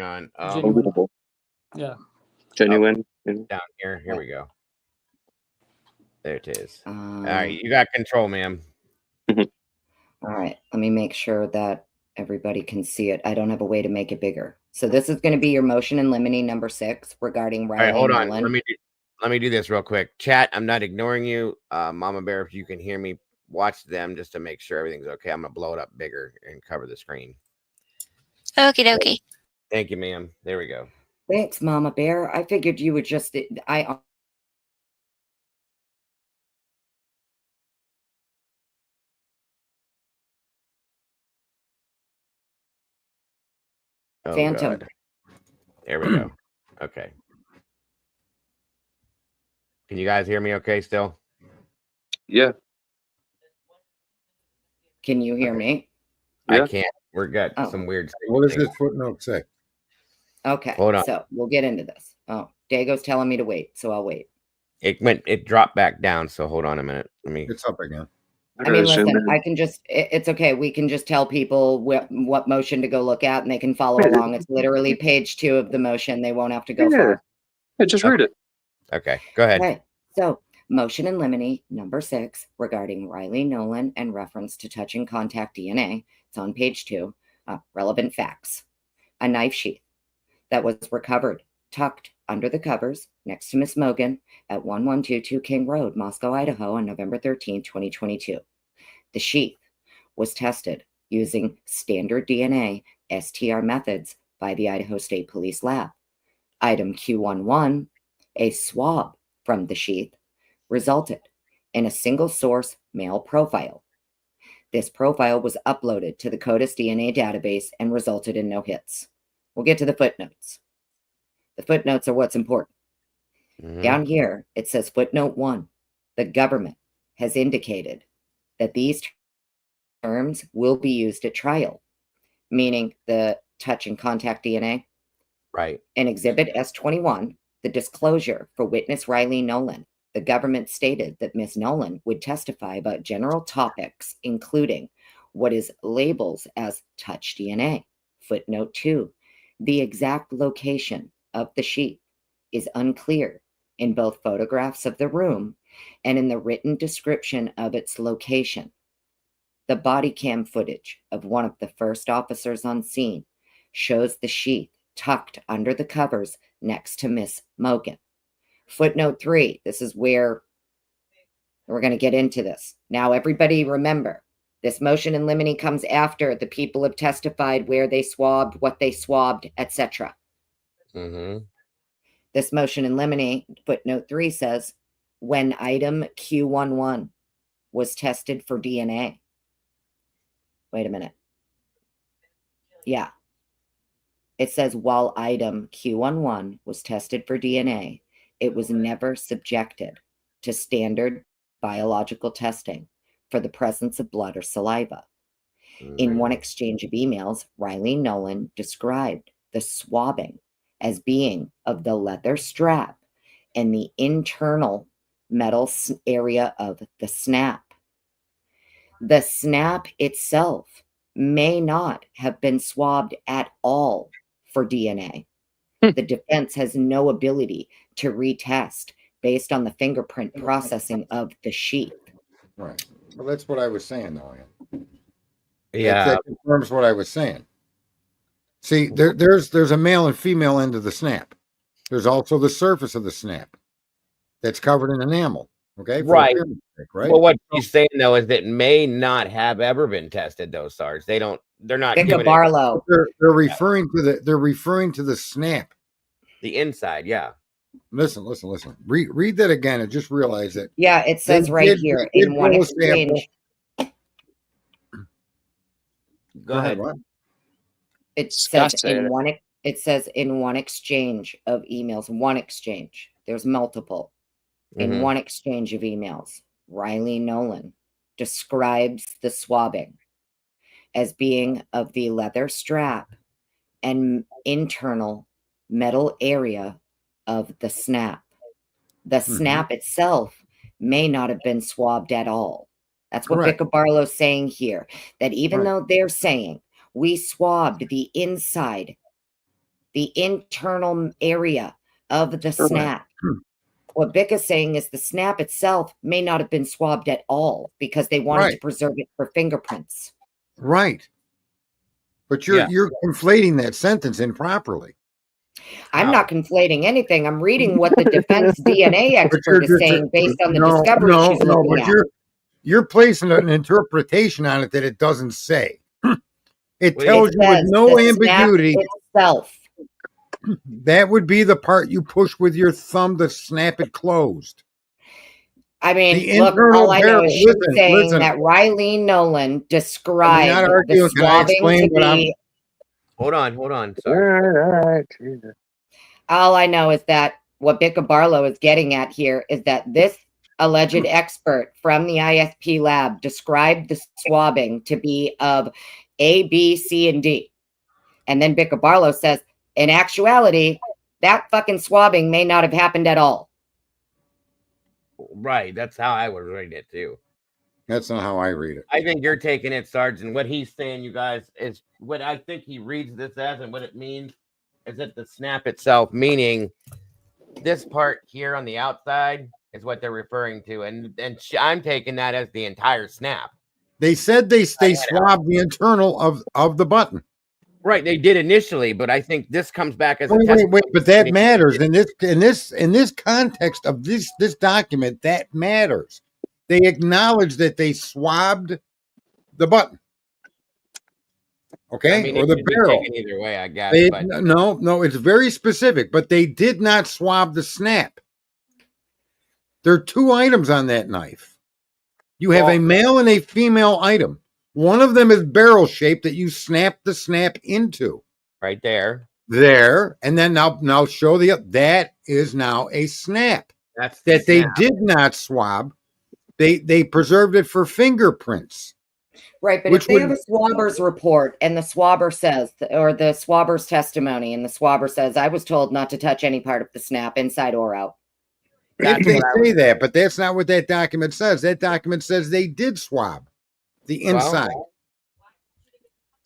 on. Genuine. believable, Yeah. genuine. Down here. Here we go. There it is. All Um, right. You got control, ma'am. All right, let me make sure that everybody can see it. I don't have a way to make it bigger. So this is going to be your motion in limine number 6 regarding All right. Riley Hold on. Nolan. Let me do this real quick. Chat, I'm not ignoring you. Mama Bear, if you can hear me, watch them just to make sure everything's okay. I'm going to blow it up bigger and cover the screen. Okie dokie. Thank you, ma'am. There we go. Thanks, Mama Bear. I figured you would just. I Oh, Phantom. God. There we go. Okay. Can you guys hear me okay still? Yeah. Can you hear Okay. me? I Yeah. can't. We're got Oh. some weird What does thing. this footnote say? Okay, Hold on. so we'll get into this. Oh, Dago's telling me to wait, so I'll wait. It dropped back down, so hold on a minute. Let me It's up again. I mean, Zoom listen, in. I can just, it's okay. We can just tell people what motion to go look at and they can follow along. It's literally page 2 of the motion. They won't have to go Yeah. far. Yeah, just read it. okay, go ahead. Okay, so motion in limine number 6 regarding Riley Nolan and reference to touch and contact DNA. It's on page 2. Relevant facts. A knife sheath that was recovered, tucked under the covers next to Miss Mogan at 1122 King Road, Moscow, Idaho on November 13, 2022. The sheath was tested using standard DNA STR methods by the Idaho State Police Lab. Item Q11, a swab from the sheath, resulted in a single source male profile. This profile was uploaded to the CODIS DNA database and resulted in no hits. We'll get to the footnotes. The footnotes are what's important. Mhm. Down here, it says footnote 1. The government has indicated that these terms will be used at trial, meaning the touch and contact DNA. Right. In Exhibit S21, the disclosure for witness Riley Nolan, the government stated that Ms. Nolan would testify about general topics, including what is labeled as touch DNA. Footnote 2, the exact location of the sheath is unclear in both photographs of the room and in the written description of its location. The body cam footage of one of the first officers on scene shows the sheath tucked under the covers next to Miss Mogan. Footnote 3, this is where we're going to get into this. Now, everybody remember, this motion in limine comes after the people have testified where they swabbed, what they swabbed, etc. Mm-hmm. This motion in limine, footnote 3 says, when item Q11 was tested for DNA. Wait a minute. Yeah. It says while item Q11 was tested for DNA, it was never subjected to standard biological testing for the presence of blood or saliva. In one exchange of emails, Riley Nolan described the swabbing as being of the leather strap and the internal metal area of the snap. The snap itself may not have been swabbed at all for DNA. The defense has no ability to retest based on the fingerprint processing of the sheath. Right. Well, that's what I was saying, though. Yeah. That confirms what I was saying. See, there's a male and female end of the snap. There's also the surface of the snap that's covered in enamel. Okay, Right. Right. Well, what he's saying though is that may not have ever been tested, though, Sarge. They're not giving it Barlow. They're referring to the snap. the inside, yeah. Listen. Read that again and just realize that. Yeah, it says right here in one exchange. Go ahead. What? It Scott says said in it. one. It says in one exchange of emails. One exchange. There's multiple. In Mhm. one exchange of emails, Riley Nolan describes the swabbing as being of the leather strap and internal metal area of the snap. The snap itself may not have been swabbed at all. That's what Correct. Vicar Barlow's saying here, that even Right. though they're saying we swabbed the inside, the internal area of the snap, what Vic is saying is the snap itself may not have been swabbed at all because they wanted to preserve it for fingerprints. Right. But you're conflating that sentence improperly. I'm not conflating anything. I'm reading what the defense DNA expert is saying based on the discovery she's looking at. You're placing an interpretation on it that it doesn't say. It tells It you with says no the ambiguity. snap itself. That would be the part you push with your thumb to snap it closed. I mean, The look, internal all I know is she's listen, saying that Riley Nolan described the Can I swabbing explain to what I'm? be. Hold on. All Sorry. right. Jesus. All I know is that what Bicca Barlow is getting at here is that this alleged expert from the ISP lab described the swabbing to be of A, B, C, and D. And then Bicca Barlow says, in actuality, that fucking swabbing may not have happened at all. Right. That's how I was reading it too. That's not how I read it. I think you're taking it, Sarge, and what he's saying, you guys, is what I think he reads this as, and what it means is that the snap itself, meaning this part here on the outside, is what they're referring to, and I'm taking that as the entire snap. They said they swabbed the internal of the button. Right, they did initially, but I think this comes back as a Wait, but that matters in this context of this document. That matters. They acknowledge that they swabbed the button. Okay, I mean, or it the could be barrel. taken either way, I guess. They, But no, it's very specific. But they did not swab the snap. There are two items on that knife. You have a male and a female item. One of them is barrel shaped that you snap the snap into. right there. There, and then now show that is now a snap That's that they did not swab. They preserved it for fingerprints. Right, but Which if they have a swabber's report and the swabber says, or the swabber's testimony, and the swabber says, I was told not to touch any part of the snap, inside or out. If they say that, but that's not what that document says. That document says they did swab the inside.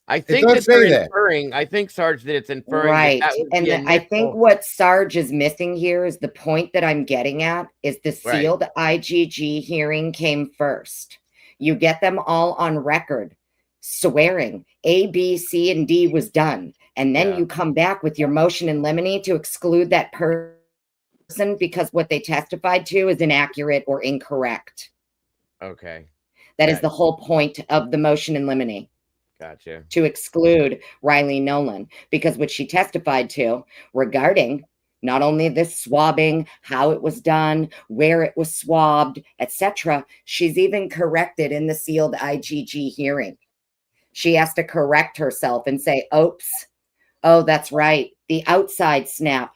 I think does that they're say that. inferring. I think, Sarge, that it's inferring. Right. That was And the I think initial- what Sarge is missing here is the point that I'm getting at is the Right. sealed IGG hearing came first. You get them all on record swearing A, B, C, and D was done. And then Yeah. you come back with your motion in limine to exclude that person because what they testified to is inaccurate or incorrect. Okay, That is Right. the whole point of the motion in limine, gotcha. to exclude Riley Nolan, because what she testified to regarding not only this swabbing, how it was done, where it was swabbed, etc., she's even corrected in the sealed IGG hearing. She has to correct herself and say, oops, oh, that's right, the outside snap,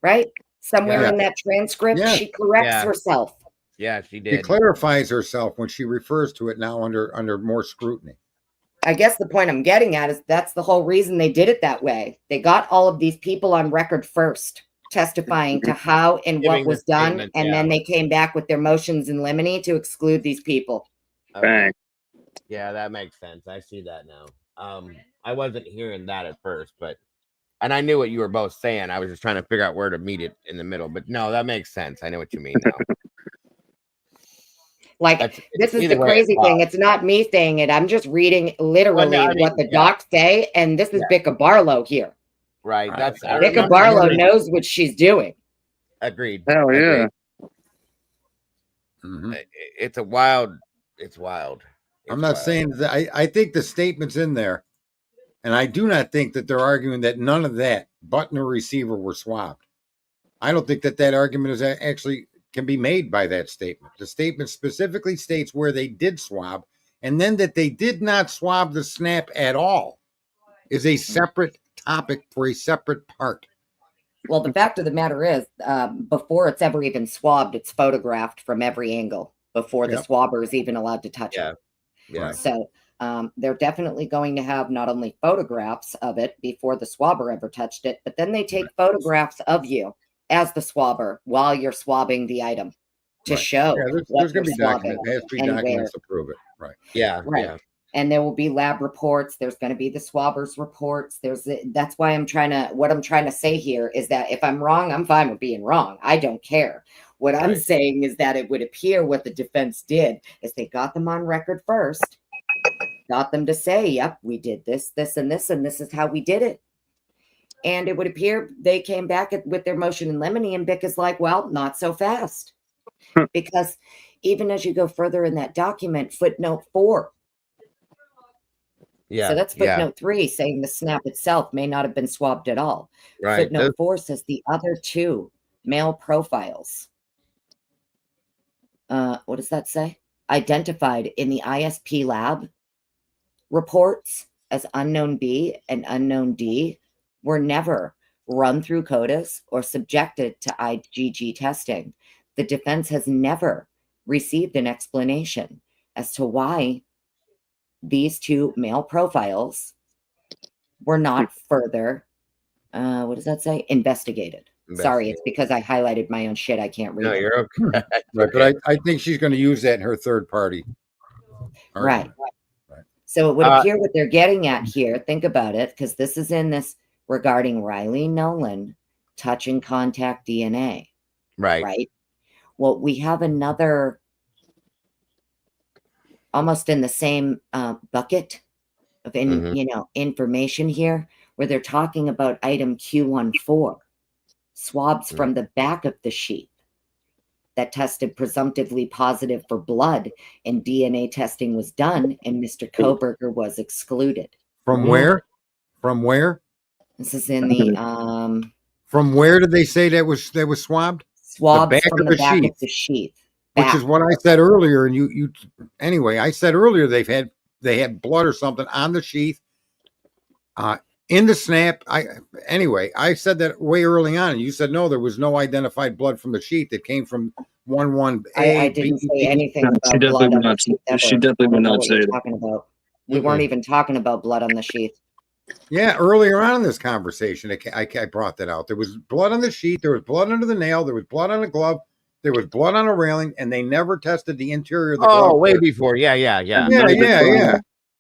right? Somewhere Yeah. in that transcript, Yeah. she corrects Yeah. herself. Yeah, she She did. clarifies herself when she refers to it now under more scrutiny. I guess the point I'm getting at is that's the whole reason they did it that way. They got all of these people on record first, testifying to how and what Giving the was done, statement, and yeah. then they came back with their motions in limine to exclude these people. Okay. Bang. Yeah, that makes sense. I see that now. I wasn't hearing that at first, and I knew what you were both saying. I was just trying to figure out where to meet it in the middle. But no, that makes sense. I know what you mean now. Like, this is the crazy thing. It's not me saying it. I'm just reading literally what the docs say, and this is Bicca Barlow here. Right. That's Bicca Barlow knows what she's doing. Agreed. Hell yeah. Mhm. It's wild. It's I'm not saying that. I think the statement's in there, and I do not think that they're arguing that none of that button or receiver were swabbed. I don't think that argument is actually can be made by that statement. The statement specifically states where they did swab, and then that they did not swab the snap at all is a separate topic for a separate part. Well, the fact of the matter is, before it's ever even swabbed, it's photographed from every angle before the swabber is even allowed to touch it. Yeah. So they're definitely going to have not only photographs of it before the swabber ever touched it, but then they take photographs of you as the swabber while you're swabbing the item to show there's going to be documents. There has to be and documents where. to prove it. Right. Yeah. Right. Yeah. And there will be lab reports. There's going to be the swabber's reports. That's why what I'm trying to say here is that if I'm wrong, I'm fine with being wrong. I don't care. What I'm saying is that it would appear what the defense did is they got them on record first, got them to say, yep, we did this, this, and this is how we did it. And it would appear they came back with their motion in limine, and Bick is like, well, not so fast. Because even as you go further in that document, footnote 4. Yeah. So that's footnote 3 saying the snap itself may not have been swabbed at all. Right. Footnote 4 says the other 2 male profiles. What does that say? Identified in the ISP lab reports as unknown B and unknown D were never run through CODIS or subjected to IgG testing. The defense has never received an explanation as to why these two male profiles were not further, what does that say? Investigated. Sorry, it's because I highlighted my own shit. I can't read No, it. you're okay. Right, but I think she's going to use that in her third party. Right. Right. So it would appear what they're getting at here, think about it, because this is in this regarding Riley Nolan touch and contact DNA. Right. Well, we have another almost in the same bucket of information here where they're talking about item Q14, swabs from the back of the sheath that tested presumptively positive for blood, and DNA testing was done, and Mr. Kohberger was excluded. From where? From where? This is in the From where did they say that was swabbed? swabs from the back of the sheath. Which is what I said earlier, and you anyway, I said earlier they had blood or something on the sheath, in the snap. I said that way early on, and you said no, there was no identified blood from the sheath. It came from 11A. I didn't say anything about She definitely blood would on the not. sheath ever. She definitely I don't would know not what say you're that. talking about. We weren't even talking about blood on the sheath. Yeah, earlier on in this conversation, I brought that out. There was blood on the sheet. There was blood under the nail. There was blood on the glove. There was blood on a railing, and they never tested the interior of the glove. Oh, way before. Yeah. Yeah.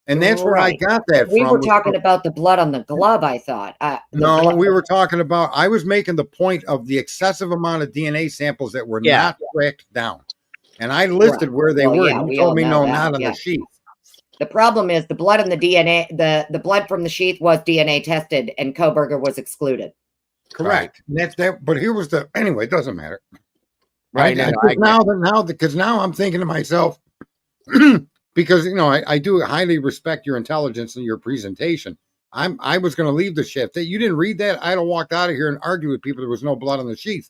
And that's where I got that from. We were talking about the blood on the glove, I thought. No, we were talking about, I was making the point of the excessive amount of DNA samples that were not tracked down. And I listed where they were. Yeah, You told me no, not on the sheet. The problem is the blood in the DNA, the blood from the sheath was DNA tested, and Kohberger was excluded. Correct. And that's that. But here was anyway, it doesn't matter. Right. Because now I'm thinking to myself, because I do highly respect your intelligence and your presentation. I was going to leave the shift. You didn't read that. I'd have walked out of here and argued with people there was no blood on the sheath.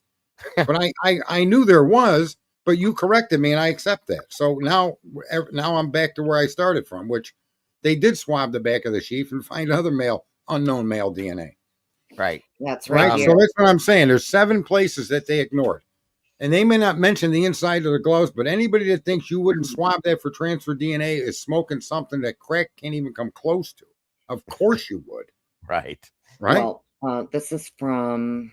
But I knew there was, but you corrected me and I accept that. So now I'm back to where I started from, which they did swab the back of the sheath and find other unknown male DNA. Right. That's right. So that's what I'm saying. There's 7 places that they ignored. And they may not mention the inside of the gloves, but anybody that thinks you wouldn't swab that for transfer DNA is smoking something that crack can't even come close to. Of course you would. Right. Well, this is from...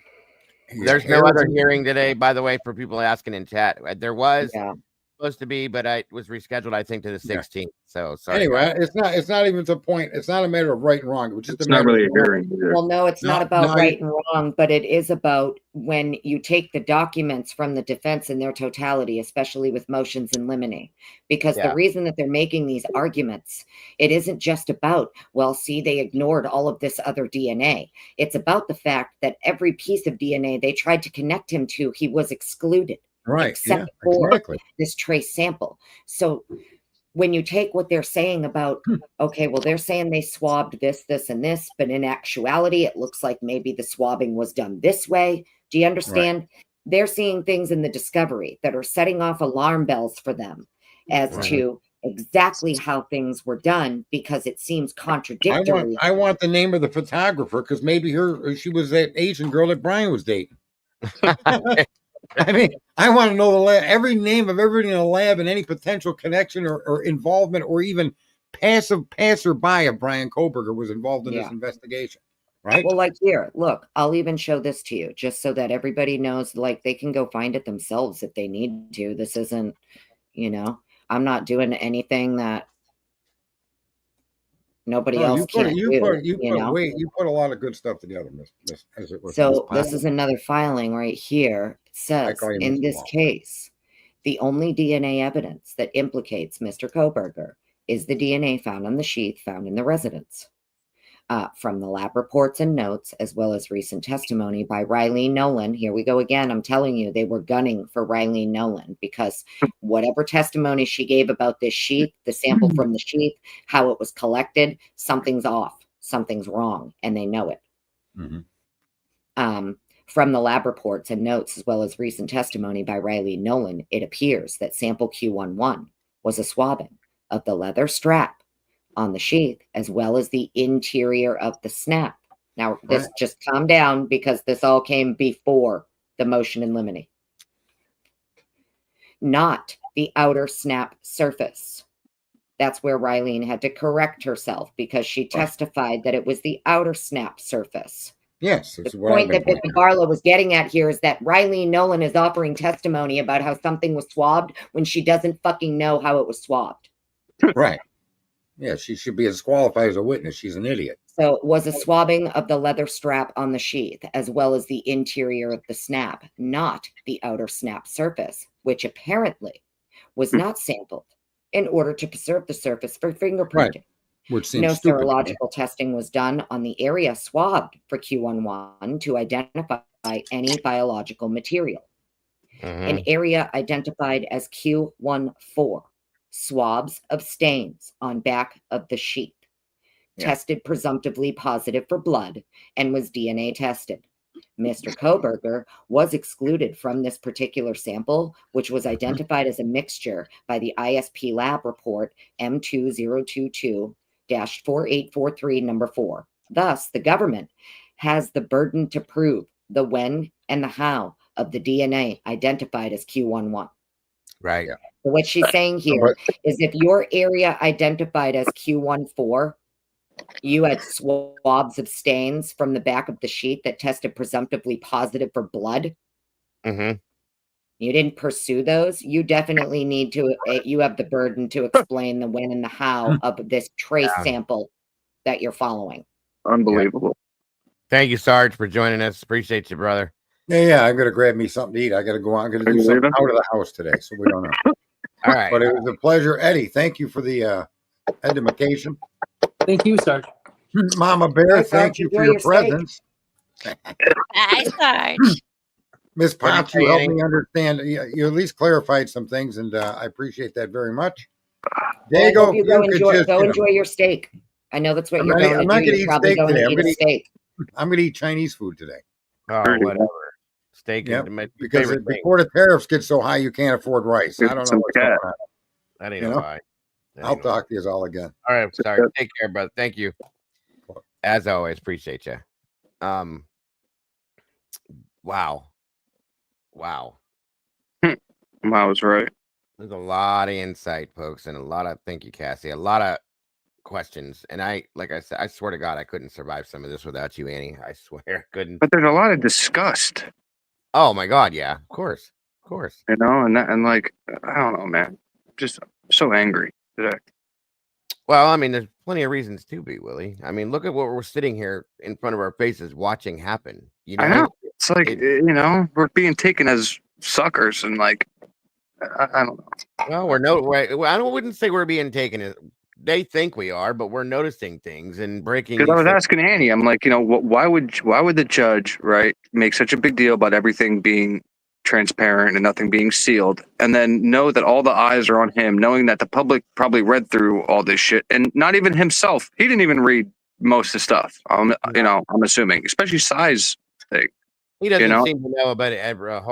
There's no other hearing today, by the way, for people asking in chat. There was supposed to be, but it was rescheduled, I think, to the 16th. So sorry. Anyway, it's not even the point. It's not a matter of right and wrong. It's just not really a hearing. Well, no, it's not about right and wrong, but it is about when you take the documents from the defense in their totality, especially with motions in limine, because the reason that they're making these arguments, it isn't just about, well, see, they ignored all of this other DNA. It's about the fact that every piece of DNA they tried to connect him to, he was excluded. Right. Except for this trace sample. So when you take what they're saying about, okay, well, they're saying they swabbed this, and this, but in actuality, it looks like maybe the swabbing was done this way. Do you understand? Right. They're seeing things in the discovery that are setting off alarm bells for them as to exactly how things were done, because it seems contradictory. I want the name of the photographer, because maybe she was that Asian girl that Bryan was dating. I mean, I want to know every name of everybody in the lab and any potential connection or involvement or even passive passerby of Bryan Kohberger was involved in this investigation. Right. Well, like here, look, I'll even show this to you just so that everybody knows, like, they can go find it themselves if they need to. This isn't, I'm not doing anything that nobody else can't do. You put a lot of good stuff together, Miss. So this is another filing right here. It says, in this case, the only DNA evidence that implicates Mr. Kohberger is the DNA found on the sheath found in the residence. From the lab reports and notes, as well as recent testimony by Riley Nolan. Here we go again. I'm telling you, they were gunning for Riley Nolan, because whatever testimony she gave about this sheath, the sample from the sheath, how it was collected, something's off, something's wrong, and they know it. From the lab reports and notes, as well as recent testimony by Riley Nolan, it appears that sample Q11 was a swabbing of the leather strap on the sheath, as well as the interior of the snap. Now, this Right. just calm down because this all came before the motion in limine. Not the outer snap surface. That's where Rylene had to correct herself because she testified that it was the outer snap surface. Yes, The that's what I've point been that Mr. pointing out. Barlow was getting at here is that Rylene Nolan is offering testimony about how something was swabbed when she doesn't fucking know how it was swabbed. Right. Yeah, she should be disqualified as a witness. She's an idiot. So it was a swabbing of the leather strap on the sheath, as well as the interior of the snap, not the outer snap surface, which apparently was not sampled in order to preserve the surface for fingerprinting. Which seems No stupid. serological testing was done on the area swabbed for Q11 to identify any biological material. An Mhm. area identified as Q14, swabs of stains on back of the sheath, tested presumptively positive for blood, and was DNA tested. Mr. Kohberger was excluded from this particular sample, which was identified as a mixture by the ISP lab report M2022-4843 number 4. Thus, the government has the burden to prove the when and the how of the DNA identified as Q11. Right. Yeah. So what she's saying here is if your area identified as Q14, you had swabs of stains from the back of the sheet that tested presumptively positive for blood. Mm-hmm. You didn't pursue those. You definitely need to, you have the burden to explain the when and the how of this trace Yeah. sample that you're following. Unbelievable. Thank you, Sarge, for joining us. Appreciate you, brother. Yeah, I'm gonna grab me something to eat. I gotta go on. I'm gonna Are do you something leaving? out of the house today, so we don't know. All right. But it was a pleasure, Eddie. Thank you for the education. Thank you, Sarge. Mama Bear, Hi, thank Sarge, you for enjoy your your steak. presence. Hi, Sarge. Miss What'd you Potts, you say, helped Eddie? me understand. You at least clarified some things, and I appreciate that very much. Well, I Dago, hope you if go could enjoy, just, go you know, enjoy your steak. I know that's what I'm you're not, going to I'm not do. gonna You're eat probably steak going today. to eat a steak. I'm gonna eat Chinese food today. Oh, Pretty whatever. Steak Yep, is my because favorite thing. before the tariffs get so high, you can't afford rice. I don't know Some what's cat. going on. That ain't You a know? lie. That I'll ain't a lie. talk to you all again. All right, sorry. Take care, brother. Thank you. As always, appreciate you. Wow. I was right. There's a lot of insight, folks, and a lot of thank you, Cassie. A lot of questions, and like I said, I swear to God, I couldn't survive some of this without you, Annie. I swear, I couldn't. But there's a lot of disgust, Oh my God, yeah, of course. you know, and like I don't know, man. Just so angry today. Well, I mean, there's plenty of reasons to be, Willie. I mean, look at what we're sitting here in front of our faces watching happen. You know, I know. It's like It- you know, we're being taken as suckers, and like I don't know. well, I wouldn't say we're being taken as they think we are, but we're noticing things and breaking. Because I these was things. asking Annie, I'm like, you know, why would the judge, right, make such a big deal about everything being transparent and nothing being sealed, and then know that all the eyes are on him, knowing that the public probably read through all this shit, and not even himself, he didn't even read most of the stuff. You know, I'm assuming, especially size thing. He doesn't you know? seem to know about a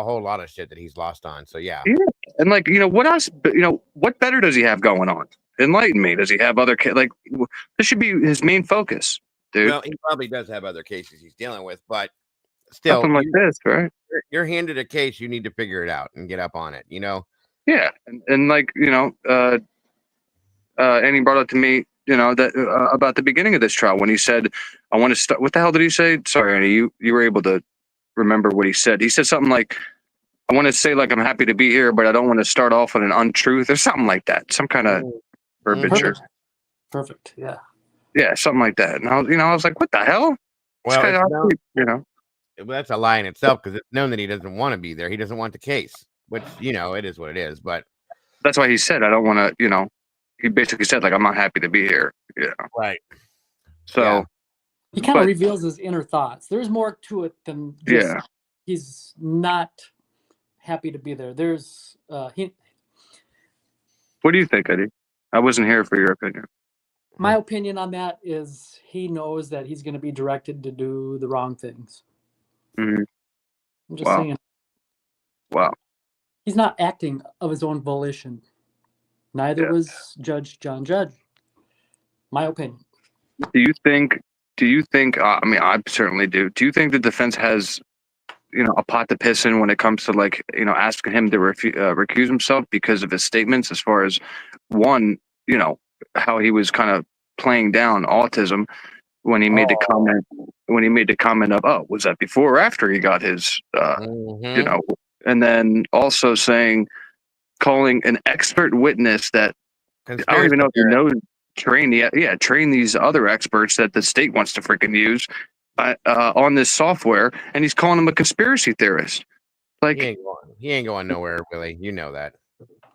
whole lot of shit that he's lost on. So yeah. Yeah. And like, you know, what else? You know, what better does he have going on? Enlighten me. Does he have other like? This should be his main focus, dude. Well, he probably does have other cases he's dealing with, but still, Something like this, right? you're handed a case, you need to figure it out and get up on it. You know. Yeah, and like you know, Annie brought up to me, you know, that about the beginning of this trial when he said, "I want to start." What the hell did he say? Sorry, Annie, you were able to remember what he said. He said something like, "I want to say like I'm happy to be here, but I don't want to start off with an untruth or something like that." Some kind of verbiage. or- Perfect. Yeah. Yeah, something like that. And I was like, "What the hell?" Well, This guy, it's known- you know. that's a lie in itself because it's known that he doesn't want to be there. He doesn't want the case, which you know it is what it is. But That's why he said, "I don't want to." You know, he basically said like, "I'm not happy to be here." Yeah. right. So Yeah. He kind of But- reveals his inner thoughts. There's more to it than just yeah. he's not happy to be there. There's What do you think, Eddie? I wasn't here for your opinion. my opinion on that is he knows that he's going to be directed to do the wrong things. Mhm. I'm just Wow. saying Wow. he's not acting of his own volition. Neither Yeah. was Judge John Judge. My opinion. Do you think? I mean, I certainly do. Do you think the defense has, a pot to piss in when it comes to like, asking him to recuse himself because of his statements, as far as one, how he was kind of playing down autism when he made the comment of, oh, was that before or after he got his, Mhm. and then also calling an expert witness that I don't Conspiracy even know if he theorist. knows train these other experts that the state wants to freaking use on this software, and he's calling him a conspiracy theorist. Like, He ain't going nowhere, Willie. You know that.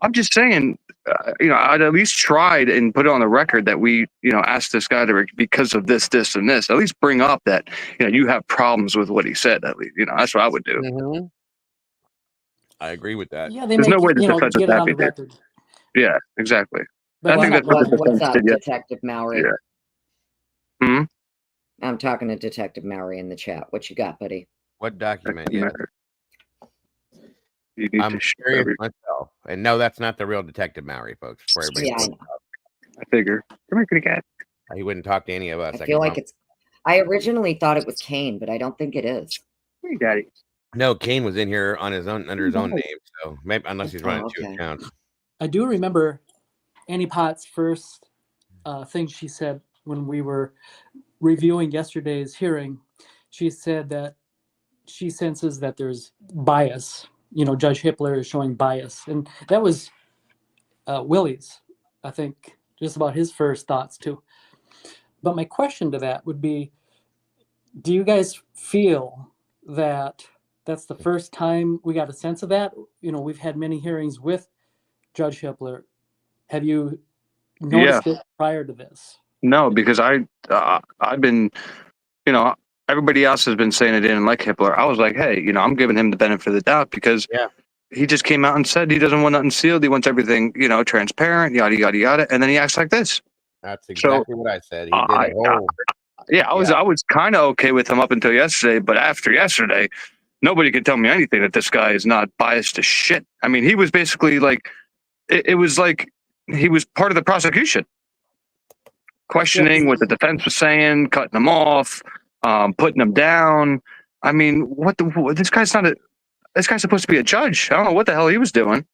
I'm just saying, I'd at least tried and put it on the record that we, asked this guy to because of this, and this. At least bring up that you have problems with what he said. At least that's what I would do. Mm-hmm. I agree with that. Yeah, they There's make no way the defense get is it on happy, the dude. record. Yeah, exactly. But I think that's what the What's defense up, did. Yeah. Detective Mowry? Yeah. Hmm? I'm talking to Detective Mowry in the chat. What you got, buddy? What document? Yeah. You need I'm to share curious every- myself. And no, that's not the real Detective Mowry, folks. For everybody. Yeah, I know. I figure. Come here, kitty cat. He wouldn't talk to any of us. I feel like it's. I originally thought it was Kane, but I don't think it is. Hey, daddy. No, Kane was in here on his own under his own name. So maybe unless he's running two okay. accounts. I do remember Annie Potts' first thing she said when we were reviewing yesterday's hearing. She said that she senses that there's bias. Judge Hippler is showing bias. And that was Willie's, I think, just about his first thoughts too. But my question to that would be, do you guys feel that that's the first time we got a sense of that? We've had many hearings with Judge Hippler. Have you noticed it prior to this? No, because I've been, everybody else has been saying it didn't like Hippler. I was like, hey, I'm giving him the benefit of the doubt because he just came out and said he doesn't want nothing sealed. He wants everything, transparent, yada, yada, yada. And then he acts like this. That's exactly what I said. He did a whole. I was kind of okay with him up until yesterday, but after yesterday, nobody could tell me anything that this guy is not biased to shit. I mean, he was basically like, it was like he was part of the prosecution, questioning what the defense was saying, cutting them off, putting them down. I mean, this guy's supposed to be a judge. I don't know what the hell he was doing.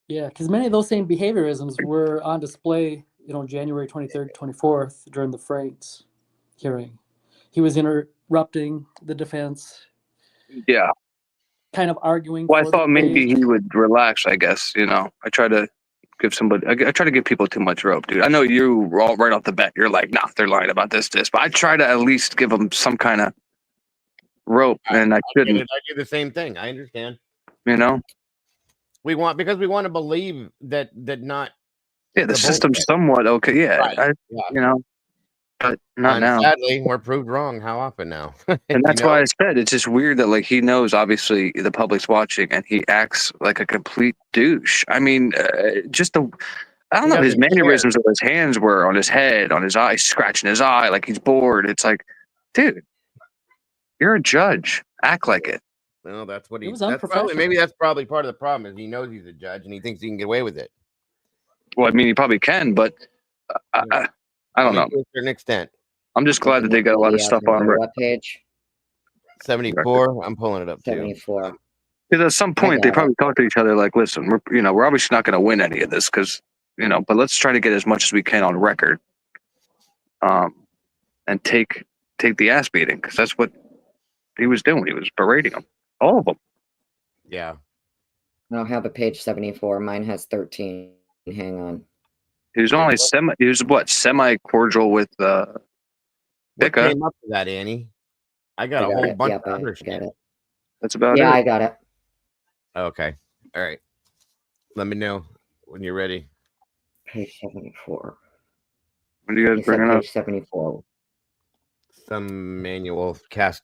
Yeah, because many of those same behaviorisms were on display, January 23rd, 24th during the Franks hearing. He was interrupting the defense. Yeah. Kind of arguing. Well, I thought maybe he would relax, I guess. I try to give I try to give people too much rope, dude. I know you all right off the bat, you're like, nah, they're lying about this, but I try to at least give them some kind of rope, and I shouldn't. I do the same thing. I understand. Because we want to believe that not. Yeah, the system's somewhat okay. Yeah, right. But not now. Sadly, we're proved wrong. How often now? And that's why I said it's just weird that he knows obviously the public's watching and he acts like a complete douche. I mean, I don't know. His mannerisms of his hands were on his head, on his eye, scratching his eye like he's bored. It's like, dude, you're a judge. Act like it. Well, that's what he was. That's probably part of the problem is he knows he's a judge and he thinks he can get away with it. Well, I mean, he probably can, but I don't know. To a certain extent. I'm just glad that they got a lot of stuff on what page? 74. I'm pulling it up 74. Because at some point they probably talk to each other like, listen, we're obviously not going to win any of this because, but let's try to get as much as we can on record. And take the ass beating because that's what he was doing. He was berating them, all of them. Yeah. I don't have a page 74. Mine has 13. Hang on. He was only semi cordial with What Bicca. came up to that, Annie? I got a whole bunch of other shit. That's about it. Yeah, I got it. Okay. All right. Let me know when you're ready. Page 74. What are you guys bringing up? Page 74. Some manual, cast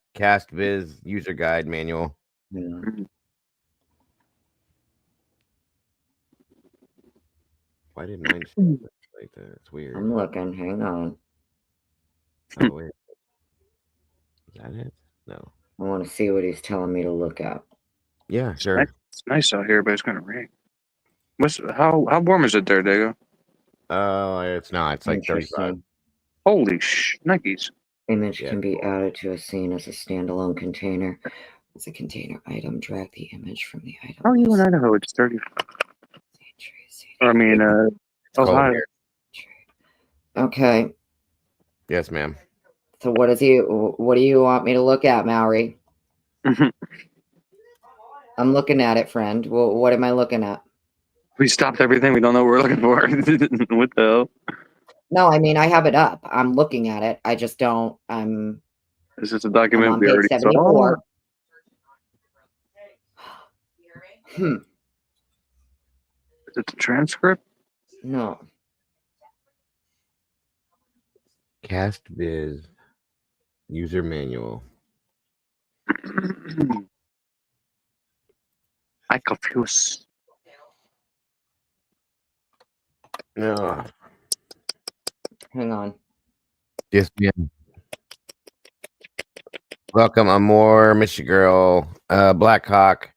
viz user guide manual. Yeah. Why didn't mine say like that? It's weird. I'm looking. Hang on. Oh, wait. Is that it? No. I want to see what he's telling me to look at. Yeah, sure. It's nice out here, but it's gonna rain. How warm is it there, Dago? Oh, it's not. It's like 35. Holy shnikes. Image Yeah. can be added to a scene as a standalone container. As a container item, drag the image from the item. How are you in list. Idaho? It's 30. Or, I mean, It's cold Ohio. here. Okay. Yes, ma'am. So what do you want me to look at, Maori? I'm looking at it, friend. Well, what am I looking at? We stopped everything. We don't know what we're looking for. What the hell? No, I mean I have it up. I'm looking at it. I just don't. Is this a I'm document on we page already 74. saw? Is it the transcript? No. Cast Viz user manual. I confuse. No. Hang on. Yes, ma'am. Welcome, Amor, Michi Girl, Blackhawk,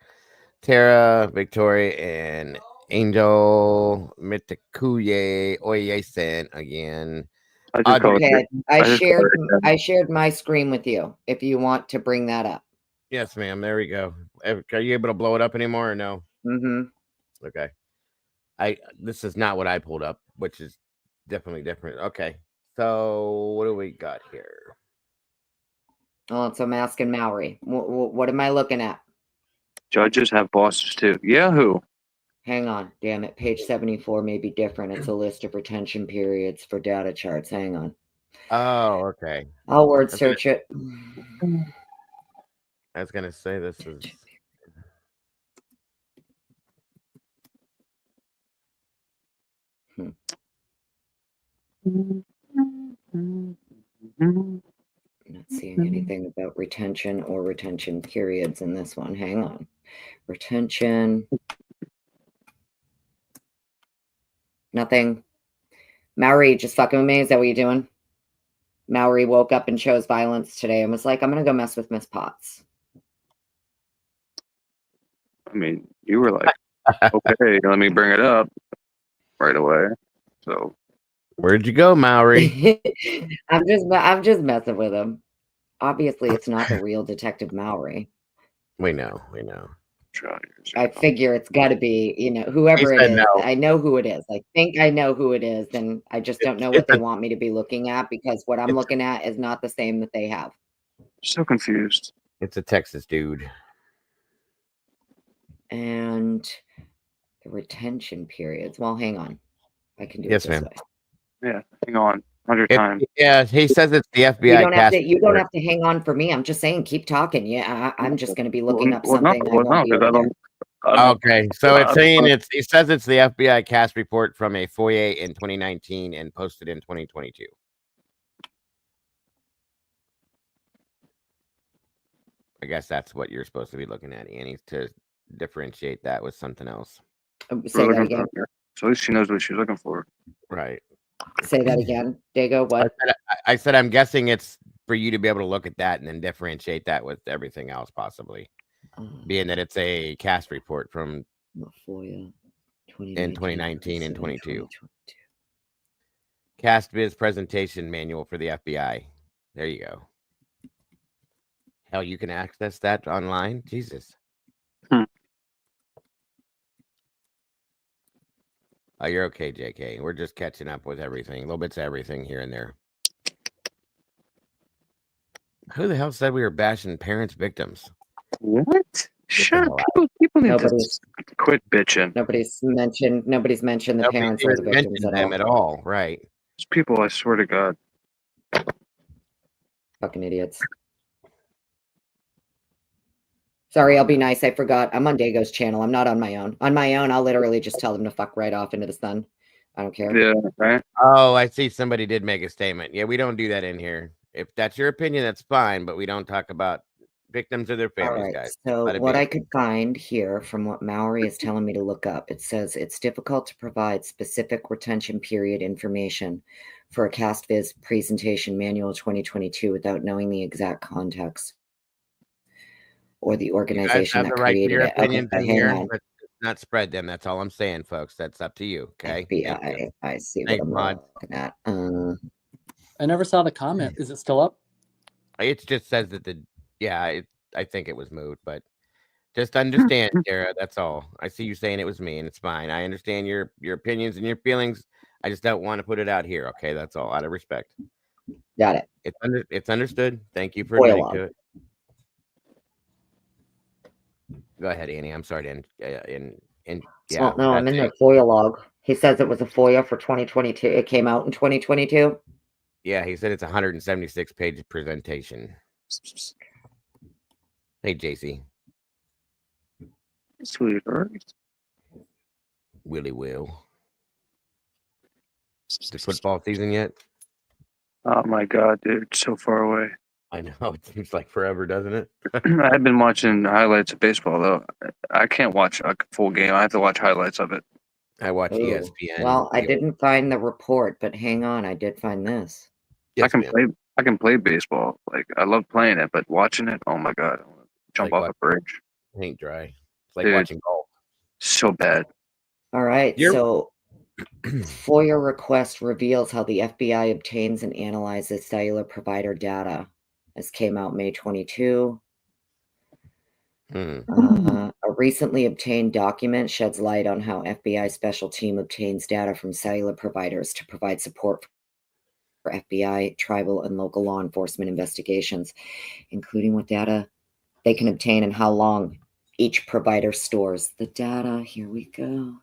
Tara, Victoria, and Angel Mitakuye Oyesen again. I just called Okay, I just shared called it. I shared my screen with you. If you want to bring that up. Yes, ma'am. There we go. Are you able to blow it up anymore or no? Mm-hmm. Okay. This is not what I pulled up, which is definitely different. Okay. So what do we got here? Oh, so I'm asking Maori. What am I looking at? Judges have bosses too. Yahoo! Hang on. Damn it. Page 74 may be different. It's a list of retention periods for data charts. Hang on. Oh, okay. I'll word search it. I was gonna say this is Not seeing anything about retention or retention periods in this one. Hang on. Retention. Nothing. Maori, just fucking with me. Is that what you're doing? Maori woke up and chose violence today and was like, I'm going to go mess with Miss Potts. I mean, you were like, okay, let me bring it up right away. So where'd you go, Maori? I'm just messing with him. Obviously, it's not the real Detective Maori. We know. I figure it's got to be, whoever it is. No. I know who it is. I think I know who it is, and I just don't know what they want me to be looking at because what I'm looking at is not the same that they have. So confused. It's a Texas dude. And the retention periods. Well, hang on. I can do yes, it this ma'am. way. Yeah, hang on. 100 times. Yeah, he says it's the FBI. You don't have to hang on for me. I'm just saying, keep talking. Yeah, I'm just going to be looking up something. Okay, so it's saying it says it's the FBI cast report from a foyer in 2019 and posted in 2022. I guess that's what you're supposed to be looking at, Annie, to differentiate that with something else. Say that again. So at least she knows what she's looking for. Right. Say that again. Dago, what? I said I'm guessing it's for you to be able to look at that and then differentiate that with everything else, possibly. Being that it's a cast report from in 2019 and 22. Cast Viz presentation manual for the FBI. There you go. Hell, you can access that online? Jesus. Oh, you're okay, JK. We're just catching up with everything. Little bits of everything here and there. Who the hell said we were bashing parents' victims? What? Shut up. People need to quit bitching. Nobody's mentioned the parents or the victims at all. At all, right? These people, I swear to God. Fucking idiots. Sorry, I'll be nice. I forgot. I'm on Dago's channel. I'm not on my own. On my own, I'll literally just tell them to fuck right off into the sun. I don't care. Yeah, right. Oh, I see. Somebody did make a statement. Yeah, we don't do that in here. If that's your opinion, that's fine. But we don't talk about victims or their families, guys. So what I could find here from what Maori is telling me to look up, it says it's difficult to provide specific retention period information for a Cast Viz presentation manual 2022 without knowing the exact context or the organization that created it. Okay, hang on. But not spread them. That's all I'm saying, folks. That's up to you. Okay. FBI. I see what I'm looking at. I never saw the comment. Is it still up? It just says that I think it was moved, but just understand, Tara. That's all. I see you saying it was me, and it's fine. I understand your opinions and your feelings. I just don't want to put it out here. Okay, that's all. Out of respect. Got it. It's understood. Thank you for admitting FOIA to log. it. Go ahead, Annie. I'm sorry to yeah. Oh, no, I'm that's in it. the FOIA log. He says it was a FOIA for 2022. It came out in 2022. Yeah, he said it's a 176-page presentation. Hey, JC. Sweetheart. Willie Will. The football season yet? Oh my god, dude, it's so far away. I know. It seems like forever, doesn't it? I've been watching highlights of baseball though. I can't watch a full game. I have to watch highlights of it. I watch Ooh. ESPN. Well, I didn't find the report, but hang on, I did find this. Yes, I ma'am. can play baseball. Like I love playing it, but watching it, oh my god, I wanna jump Like off a bridge. Paint dry. It's like Dude. watching golf. So bad. All right, You're- so FOIA request reveals how the FBI obtains and analyzes cellular provider data. This came out May 22. A recently obtained document sheds light on how FBI special team obtains data from cellular providers to provide support for FBI, tribal, and local law enforcement investigations, including what data they can obtain and how long each provider stores the data. Here we go.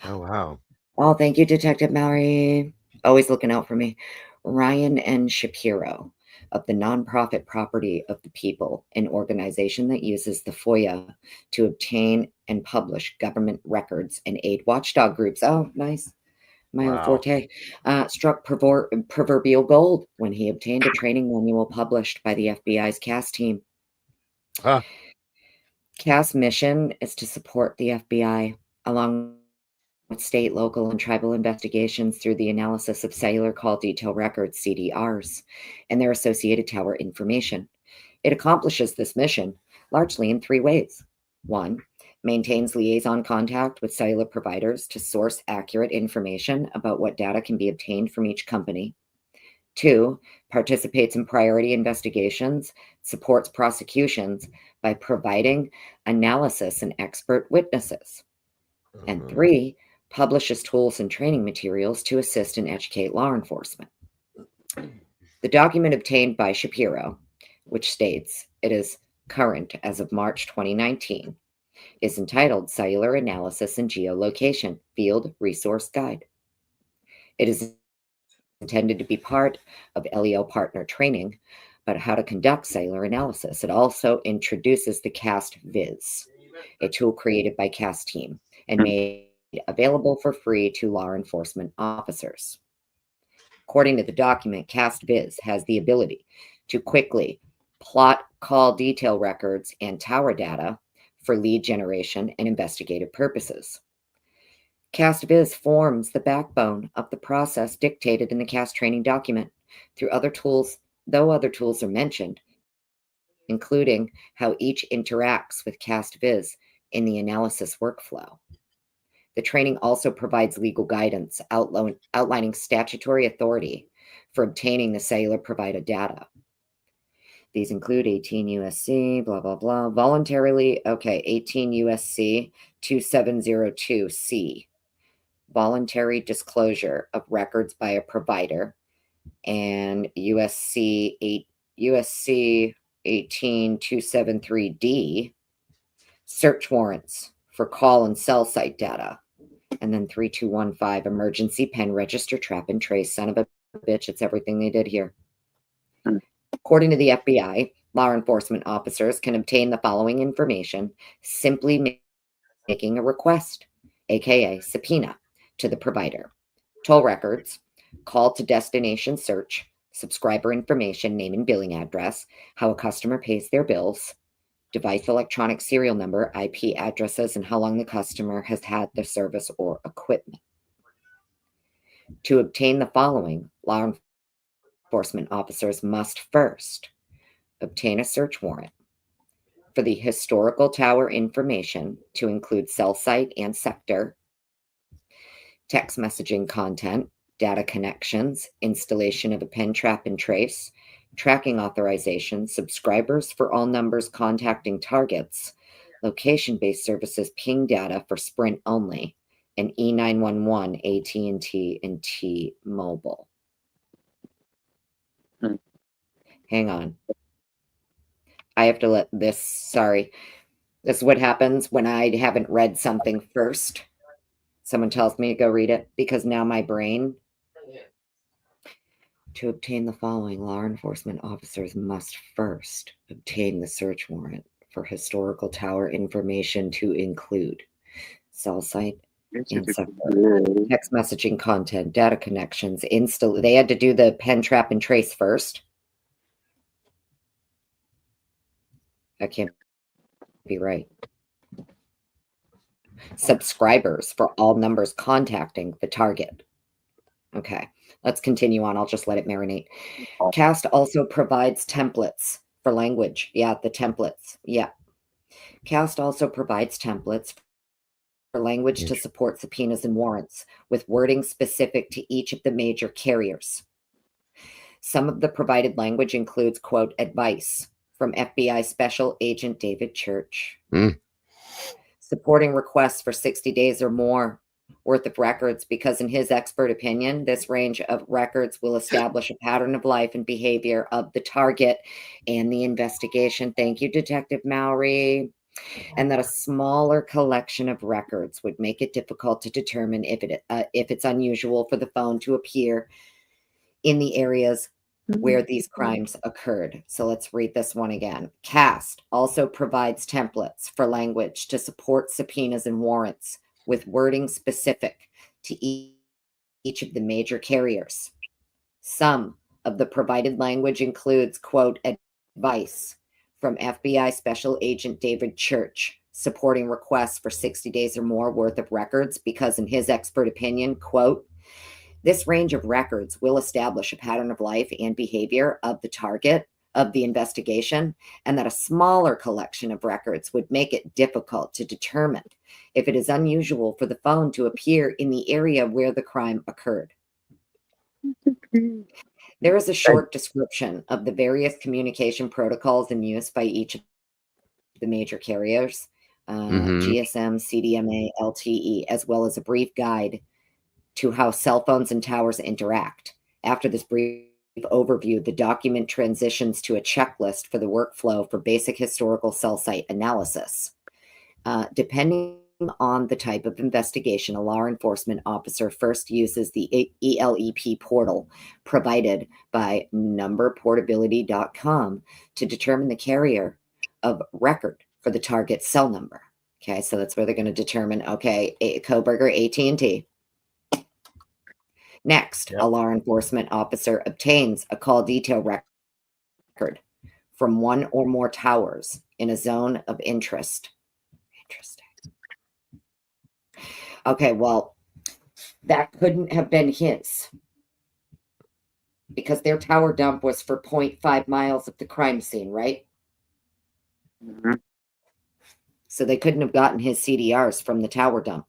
Oh, wow. Oh, thank you, Detective Mallory. Always looking out for me. Ryan N. Shapiro of the nonprofit Property of the People, an organization that uses the FOIA to obtain and publish government records and aid watchdog groups. Oh, nice. My old Wow. forte. Struck proverbial gold when he obtained a training manual published by the FBI's CAS team. Huh. CAS mission is to support the FBI along with state, local, and tribal investigations through the analysis of cellular call detail records, CDRs, and their associated tower information. It accomplishes this mission largely in three ways. One, maintains liaison contact with cellular providers to source accurate information about what data can be obtained from each company. Two, participates in priority investigations, supports prosecutions by providing analysis and expert witnesses. And three, publishes tools and training materials to assist and educate law enforcement. The document obtained by Shapiro, which states it is current as of March 2019, is entitled Cellular Analysis and Geolocation Field Resource Guide. It is intended to be part of LEO partner training about how to conduct cellular analysis. It also introduces the CAST Viz, a tool created by CAST team and made available for free to law enforcement officers. According to the document, CAST Viz has the ability to quickly plot call detail records and tower data for lead generation and investigative purposes. CAST Viz forms the backbone of the process dictated in the CAST training document through other tools, though other tools are mentioned, including how each interacts with CAST Viz in the analysis workflow. The training also provides legal guidance outlining statutory authority for obtaining the cellular provider data. These include 18 USC, blah, blah, blah, voluntarily, 18 USC 2702C, voluntary disclosure of records by a provider, and USC 18273D, search warrants for call and cell site data. And then 3215, emergency pen register trap and trace. Son of a bitch, it's everything they did here. According to the FBI, law enforcement officers can obtain the following information simply making a request, aka subpoena, to the provider. Toll records, call to destination search, subscriber information, name and billing address, how a customer pays their bills, device electronic serial number, IP addresses, and how long the customer has had the service or equipment. To obtain the following, law enforcement officers must first obtain a search warrant for the historical tower information to include cell site and sector, text messaging content, data connections, installation of a pen trap and trace, tracking authorization, subscribers for all numbers contacting targets, location-based services ping data for Sprint only, and E911, AT&T, and T-Mobile. Hang on. I have to let this, sorry. This is what happens when I haven't read something first. Someone tells me to go read it because now my brain. To obtain the following, law enforcement officers must first obtain the search warrant for historical tower information to include cell site, and text messaging content, data connections, they had to do the pen trap and trace first. That can't be right. Subscribers for all numbers contacting the target. Okay, let's continue on. I'll just let it marinate. CAST also provides templates for language. Yeah, the templates. Yeah. CAST also provides templates for language to support subpoenas and warrants with wording specific to each of the major carriers. Some of the provided language includes, quote, advice from FBI Special Agent David Church, supporting requests for 60 days or more worth of records because in his expert opinion, this range of records will establish a pattern of life and behavior of the target and the investigation. Thank you, Detective Mowry. And that a smaller collection of records would make it difficult to determine if it's unusual for the phone to appear in the areas where these crimes occurred. So let's read this one again. CAST also provides templates for language to support subpoenas and warrants with wording specific to each of the major carriers. Some of the provided language includes, quote, advice from FBI Special Agent David Church, supporting requests for 60 days or more worth of records because in his expert opinion, quote, this range of records will establish a pattern of life and behavior of the target of the investigation, and that a smaller collection of records would make it difficult to determine if it is unusual for the phone to appear in the area where the crime occurred. There is a short description of the various communication protocols in use by each of the major carriers, GSM, CDMA, LTE, as well as a brief guide to how cell phones and towers interact. After this brief overview, the document transitions to a checklist for the workflow for basic historical cell site analysis. Depending on the type of investigation, a law enforcement officer first uses the ELEP portal provided by numberportability.com to determine the carrier of record for the target cell number. Okay, so that's where they're going to determine, okay, Kohberger, AT&T. Next, a law enforcement officer obtains a call detail record from one or more towers in a zone of interest. Interesting. Okay, well, that couldn't have been his because their tower dump was for 0.5 miles of the crime scene, right? So they couldn't have gotten his CDRs from the tower dump.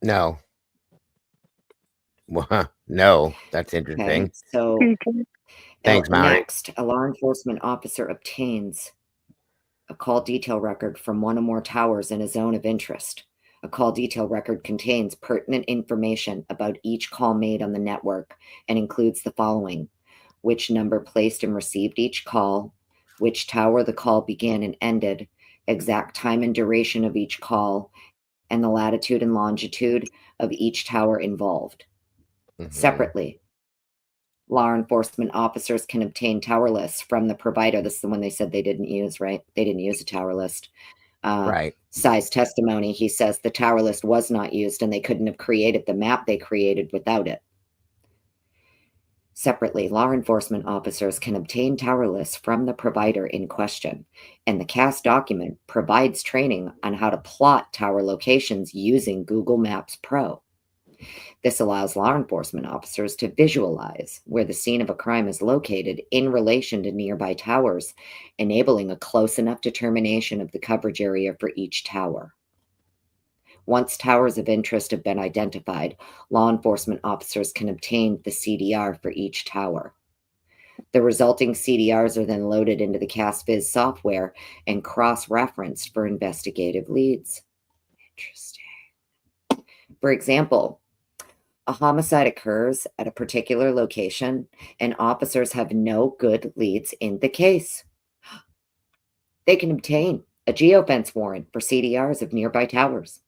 No. Well, no, that's interesting. Okay, so Thanks, Mary. next, a law enforcement officer obtains a call detail record from one or more towers in a zone of interest. A call detail record contains pertinent information about each call made on the network and includes the following: which number placed and received each call, which tower the call began and ended, exact time and duration of each call, and the latitude and longitude of each tower involved. Separately, law enforcement officers can obtain tower lists from the provider. This is the one they said they didn't use, right? They didn't use a tower list. Right. Size testimony, he says the tower list was not used and they couldn't have created the map they created without it. Separately, law enforcement officers can obtain tower lists from the provider in question, and the CAST document provides training on how to plot tower locations using Google Maps Pro. This allows law enforcement officers to visualize where the scene of a crime is located in relation to nearby towers, enabling a close enough determination of the coverage area for each tower. Once towers of interest have been identified, law enforcement officers can obtain the CDR for each tower. The resulting CDRs are then loaded into the CastViz software and cross-referenced for investigative leads. Interesting. For example, a homicide occurs at a particular location and officers have no good leads in the case. They can obtain a geofence warrant for CDRs of nearby towers,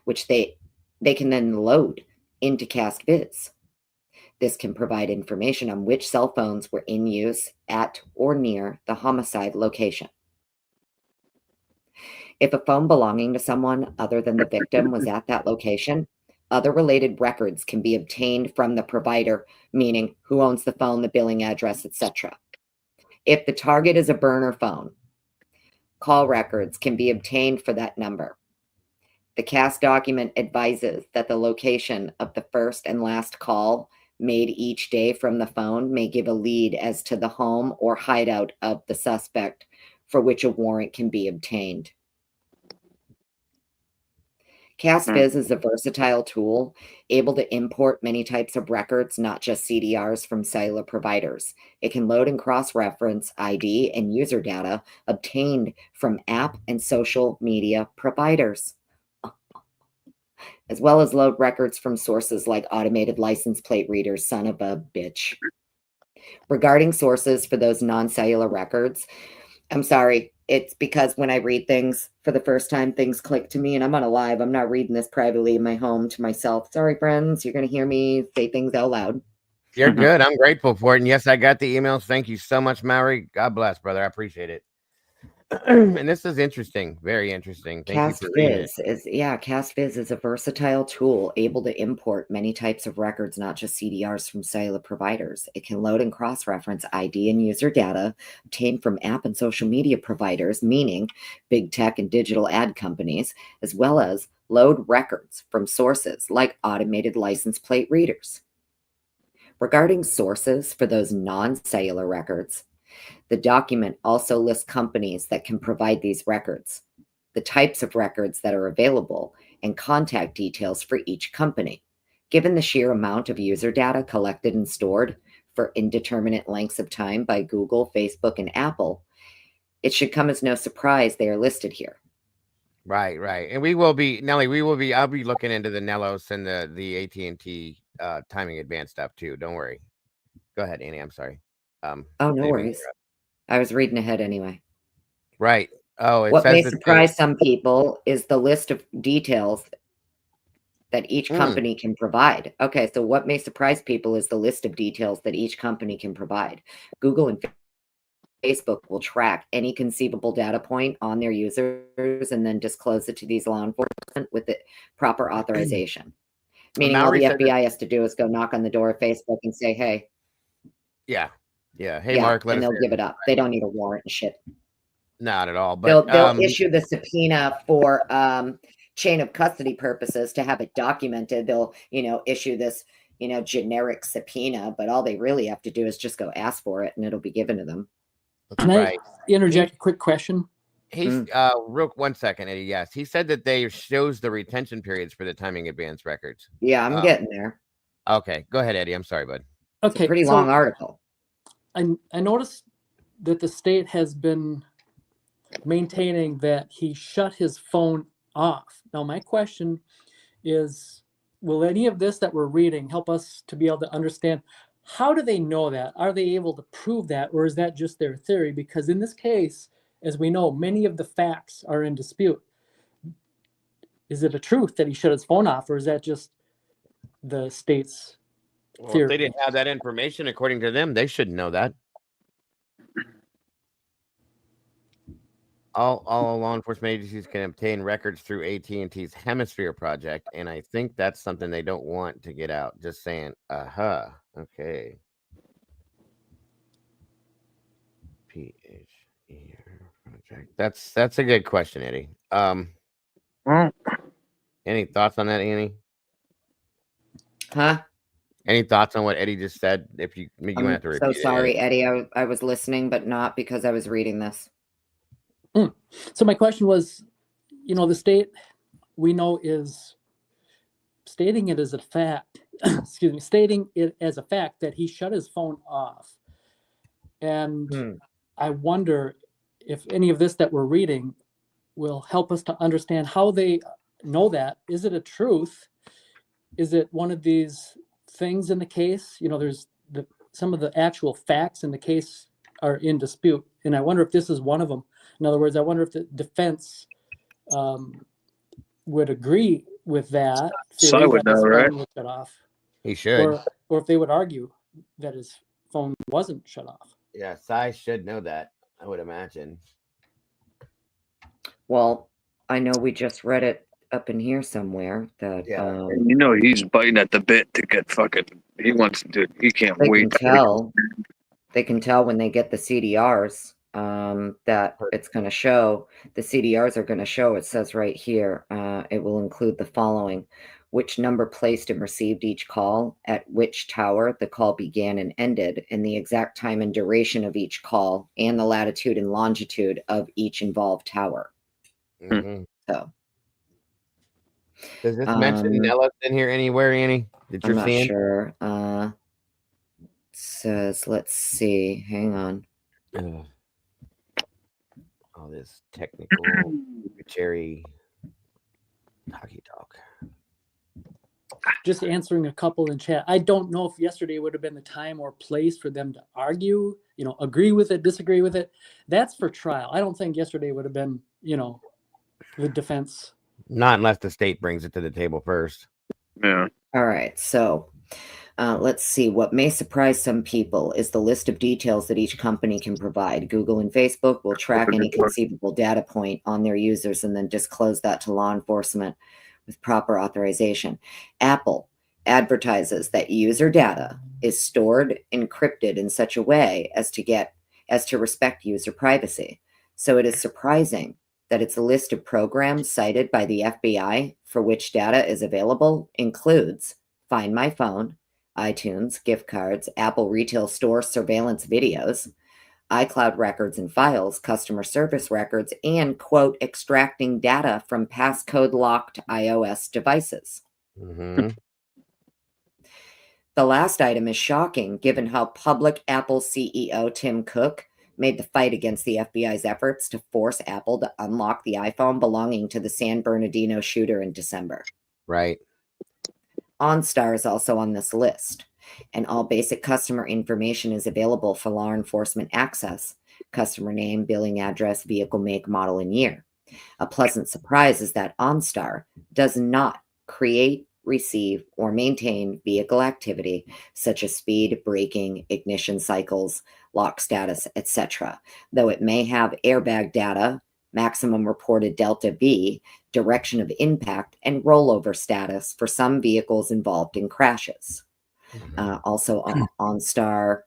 which they can then load into CastViz. This can provide information on which cell phones were in use at or near the homicide location. If a phone belonging to someone other than the victim was at that location, other related records can be obtained from the provider, meaning who owns the phone, the billing address, etc. If the target is a burner phone, call records can be obtained for that number. The CAS document advises that the location of the first and last call made each day from the phone may give a lead as to the home or hideout of the suspect for which a warrant can be obtained. CastViz is a versatile tool able to import many types of records, not just CDRs from cellular providers. It can load and cross-reference ID and user data obtained from app and social media providers, as well as load records from sources like automated license plate readers, son of a bitch. Regarding sources for those non-cellular records, I'm sorry, it's because when I read things for the first time, things click to me, and I'm on a live. I'm not reading this privately in my home to myself. Sorry, friends, you're going to hear me say things out loud. You're good. I'm grateful for it. And yes, I got the emails. Thank you so much, Maury. God bless, brother. I appreciate it. And this is interesting. Very interesting. Thank you for reading it. CastViz is a versatile tool able to import many types of records, not just CDRs from cellular providers. It can load and cross-reference ID and user data obtained from app and social media providers, meaning big tech and digital ad companies, as well as load records from sources like automated license plate readers. Regarding sources for those non-cellular records, the document also lists companies that can provide these records, the types of records that are available, and contact details for each company. Given the sheer amount of user data collected and stored for indeterminate lengths of time by Google, Facebook, and Apple, it should come as no surprise they are listed here. Right. And we will be, Nelly, I'll be looking into the Nellos and the AT&T timing advance stuff too. Don't worry. Go ahead, Annie. I'm sorry. Oh, no worries. I was reading ahead anyway. Right. Oh, what may surprise some people is the list of details that each company can provide. Okay, so what may surprise people is the list of details that each company can provide. Google and Facebook will track any conceivable data point on their users and then disclose it to these law enforcement with the proper authorization. Meaning all the FBI has to do is go knock on the door of Facebook and say, hey. Yeah. Hey, Mark, and they'll give it up. They don't need a warrant and shit. Not at all. But they'll issue the subpoena for chain of custody purposes to have it documented. They'll, issue this, generic subpoena, but all they really have to do is just go ask for it and it'll be given to them. Can I interject a quick question? He's 1 second, Eddie. Yes, he said that they shows the retention periods for the timing advance records. Yeah, I'm getting there. Okay, go ahead, Eddie. I'm sorry, bud. Okay, it's a pretty long article. I noticed that the state has been maintaining that he shut his phone off. Now, my question is, will any of this that we're reading help us to be able to understand, how do they know that? Are they able to prove that, or is that just their theory? Because in this case, as we know, many of the facts are in dispute. Is it a truth that he shut his phone off, or is that just the state's theory? If they didn't have that information, according to them, they shouldn't know that. All law enforcement agencies can obtain records through AT&T's Hemisphere project, and I think that's something they don't want to get out. Just saying. Okay. PHE project. That's a good question, Eddie. Any thoughts on that, Annie? Huh? Any thoughts on what Eddie just said? If you might have to repeat so sorry, Eddie. I was listening, but not because I was reading this. So my question was, the state we know is stating it as a fact, excuse me, stating it as a fact that he shut his phone off. And I wonder if any of this that we're reading will help us to understand how they know that. Is it a truth? Is it one of these things in the case? You know, there's some of the actual facts in the case are in dispute. And I wonder if this is one of them. In other words, I wonder if the defense would agree with that. So I would that his know, right? phone was shut off. He should. Or if they would argue that his phone wasn't shut off. Yeah, Cy should know that, I would imagine. Well, I know we just read it up in here somewhere that Yeah. You know he's biting at the bit to get fucking. He wants to do. He can't they wait. can tell. They can tell when they get the CDRs that it's going to show. The CDRs are going to show. It says right here. It will include the following: which number placed and received each call, at which tower the call began and ended, and the exact time and duration of each call, and the latitude and longitude of each involved tower. Mm-hmm. So, does this mention Nellis in here anywhere, Annie? That you're I'm not seeing? sure. Says, let's see. Hang on. All this technical cherry hockey talk. Just answering a couple in chat. I don't know if yesterday would have been the time or place for them to argue, you know, agree with it, disagree with it. That's for trial. I don't think yesterday would have been, you know, the defense. Not unless the state brings it to the table first. Yeah. All right. So let's see. What may surprise some people is the list of details that each company can provide. Google and Facebook will track any conceivable data point on their users and then disclose that to law enforcement with proper authorization. Apple advertises that user data is stored encrypted in such a way as to respect user privacy. So it is surprising that its list of programs cited by the FBI for which data is available includes Find My Phone, iTunes, gift cards, Apple retail store surveillance videos, iCloud records and files, customer service records, and, quote, extracting data from passcode-locked iOS devices. Mm-hmm. The last item is shocking, given how public Apple CEO Tim Cook made the fight against the FBI's efforts to force Apple to unlock the iPhone belonging to the San Bernardino shooter in December. Right. OnStar is also on this list, and all basic customer information is available for law enforcement access: customer name, billing address, vehicle make, model, and year. A pleasant surprise is that OnStar does not create, receive, or maintain vehicle activity such as speed, braking, ignition cycles, lock status, etc., though it may have airbag data, maximum reported delta V, direction of impact, and rollover status for some vehicles involved in crashes. Also on OnStar,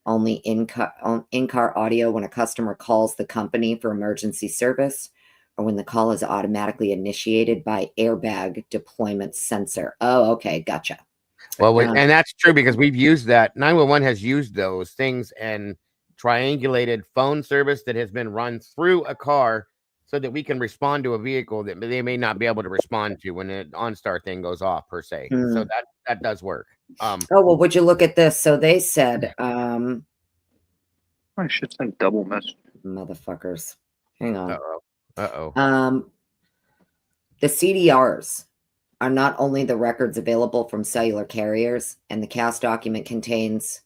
only in-car audio when a customer calls the company for emergency service, or when the call is automatically initiated by airbag deployment sensor. Oh, okay, gotcha. Well, and that's true because we've used that. 911 has used those things and triangulated phone service that has been run through a car so that we can respond to a vehicle that they may not be able to respond to when the OnStar thing goes off, per se. So that does work. Oh, well, would you look at this? So they said, I should send double message. motherfuckers. Hang on. Uh-oh. The CDRs are not only the records available from cellular carriers, and the CAS document contains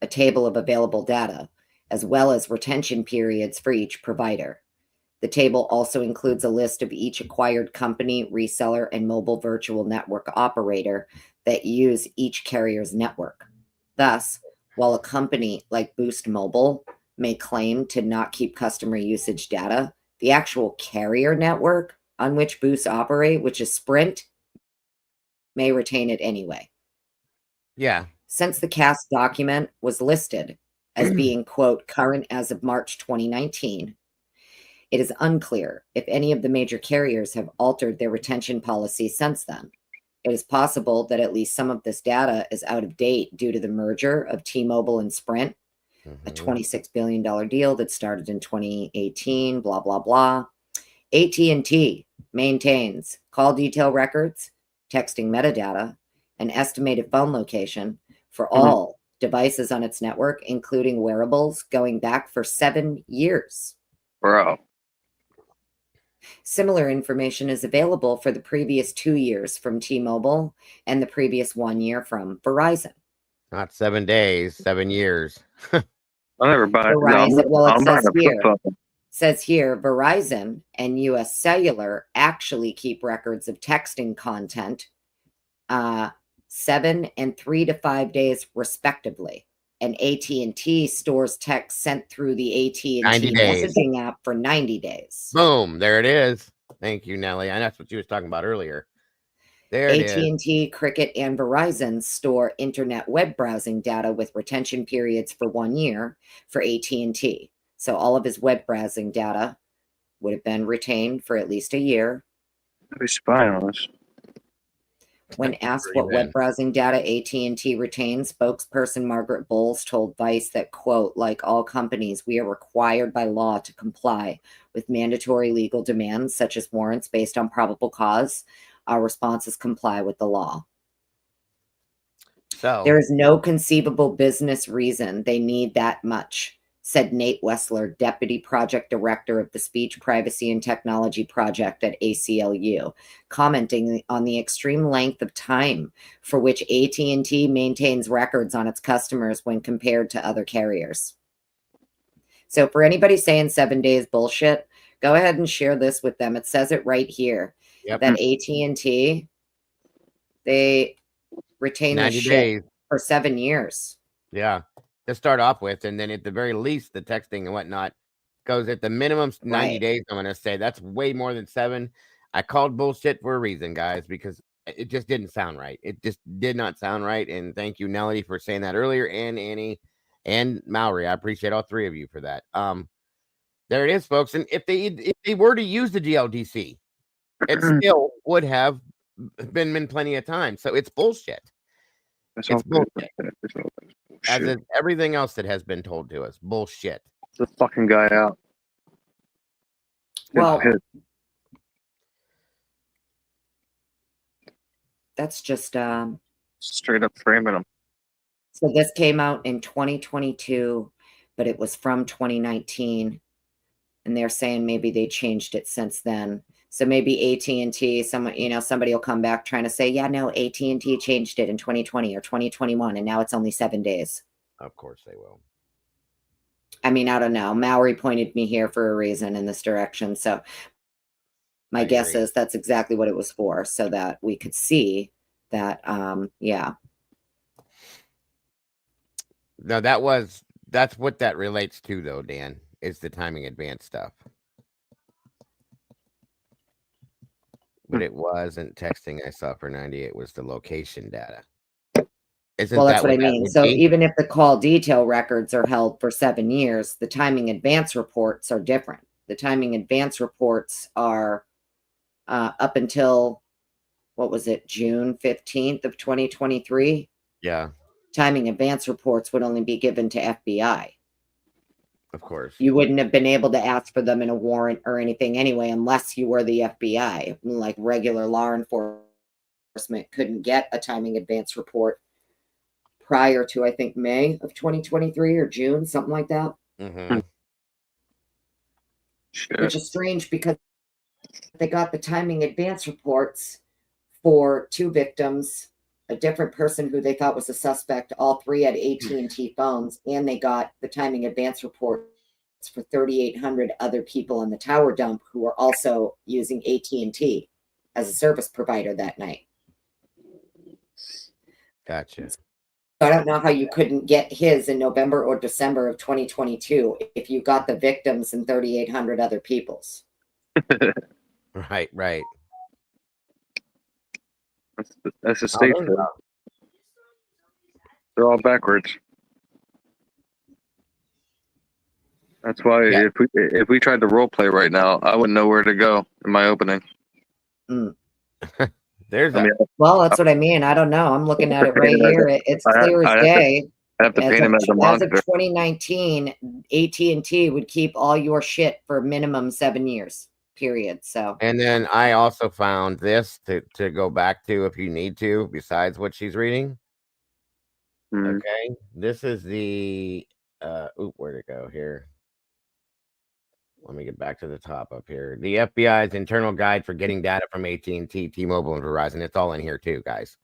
a table of available data, as well as retention periods for each provider. The table also includes a list of each acquired company, reseller, and mobile virtual network operator that use each carrier's network. Thus, while a company like Boost Mobile may claim to not keep customer usage data, the actual carrier network on which Boost operate, which is Sprint, may retain it anyway. Yeah. Since the CAS document was listed as being, quote, current as of March 2019, it is unclear if any of the major carriers have altered their retention policy since then. It is possible that at least some of this data is out of date due to the merger of T-Mobile and Sprint, a $26 billion deal that started in 2018, blah, blah, blah. AT&T maintains call detail records, texting metadata, and estimated phone location for all devices on its network, including wearables, going back for 7 years. Bro. Similar information is available for the previous 2 years from T-Mobile and the previous 1 year from Verizon. Not 7 days, 7 years. I never buy it. Verizon, well, it I'm buying says a flip here, phone. Verizon and US Cellular actually keep records of texting content 7 and 3 to 5 days respectively. And AT&T stores text sent through the AT&T 90 days. messaging app for 90 days. Boom, there it is. Thank you, Nelly. And that's what you was talking about earlier. There it is. AT&T, Cricket, and Verizon store internet web browsing data with retention periods for 1 year for AT&T. So all of his web browsing data would have been retained for at least a year. They spy on us. When asked what web browsing data AT&T retains, spokesperson Margaret Bowles told Vice that, quote, like all companies, we are required by law to comply with mandatory legal demands such as warrants based on probable cause. Our response is comply with the law. So there is no conceivable business reason they need that much, said Nate Wessler, Deputy Project Director of the Speech, Privacy, and Technology Project at ACLU, commenting on the extreme length of time for which AT&T maintains records on its customers when compared to other carriers. So for anybody saying 7 days bullshit, go ahead and share this with them. It says it right here. Yep. That AT&T, they retain the 90 shit days. for 7 years. Yeah, to start off with, and then at the very least, the texting and whatnot goes at the minimum 90 days. I'm going to say that's way more than 7. I called bullshit for a reason, guys, because it just didn't sound right. It just did not sound right. And thank you, Nelly, for saying that earlier, and Annie and Mallory. I appreciate all 3 of you for that. There it is, folks. And if they were to use the GLDC, it still would have been plenty of time. So it's bullshit. It's bullshit. As is everything else that has been told to us. Bullshit. The fucking guy out. Well, that's just straight up framing him. So this came out in 2022, but it was from 2019, and they're saying maybe they changed it since then. So maybe AT&T, somebody will come back trying to say, yeah, no, AT&T changed it in 2020 or 2021, and now it's only 7 days. Of course they will. I mean, I don't know. Mallory pointed me here for a reason in this direction. So my guess is that's exactly what it was for, so that we could see that, yeah. No, that's what that relates to, though, Dan, is the timing advance stuff. But it wasn't texting I saw for 98. It was the location data. Well, that's what I mean. So even if the call detail records are held for 7 years, the timing advance reports are different. The timing advance reports are up until, what was it, June 15th of 2023? Yeah. Timing advance reports would only be given to FBI. Of course. You wouldn't have been able to ask for them in a warrant or anything anyway, unless you were the FBI. Like regular law enforcement couldn't get a timing advance report prior to, I think, May of 2023 or June, something like that. Mm-hmm. Which is strange because they got the timing advance reports for 2 victims, a different person who they thought was a suspect. All 3 had AT&T phones, and they got the timing advance reports for 3,800 other people in the tower dump who were also using AT&T as a service provider that night. Gotcha. I don't know how you couldn't get his in November or December of 2022 if you got the victims and 3,800 other people's. Right. That's a state. They're all backwards. That's why if we tried to role play right now, I wouldn't know where to go in my opening. Mm. Well, that's what I mean. I don't know. I'm looking at it right here. It's clear as day. I have to paint him as a monster. As of 2019, AT&T would keep all your shit for minimum 7 years. period. So And then I also found this to go back to if you need to, besides what she's reading. Mhm. Okay. This is the where'd it go here? Let me get back to the top up here. The FBI's internal guide for getting data from AT&T, T-Mobile, and Verizon. It's all in here too, guys.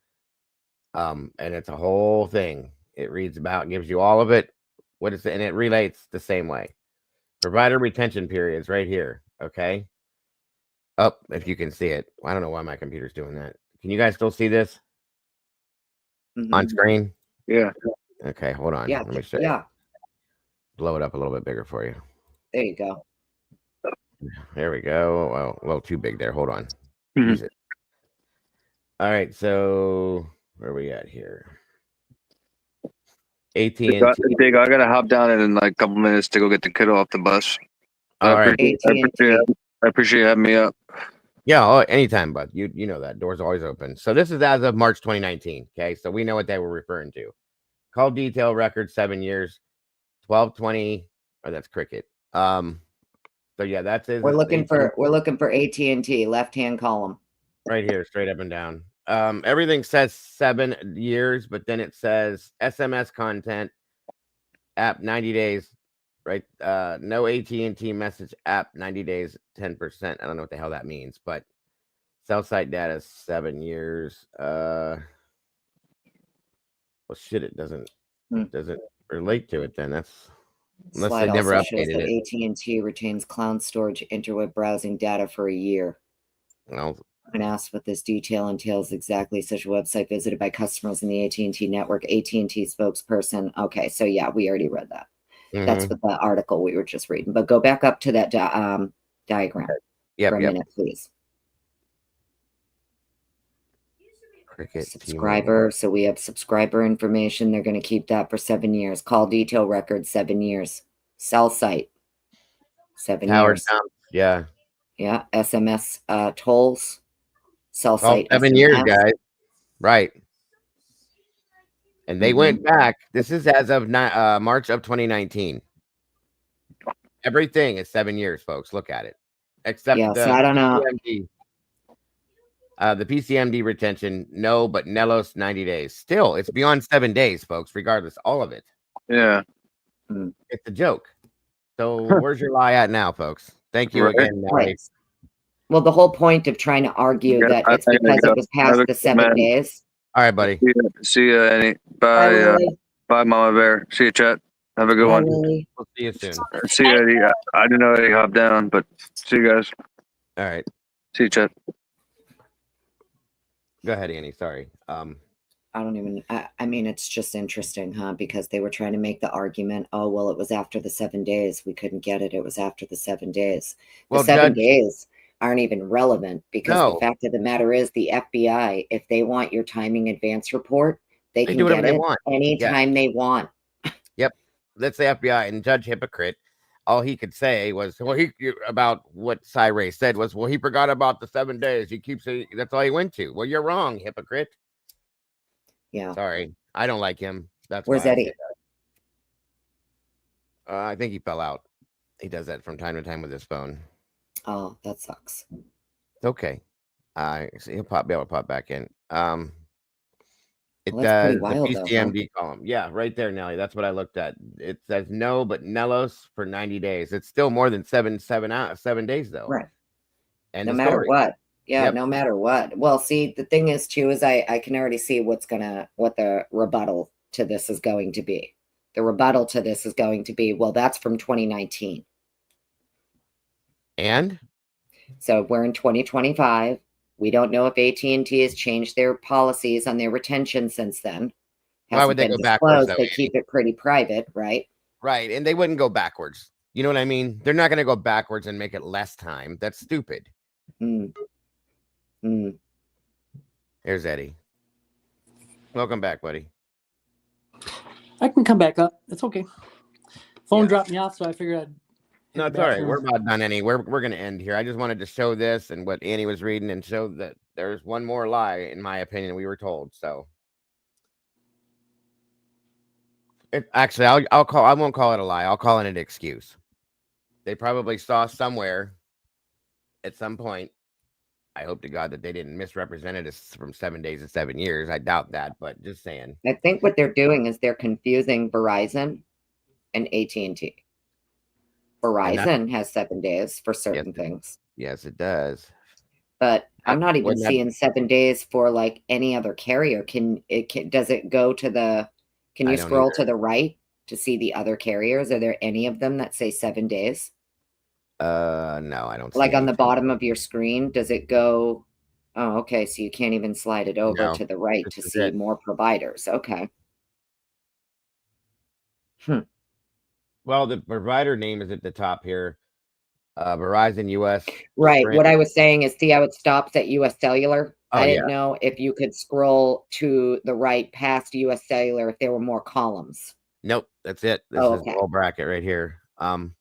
And it's a whole thing. It reads about, gives you all of it. What is it? And it relates the same way. Provider retention periods right here. Okay. Up, if you can see it. I don't know why my computer's doing that. Can you guys still see this on mhm. screen? Yeah. Okay, hold on. Yeah, Let me show you. yeah. Blow it up a little bit bigger for you. There you go. There we go. Well, a little too big there. Hold on. Mhm. Jesus. All right, so where are we at here? AT&T. Dig, I gotta hop down in like a couple minutes to go get the kiddo off the bus. All right. I appreciate you having me up. Yeah, anytime, bud. You know that door's always open. So this is as of March 2019. Okay, so we know what they were referring to. Call detail record 7 years, 1220. Oh, that's cricket. So yeah, that's it. We're looking for AT&T left-hand column. Right here, straight up and down. Everything says 7 years, but then it says SMS content app 90 days. Right. No AT&T message app 90 days, 10%. I don't know what the hell that means, but cell site data is 7 years. Well, shit, it doesn't relate to it then. That's unless Slide they never also shows updated that it. AT&T retains cloud storage interweb browsing data for a year. Well, When asked what this detail entails exactly, such a website visited by customers in the AT&T network, AT&T spokesperson. Okay, so yeah, we already read that. That's what the article we were just reading. But go back up to that diagram for a minute, please. Cricket Subscriber. So we have subscriber information. They're going to keep that for 7 years. Call detail record, 7 years. Cell site, 7 years. Yeah. Yeah. SMS tolls. Cell All site. 7 SMS. years, guys. Right. And they went back. This is as of March of 2019. Everything is 7 years, folks. Look at it. Except Yeah, so I don't know. The PCMD retention, no, but Nelos 90 days. Still, it's beyond 7 days, folks, regardless, all of it. Yeah. It's a joke. So where's your lie at now, folks? Thank you again, Nelly. Right. Well, the whole point of trying to argue that it's because it was past the 7 days. All right, buddy. See you, Annie. Bye. Bye, Mama Bear. See you, Chet. Have a good one. Lily. We'll see you soon. See you, Eddie. I didn't know Eddie hopped down, but see you guys. All right. See you, Chet. Go ahead, Annie. Sorry. I don't even, I mean, it's just interesting, huh? Because they were trying to make the argument, oh, well, it was after the 7 days. We couldn't get it. It was after the 7 days. The 7 days aren't even relevant because the fact of the matter is the FBI, if they want your timing advance report, they can get it anytime they want. Yep. That's the FBI. And Judge Hypocrite, all he could say was, well, about what Cy said was, well, he forgot about the 7 days. He keeps saying that's all he went to. Well, you're wrong, hypocrite. Yeah. Sorry. I don't like him. That's Where's Eddie? I think he fell out. He does that from time to time with his phone. Oh, that sucks. It's okay. So he'll be able to pop back in. It Well, does pretty wild, the PCMD column. Yeah, right there, Nelly. That's what I looked at. It says no, but Nelos for 90 days. It's still more than 7 days though. Right. And no matter what. Yeah, no matter what. Well, see, the thing is too, is I can already see what the rebuttal to this is going to be. The rebuttal to this is going to be, well, that's from 2019. And? So we're in 2025. We don't know if AT&T has changed their policies on their retention since then. Why would they go backwards? Though, they keep it pretty private, right? Right, and they wouldn't go backwards. You know what I mean? They're not going to go backwards and make it less time. That's stupid. Here's Eddie. Welcome back, buddy. I can come back up. It's okay. Phone dropped me off, so I figured I'd. No, it's all right. We're about done, Annie. We're going to end here. I just wanted to show this and what Annie was reading and show that there's one more lie, in my opinion, we were told. So, actually, I won't call it a lie. I'll call it an excuse. They probably saw somewhere at some point, I hope to God that they didn't misrepresent it as from 7 days to 7 years. I doubt that, but just saying. I think what they're doing is they're confusing Verizon and AT&T. Verizon has 7 days for certain things. Yes, it does. But I'm not even Wouldn't that- seeing 7 days for like any other carrier. Does it go to the, can I you don't scroll either. to the right to see the other carriers? Are there any of them that say 7 days? No, I don't. Like see on the anything. bottom of your screen, does it go? Oh, okay. So you can't even slide it over No, to the right this to is see it. more providers. Okay. Well, the provider name is at the top here. Verizon US. Right. Sprint. What I was saying is, see how it stops at US Cellular? Oh, I didn't know if you could scroll to the right past US Cellular if there were more columns. Nope, that's it. This Oh, is the okay. whole bracket right here. And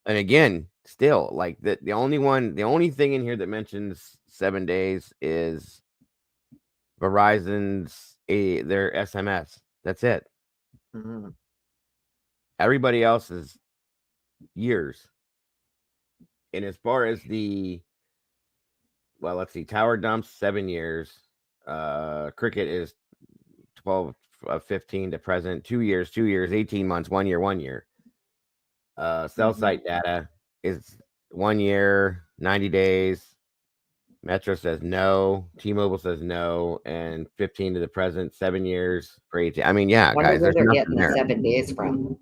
again, still like the only thing in here that mentions 7 days is Verizon's their SMS. That's it. Mhm. Everybody else is years. And as far as let's see, Tower Dumps 7 years. Cricket is 12 15 to present, 2 years, 2 years, 18 months, 1 year, 1 year. Cell site data is 1 year, 90 days. Metro says no. T-Mobile says no, and 15 to the present, 7 years for 18. I mean, yeah, Wonder guys, where there's they're nothing getting the there. 7 days from.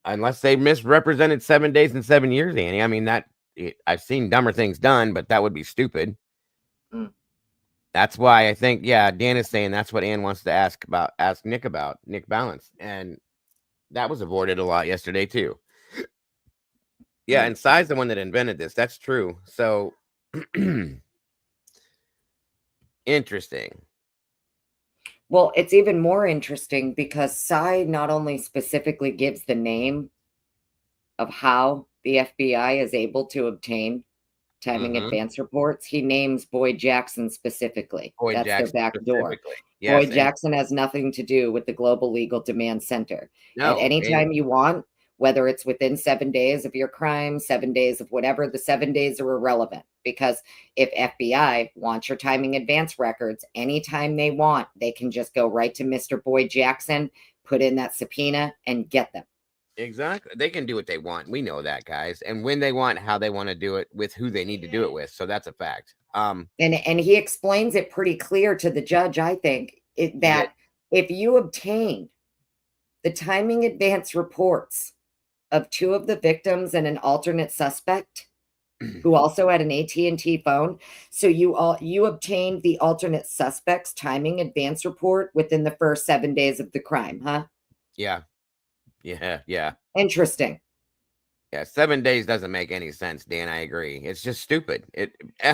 Unless they misrepresented 7 days and 7 years, Annie. I mean, I've seen dumber things done, but that would be stupid. That's why I think, Dan is saying that's what Ann wants to ask Nick about, Nick Balance. And that was avoided a lot yesterday, too. Yeah, and Cy's the one that invented this. That's true. So, interesting. Well, it's even more interesting because Cy not only specifically gives the name of how the FBI is able to obtain timing advance reports, he names Boyd Jackson specifically. That's their back door. Yes, Boyd Jackson has nothing to do with the Global Legal Demand Center. No, At any time you want, whether it's within 7 days of your crime, 7 days of whatever, the 7 days are irrelevant because if FBI wants your timing advance records anytime they want, they can just go right to Mr. Boyd Jackson, put in that subpoena, and get them. Exactly. They can do what they want. We know that, guys. And when they want, how they want to do it, with who they need to do it with. So that's a fact. And he explains it pretty clear to the judge, I think, that if you obtain the timing advance reports of 2 of the victims and an alternate suspect who also had an AT&T phone, so you obtained the alternate suspect's timing advance report within the first 7 days of the crime, huh? Yeah. Interesting. Yeah, 7 days doesn't make any sense, Dan. I agree. It's just stupid.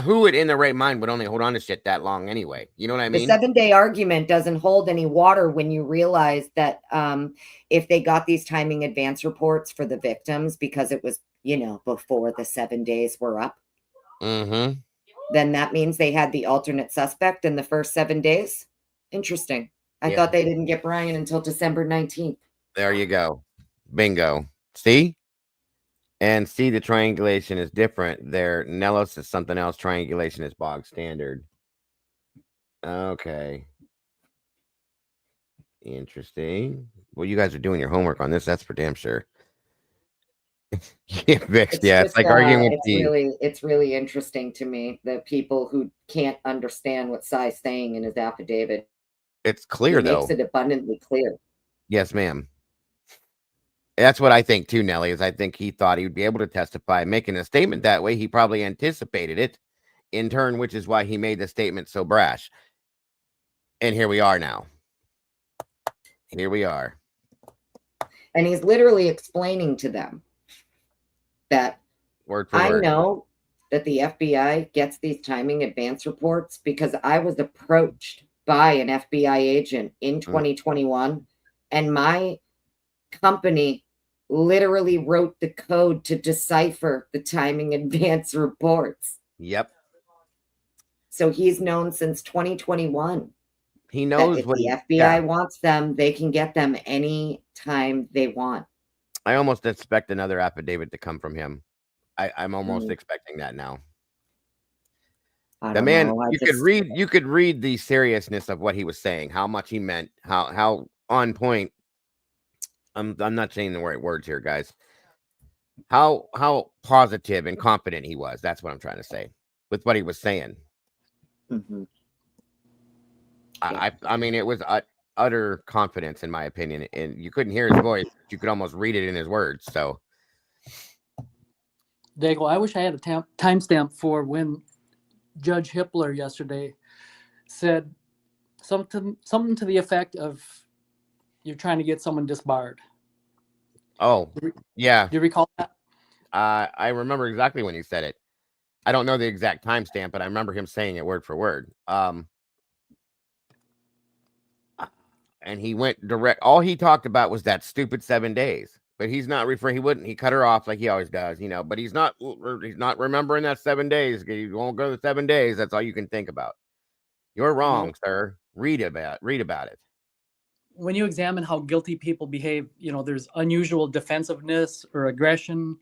Who would in their right mind would only hold on to shit that long anyway? You know what I mean? The 7-day argument doesn't hold any water when you realize that if they got these timing advance reports for the victims because it was, before the 7 days were up, then that means they had the alternate suspect in the first 7 days. Interesting. I thought they didn't get Bryan until December 19th. There you go. Bingo. See? And see, the triangulation is different there. Nellos is something else. Triangulation is bog standard. Okay. Interesting. Well, you guys are doing your homework on this. That's for damn sure. It's like arguing with it's really interesting to me that people who can't understand what Cy's saying in his affidavit. It's clear, though. Makes it abundantly clear. Yes, ma'am. That's what I think too, Nelly, is I think he thought he would be able to testify. Making a statement that way, he probably anticipated it in turn, which is why he made the statement so brash. And here we are now. Here we are. And he's literally explaining to them that word for word. I know that the FBI gets these timing advance reports because I was approached by an FBI agent in 2021 and my company literally wrote the code to decipher the timing advance reports. Yep. So he's known since 2021. He knows that if the FBI wants them, they can get them any time they want. I almost expect another affidavit to come from him. I'm almost Mm. expecting that now. I The don't man, know. you could read the seriousness of what he was saying, how much he meant, how on point. I'm not saying the right words here, guys. How positive and confident he was. That's what I'm trying to say with what he was saying. Mhm. I mean, it was utter confidence, in my opinion, and you couldn't hear his voice. You could almost read it in his words. So, Daigle, I wish I had a timestamp for when Judge Hippler yesterday said something to the effect of, "You're trying to get someone disbarred." oh yeah, Do you recall that? I remember exactly when he said it. I don't know the exact timestamp, but I remember him saying it word for word. And he went direct. All he talked about was that stupid 7 days. But he's not referring. He cut her off like he always does, But he's not remembering that 7 days. You won't go to 7 days. That's all you can think about. You're wrong, sir. Read about it. When you examine how guilty people behave, there's unusual defensiveness or aggression.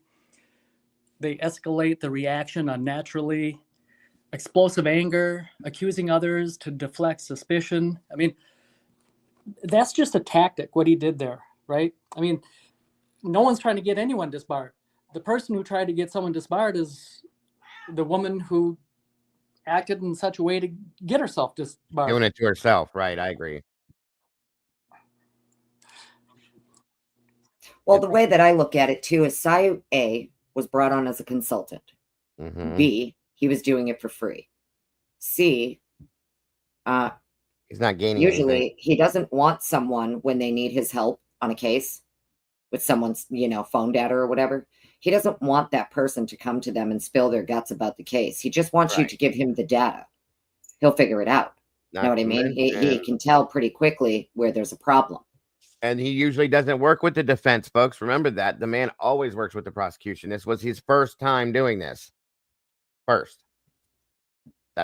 They escalate the reaction unnaturally, explosive anger, accusing others to deflect suspicion. I mean, that's just a tactic, what he did there, right? I mean, no one's trying to get anyone disbarred. The person who tried to get someone disbarred is the woman who acted in such a way to get herself disbarred. Doing it to herself, right? I agree. Well, the way that I look at it too is Cy A was brought on as a consultant. Mhm. B, he was doing it for free. C, He's not gaining usually anything. he doesn't want someone when they need his help on a case with someone's, phone data or whatever. He doesn't want that person to come to them and spill their guts about the case. He just wants you Right. to give him the data. He'll figure it out. Know what I mean? He can tell pretty quickly where there's a problem. And he usually doesn't work with the defense, folks. Remember that. The man always works with the prosecution. This was his first time doing this. First.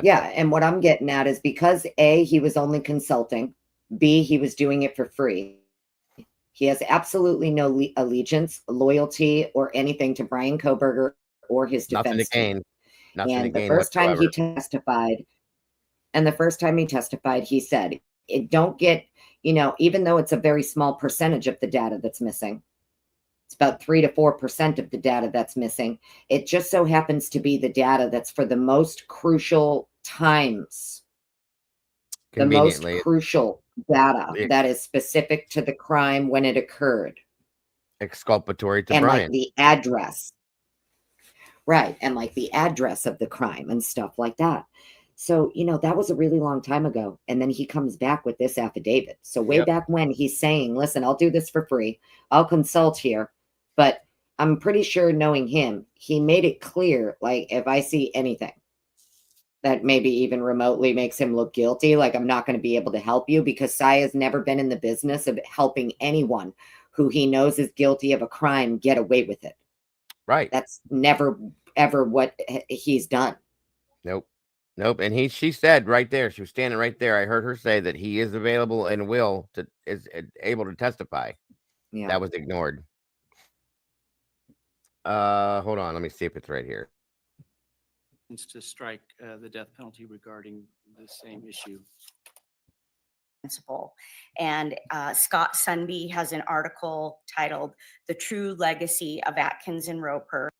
Yeah, and what I'm getting at is because A, he was only consulting, B, he was doing it for free. He has absolutely no allegiance, loyalty, or anything to Bryan Kohberger or his defense team. Nothing to And the gain first time he whatsoever. testified, he said, it don't get, even though it's a very small percentage of the data that's missing, it's about 3 to 4% of the data that's missing. It just so happens to be the data that's for the most crucial times, the most Conveniently, crucial data that is specific to the crime when it occurred. exculpatory to And Bryan. like the address. Right. And like the address of the crime and stuff like that. So, that was a really long time ago. And then he comes back with this affidavit. So way back when he's saying, listen, I'll do this for free. I'll consult here. But I'm pretty sure, knowing him, he made it clear, like, if I see anything that maybe even remotely makes him look guilty, like, I'm not going to be able to help you, because Cy has never been in the business of helping anyone who he knows is guilty of a crime get away with it. Right. That's never, ever what he's done. Nope. And she said right there, she was standing right there. I heard her say that he is available and is able to testify. Yeah. That was ignored. Hold on. Let me see if it's right here. To strike the death penalty regarding the same issue. Principle. And Scott Sunby has an article titled "The True Legacy of Atkins and Roper."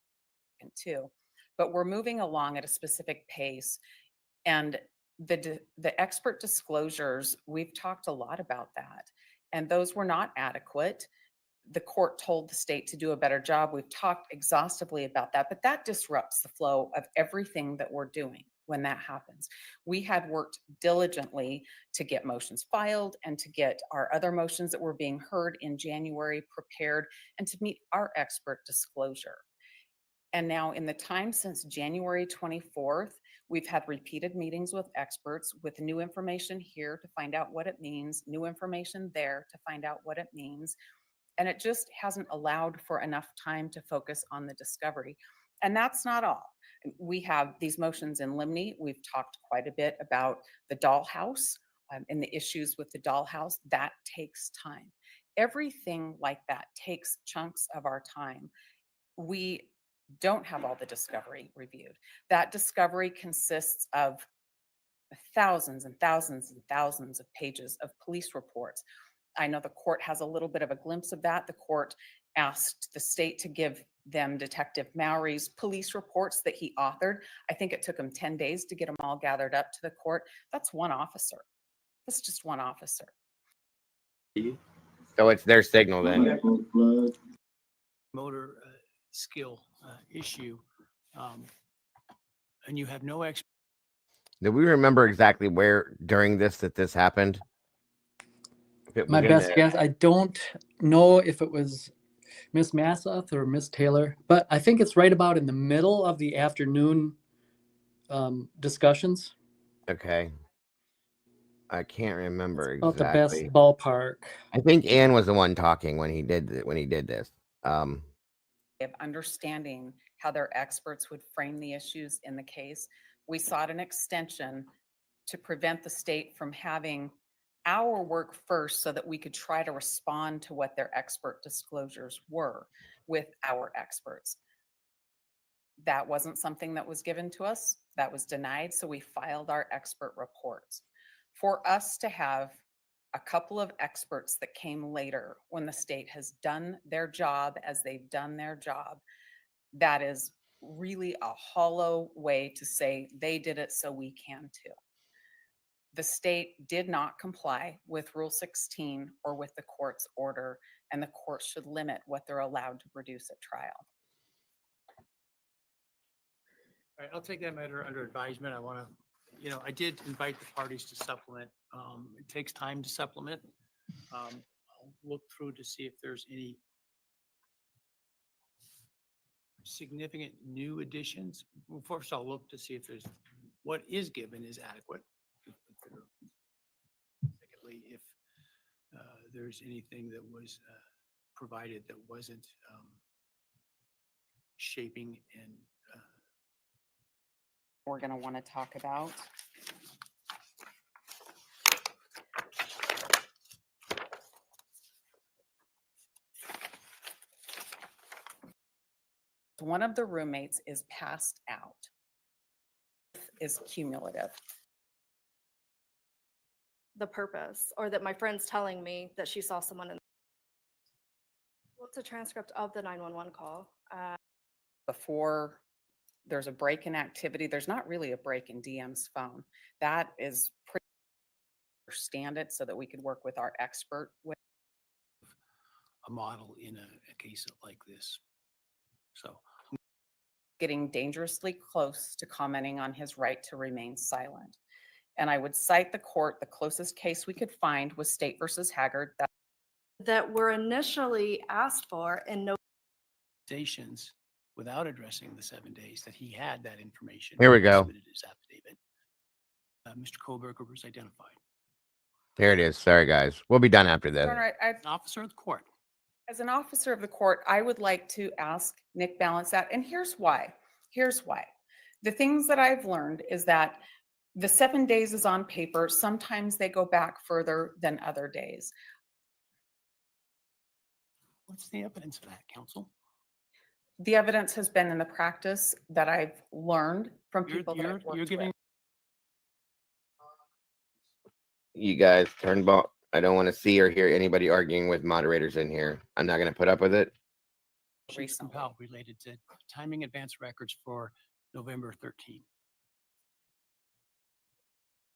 Too, but we're moving along at a specific pace, and the expert disclosures, we've talked a lot about that, and those were not adequate. The court told the state to do a better job. We've talked exhaustively about that, but that disrupts the flow of everything that we're doing when that happens. We had worked diligently to get motions filed and to get our other motions that were being heard in January prepared and to meet our expert disclosure. And now, in the time since January 24th, we've had repeated meetings with experts with new information here to find out what it means, new information there to find out what it means. And it just hasn't allowed for enough time to focus on the discovery. And that's not all. We have these motions in limine. We've talked quite a bit about the dollhouse and the issues with the dollhouse. That takes time. Everything like that takes chunks of our time. We don't have all the discovery reviewed. That discovery consists of thousands and thousands and thousands of pages of police reports. I know the court has a little bit of a glimpse of that. The court asked the state to give them Detective Mowry's police reports that he authored. I think it took him 10 days to get them all gathered up to the court. That's one officer. That's just one officer. So it's their signal then. Motor skill issue, and you have no Do we remember exactly where during this that this happened? If it My was in best the- guess, I don't know if it was Miss Massoth or Miss Taylor, but I think it's right about in the middle of the afternoon discussions. Okay. I can't remember About the best exactly. ballpark. I think Ann was the one talking when he did this. Of understanding how their experts would frame the issues in the case, we sought an extension to prevent the state from having our work first so that we could try to respond to what their expert disclosures were with our experts. That wasn't something that was given to us. That was denied. So we filed our expert reports. For us to have a couple of experts that came later when the state has done their job as they've done their job, that is really a hollow way to say they did it so we can too. The state did not comply with Rule 16 or with the court's order, and the court should limit what they're allowed to produce at trial. All right, I'll take that matter under advisement. I want to, I did invite the parties to supplement. It takes time to supplement. I'll look through to see if there's any significant new additions. Well, first, I'll look to see if there's what is given is adequate. Secondly, if there's anything that was provided that wasn't shaping and We're going to want to talk about. One of the roommates is passed out. Is cumulative. The purpose, or that my friend's telling me that she saw someone in. What's a transcript of the 911 call? Before there's a break in activity, there's not really a break in DM's phone. That is pretty understand it so that we could work with our expert with a model in a case like this. So getting dangerously close to commenting on his right to remain silent. And I would cite the court, the closest case we could find was State versus Haggard. That were initially asked for and no. Without addressing the 7 days that he had that information. Here we go. Submitted his affidavit. Mr. Kohberger was identified. There it is. Sorry, guys. We'll be done after this. All right, An officer of the court. as an officer of the court, I would like to ask Nick Balance that. And here's why. Here's why. The things that I've learned is that the 7 days is on paper. Sometimes they go back further than other days. What's the evidence of that, counsel? The evidence has been in the practice that I've learned from You're- people that you're- I've worked you're giving- with. You guys turn ball. I don't want to see or hear anybody arguing with moderators in here. I'm not going to put up with it. Recently related to timing advance records for November 13.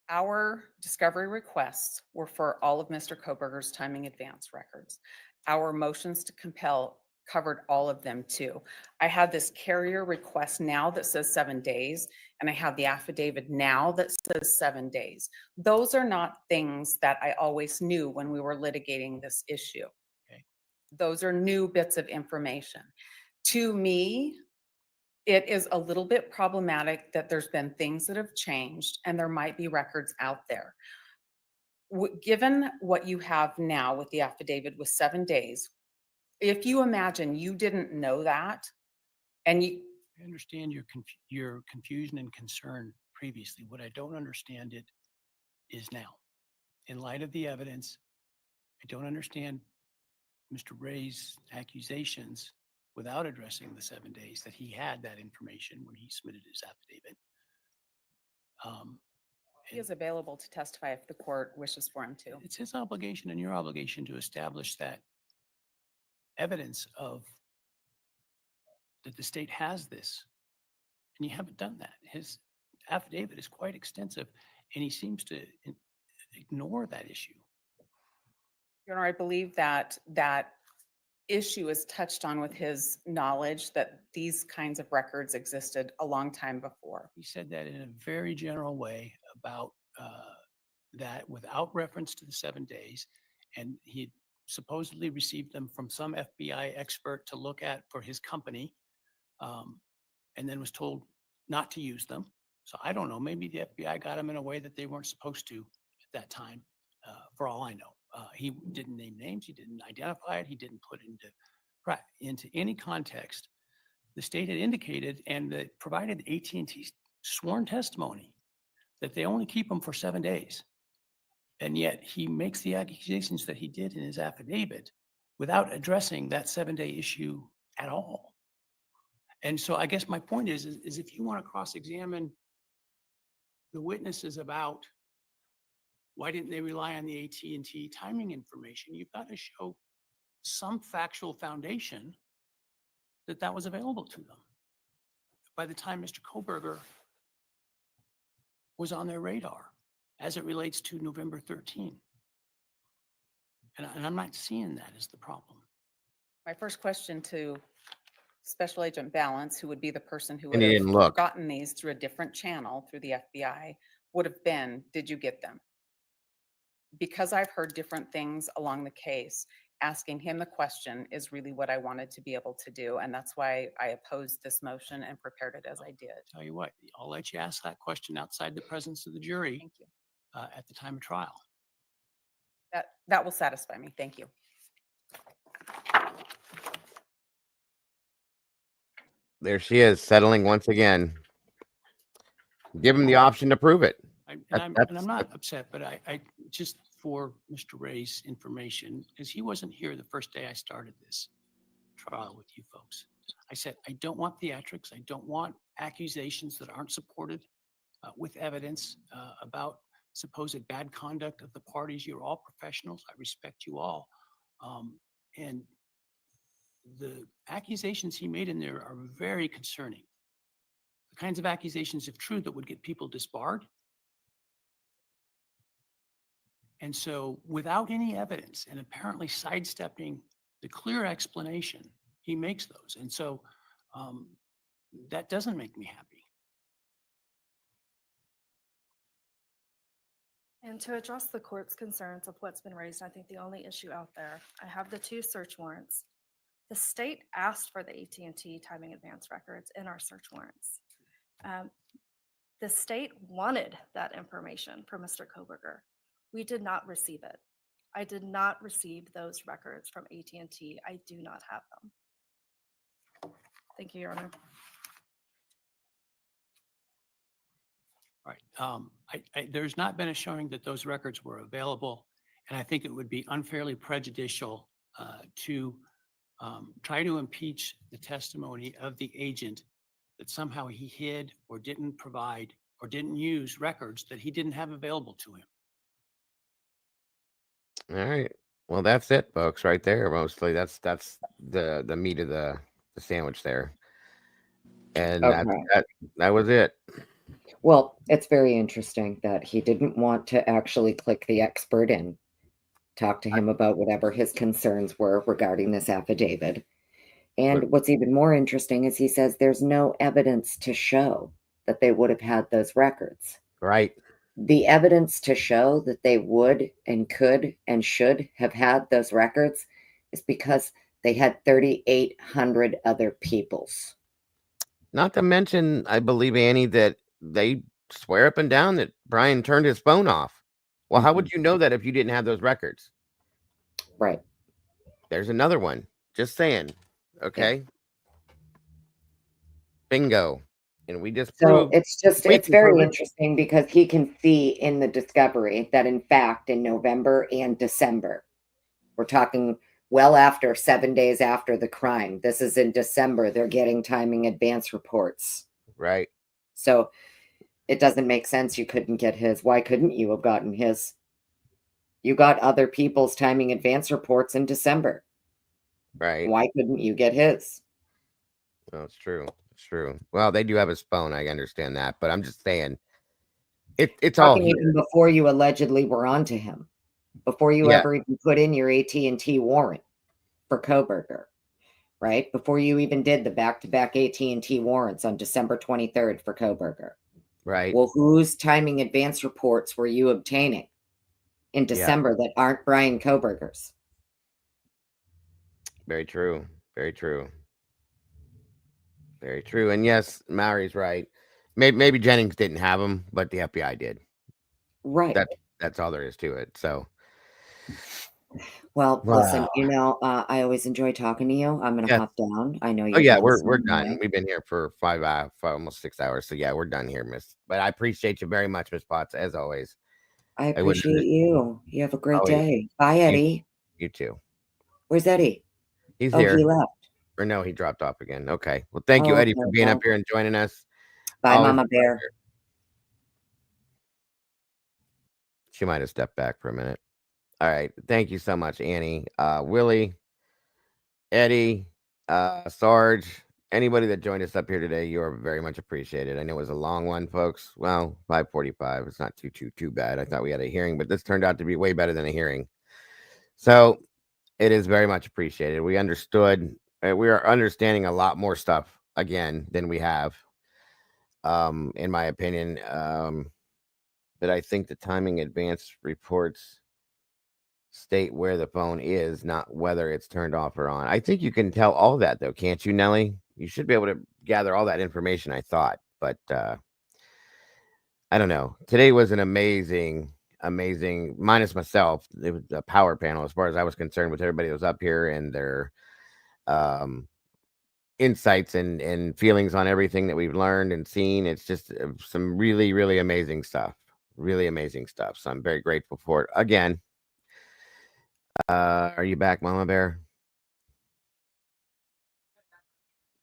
Our discovery requests were for all of Mr. Kohberger's timing advance records. Our motions to compel covered all of them too. I have this carrier request now that says 7 days, and I have the affidavit now that says 7 days. Those are not things that I always knew when we were litigating this issue. Okay. Those are new bits of information. To me, it is a little bit problematic that there's been things that have changed and there might be records out there. Given what you have now with the affidavit with 7 days, if you imagine you didn't know that and you I understand your confusion and concern previously. What I don't understand it is now. In light of the evidence, I don't understand Mr. Ray's accusations without addressing the 7 days, that he had that information when he submitted his affidavit. He is available to testify if the court wishes for him to. It's his obligation and your obligation to establish that evidence of that the state has this, and you haven't done that. His affidavit is quite extensive, and he seems to ignore that issue. Your Honor, I believe that that issue is touched on with his knowledge that these kinds of records existed a long time before. He said that in a very general way about that without reference to the 7 days, and he supposedly received them from some FBI expert to look at for his company, and then was told not to use them. So I don't know, maybe the FBI got them in a way that they weren't supposed to at that time, for all I know. He didn't name names, he didn't identify it, he didn't put it into any context. The state had indicated and provided AT&T's sworn testimony that they only keep them for 7 days. And yet he makes the accusations that he did in his affidavit without addressing that 7-day issue at all. And so I guess my point is if you want to cross-examine the witnesses about why didn't they rely on the AT&T timing information, you've got to show some factual foundation that that was available to them by the time Mr. Kohberger was on their radar as it relates to November 13. And I'm not seeing that as the problem. My first question to Special Agent Balance, who would be the person who And would he have didn't look. gotten these through a different channel through the FBI, would have been, did you get them? Because I've heard different things along the case, asking him the question is really what I wanted to be able to do. And that's why I opposed this motion and prepared it as I did. Tell you what, I'll let you ask that question outside the presence of the jury Thank you. at the time of trial. That will satisfy me. Thank you. There she is, settling once again. Give him the option to prove it. I'm not upset, but I just for Mr. Ray's information, because he wasn't here the first day I started this trial with you folks. I said, I don't want theatrics. I don't want accusations that aren't supported with evidence about supposed bad conduct of the parties. You're all professionals. I respect you all. And the accusations he made in there are very concerning. The kinds of accusations, if true, that would get people disbarred. And so without any evidence and apparently sidestepping the clear explanation, he makes those. And so that doesn't make me happy. And to address the court's concerns of what's been raised, I think the only issue out there, I have the 2 search warrants. The state asked for the AT&T timing advance records in our search warrants. The state wanted that information from Mr. Kohberger. We did not receive it. I did not receive those records from AT&T. I do not have them. Thank you, Your Honor. Right. There's not been a showing that those records were available, and I think it would be unfairly prejudicial to try to impeach the testimony of the agent that somehow he hid or didn't provide or didn't use records that he didn't have available to him. All right. Well, that's it, folks, right there. Mostly that's the meat of the sandwich there. And Okay. that was it. Well, it's very interesting that he didn't want to actually click the expert in, talk to him about whatever his concerns were regarding this affidavit. And what's even more interesting is he says there's no evidence to show that they would have had those records. Right. The evidence to show that they would and could and should have had those records is because they had 3,800 other people's. Not to mention, I believe, Annie, that they swear up and down that Bryan turned his phone off. Well, how would you know that if you didn't have those records? Right. There's another one. Just saying. Okay. Yeah. Bingo. And we just so it's very interesting because he can see in the discovery that in fact in November and December, we're talking well after 7 days after the crime. This is in December. They're getting timing advance reports. Right. So it doesn't make sense you couldn't get his. Why couldn't you have gotten his? You got other people's timing advance reports in December. Right. Why couldn't you get his? Well, it's true. It's true. Well, they do have his phone. I understand that, but I'm just saying it's all Talking here. even before you allegedly were onto him, before you Yeah. ever even put in your AT&T warrant for Kohberger, right? Before you even did the back-to-back AT&T warrants on December 23rd for Kohberger. Right. Well, whose timing advance reports were you obtaining in December that aren't Bryan Kohberger's? Very true. Very true. Very true. And yes, Maury's right. Maybe Jennings didn't have them, but the FBI did. Right. That's all there is to it. So, Well, wow. listen, I always enjoy talking to you. I'm going to Yes. hop down. I know Oh you're yeah, done we're soon done. anyway. We've been here for five almost 6 hours. So yeah, we're done here, Miss. But I appreciate you very much, Miss Potts, as always. I I wouldn't appreciate you. You have a great Oh, yeah. day. Bye, Eddie. You too. Where's Eddie? He's Oh, here. he left. Or no, he dropped off again. Okay. Well, thank you, Oh, Eddie, okay, for being well. up here and joining us. Bye, Always Mama a Bear. pleasure. She might have stepped back for a minute. All right. Thank you so much, Annie. Willie, Eddie, Sarge, anybody that joined us up here today, you are very much appreciated. I know it was a long one, folks. Well, 5:45. It's not too bad. I thought we had a hearing, but this turned out to be way better than a hearing. So it is very much appreciated. We understood. We are understanding a lot more stuff again than we have. In my opinion. But I think the timing advance reports state where the phone is, not whether it's turned off or on. I think you can tell all that though, can't you, Nelly? You should be able to gather all that information, I thought. But I don't know. Today was an amazing, minus myself. It was a power panel as far as I was concerned with everybody that was up here and their um insights and feelings on everything that we've learned and seen. It's just some really, really amazing stuff. Really amazing stuff. So I'm very grateful for it. Again, are you back, Mama Bear?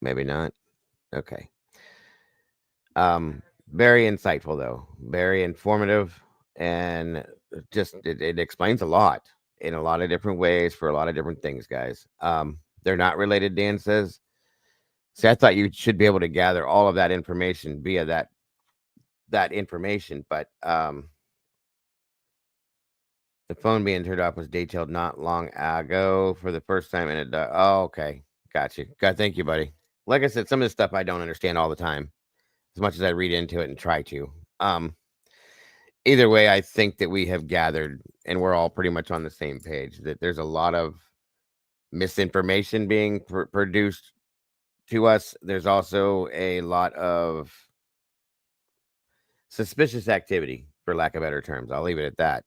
Maybe not. Okay. Very insightful though. Very informative and just it explains a lot in a lot of different ways for a lot of different things, guys. They're not related, Dan says. See, I thought you should be able to gather all of that information via that information, but the phone being turned off was detailed not long ago for the first time, and it. Oh, okay, got you. God, thank you, buddy. Like I said, some of this stuff I don't understand all the time, as much as I read into it and try to. Either way, I think that we have gathered, and we're all pretty much on the same page. That there's a lot of misinformation being produced to us. There's also a lot of suspicious activity, for lack of better terms. I'll leave it at that.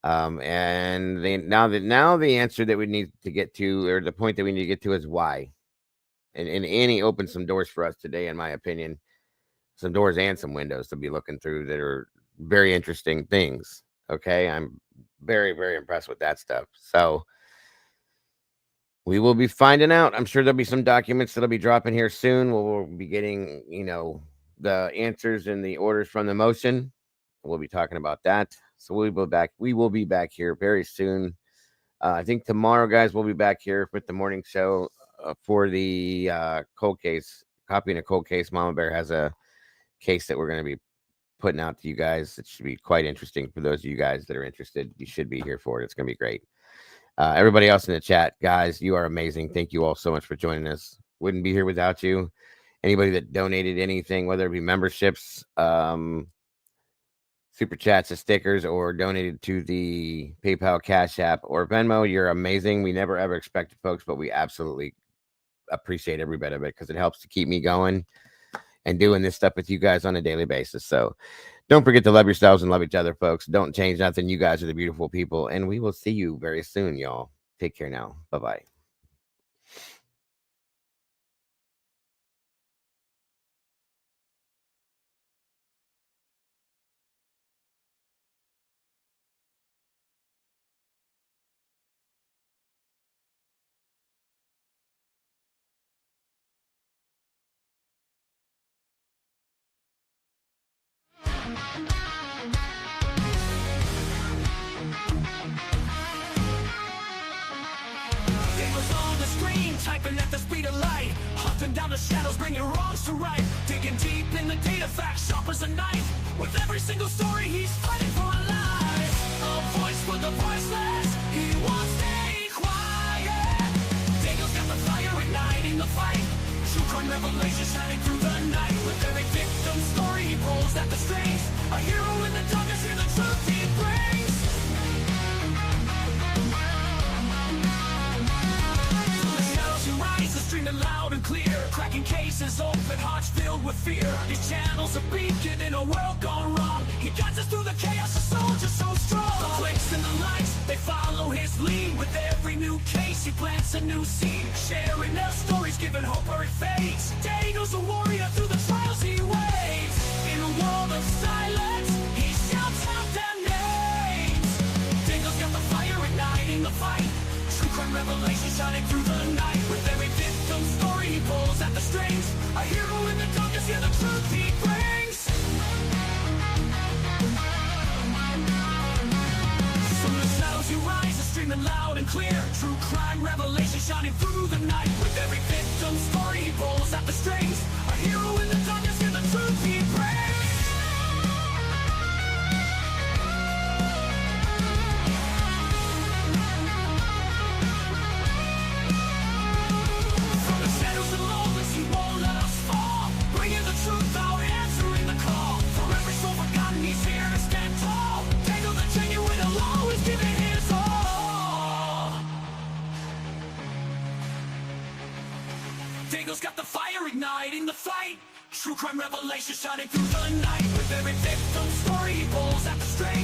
And now the answer that we need to get to, or the point that we need to get to, is why. And Annie opened some doors for us today, in my opinion, some doors and some windows to be looking through that are very interesting things. Okay, I'm very, very impressed with that stuff. So we will be finding out. I'm sure there'll be some documents that'll be dropping here soon. We'll be getting, the answers and the orders from the motion. We'll be talking about that. So we'll be back. We will be back here very soon. I think tomorrow, guys, we'll be back here with the morning show for the cold case. Copying a cold case. Mama Bear has a case that we're going to be putting out to you guys. It should be quite interesting for those of you guys that are interested. You should be here for it. It's going to be great. Everybody else in the chat, guys, you are amazing. Thank you all so much for joining us. Wouldn't be here without you. Anybody that donated anything, whether it be memberships, super chats, or stickers, or donated to the PayPal, Cash App, or Venmo, you're amazing. We never ever expected, folks, but we absolutely appreciate every bit of it because it helps to keep me going and doing this stuff with you guys on a daily basis. So don't forget to love yourselves and love each other, folks. Don't change nothing. You guys are the beautiful people, and we will see you very soon, y'all. Take care now. Bye-bye. On the screen, typing at the speed of light, hunting down the shadows, bringing wrongs to right, digging deep in the data, facts sharp as a knife. With every single story, he's fighting for a life. A voice for the voiceless, he won't stay quiet. Daniel's got the fire igniting the fight. True crime revelation shining through the night. With every victim story, he pulls at the strings. A hero in the darkness, hear the truth he brings. Streaming loud and clear, cracking cases, open hearts filled with fear. His channel's a beacon in a world gone wrong. He guides us through the chaos, a soldier so strong. The clicks and the lights, they follow his lead. With every new case, he plants a new seed. Sharing their stories, giving hope where it fades. Daniel's a warrior through the trials he waits. In a world of silence, he shouts out their names. Daniel's got the fire igniting the fight. True crime revelation shining through the night. With every victim story, he pulls at the strings. A hero in the darkness, hear the truth he brings. From the shadows you rise, are streaming loud and clear. True crime revelation shining through the night. With every victim story, he pulls at the strings. A hero in the darkness, hear the truth he brings. Truth out, answering the call. For every soul forgotten, he's here to stand tall. Daniel the genuine, will always give it his all. Daniel's got the fire igniting the fight. True crime revelation shining through the night. With every victim story, he pulls at the string.